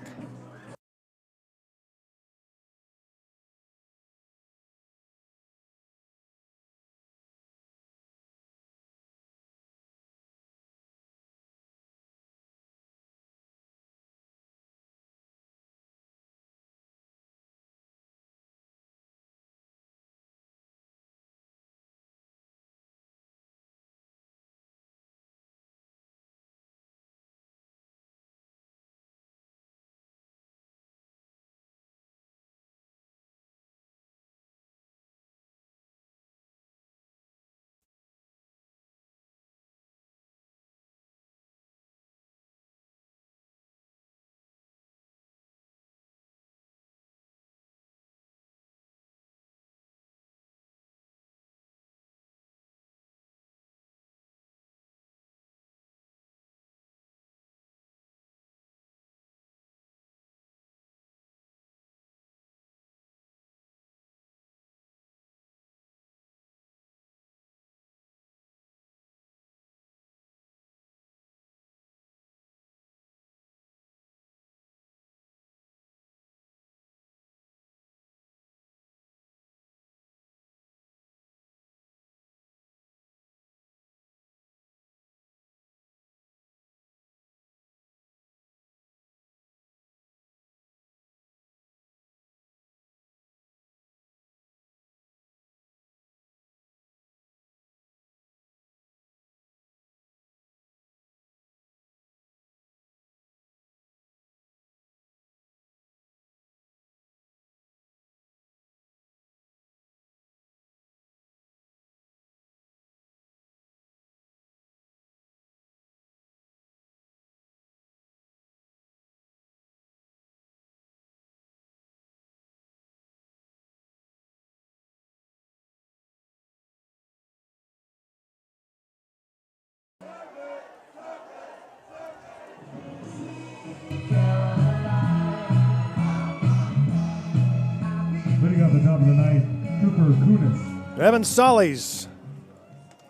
Hitting off the top of the ninth, Cooper Kunis. Evan Solly's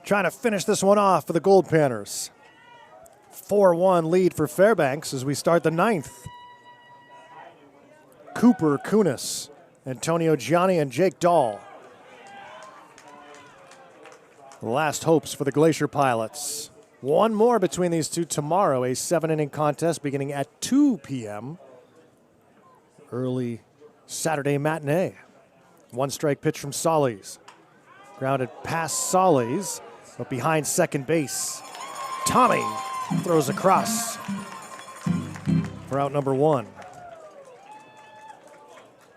trying to finish this one off for the Goldpanners. 4-1 lead for Fairbanks as we start the 9th. Cooper Kunis, Antonio Gianni, and Jake Dahl. The last hopes for the Glacier Pilots. One more between these two tomorrow, a 7-inning contest beginning at 2 p.m. Early Saturday matinee. One strike pitch from Solis. Grounded past Solis, but behind second base. Tommy throws across for out number 1.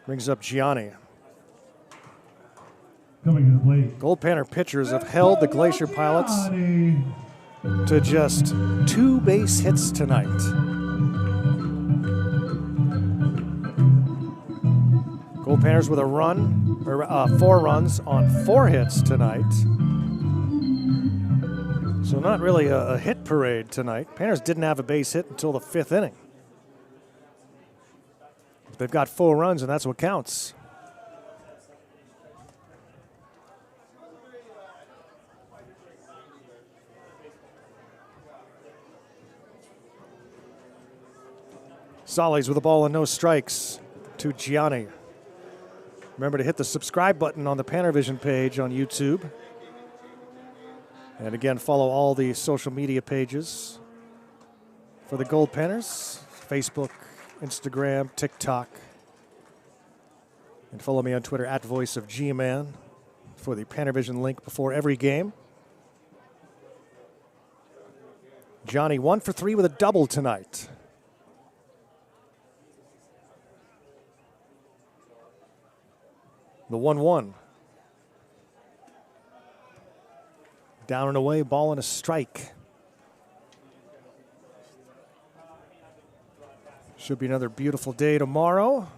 Brings up Gianni. Coming to the plate. Goldpanner pitchers have held the Glacier Pilots Gianni. to just 2 base hits tonight. Goldpanners with a run, or 4 runs on 4 hits tonight. So not really a hit parade tonight. Panners didn't have a base hit until the 5th inning. They've got 4 runs, and that's what counts. Solis with a ball and no strikes to Gianni. Remember to hit the subscribe button on the PannerVision page on YouTube. And again, follow all the social media pages for the Goldpanners. Facebook, Instagram, TikTok. And follow me on Twitter at VoiceOfGman for the PannerVision link before every game. Johnny 1 for 3 with a double tonight. The 1-1. Down and away, ball and a strike. Should be another beautiful day tomorrow.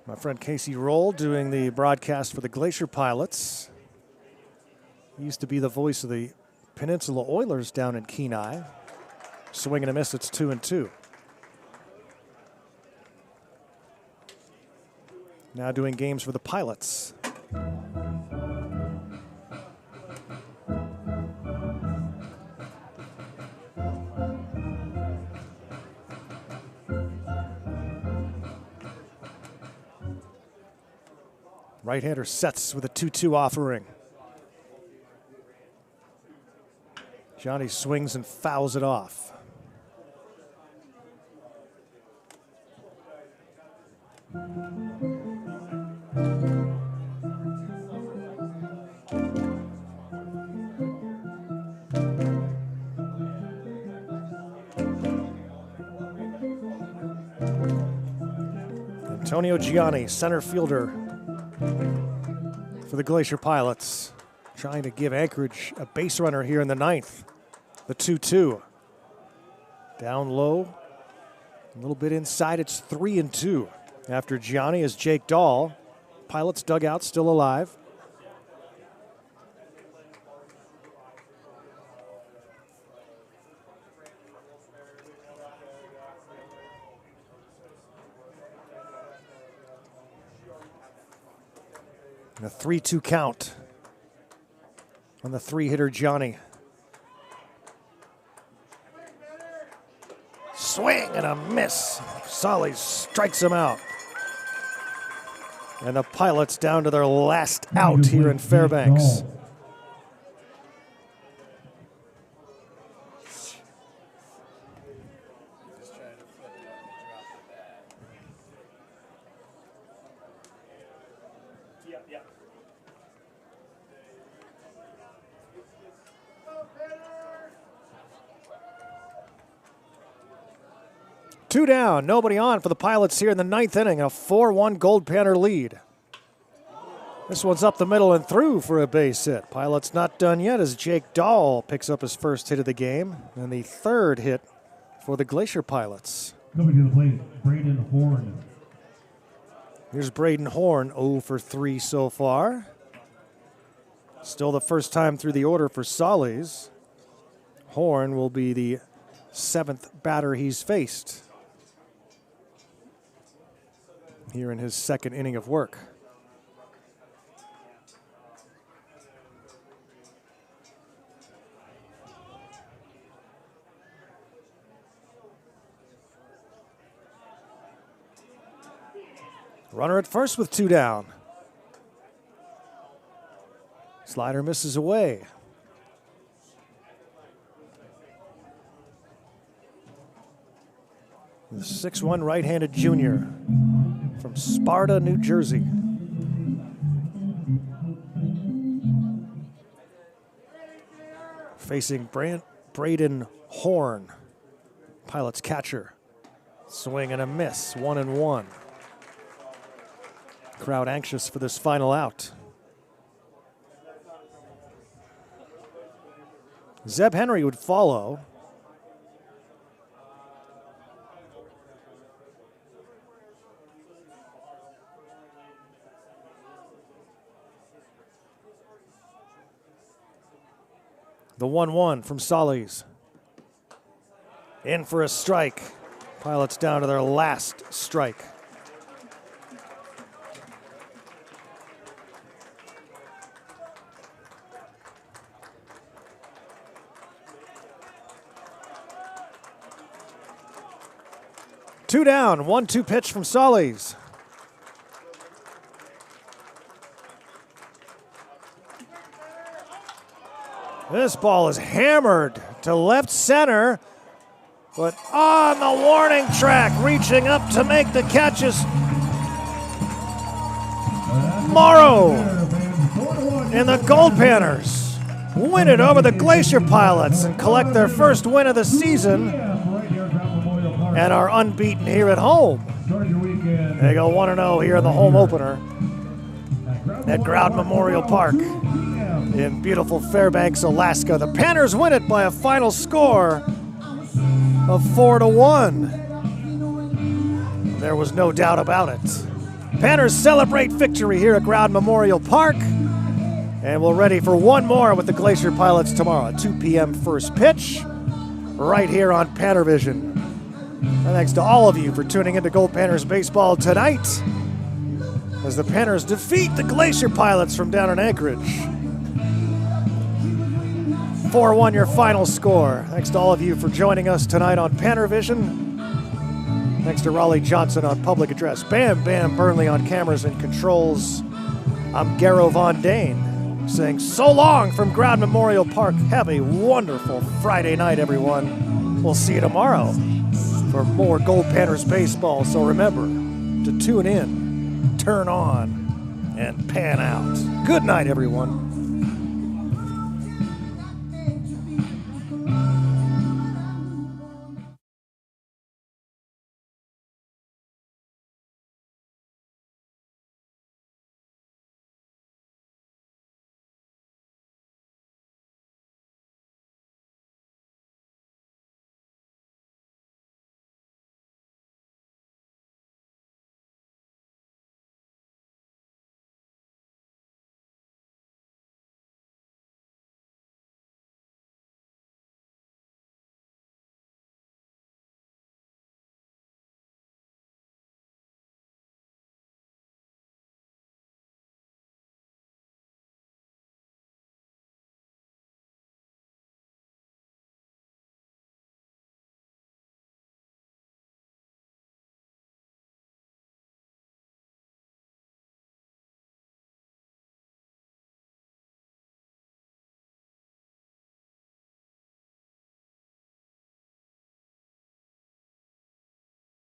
My friend Casey Roll doing the broadcast for the Glacier Pilots. He used to be the voice of the Peninsula Oilers down in Kenai. Swing and a miss, it's 2-2. Now doing games for the Pilots. Right-hander sets with a 2-2 offering. Johnny swings and fouls it off. Antonio Gianni, center fielder for the Glacier Pilots, trying to give Anchorage a base runner here in the 9th. The 2-2. Down low, a little bit inside, it's 3-2. After Gianni is Jake Dahl. Pilots dugout still alive. And a 3-2 count on the 3-hitter Johnny. Swing and a miss. Solis strikes him out. And the Pilots down to their last out here in Fairbanks. Two down, nobody on for the Pilots here in the 9th inning. A 4-1 Goldpanner lead. This one's up the middle and through for a base hit. Pilots not done yet as Jake Dahl picks up his first hit of the game and the 3rd hit for the Glacier Pilots. Coming to the plate, Braden Horn. Here's Braden Horn, 0 for 3 so far. Still the first time through the order for Solis. Horn will be the 7th batter he's faced here in his 2nd inning of work. Runner at first with 2 down. Slider misses away. The 6'1" right-handed junior from Sparta, New Jersey. Facing Braden Horn, Pilot's catcher. Swing and a miss, 1-1. Crowd anxious for this final out. Zeb Henry would follow. The 1-1 from Solis. In for a strike. Pilots down to their last strike. Two down, 1-2 pitch from Solis. This ball is hammered to left center, but on the warning track, reaching up to make the catches. Morrow and the Goldpanners win it over the Glacier Pilots and collect their first win of the season and are unbeaten here at home. They go 1-0 here in the home opener at Growden Memorial Park in beautiful Fairbanks, Alaska. The Panners win it by a final score of 4-1. There was no doubt about it. Panners celebrate victory here at Growden Memorial Park, and we're ready for one more with the Glacier Pilots tomorrow at 2 p.m. first pitch, right here on PannerVision. And thanks to all of you for tuning into Goldpanners baseball tonight as the Panners defeat the Glacier Pilots from down in Anchorage. 4-1 your final score. Thanks to all of you for joining us tonight on PannerVision. Thanks to Raleigh Johnson on public address. Bam Bam Burnley on cameras and controls. I'm Garo Von Dane saying so long from Growden Memorial Park. Have a wonderful Friday night, everyone. We'll see you tomorrow for more Goldpanners baseball. So remember to tune in, turn on, and pan out. Good night, everyone.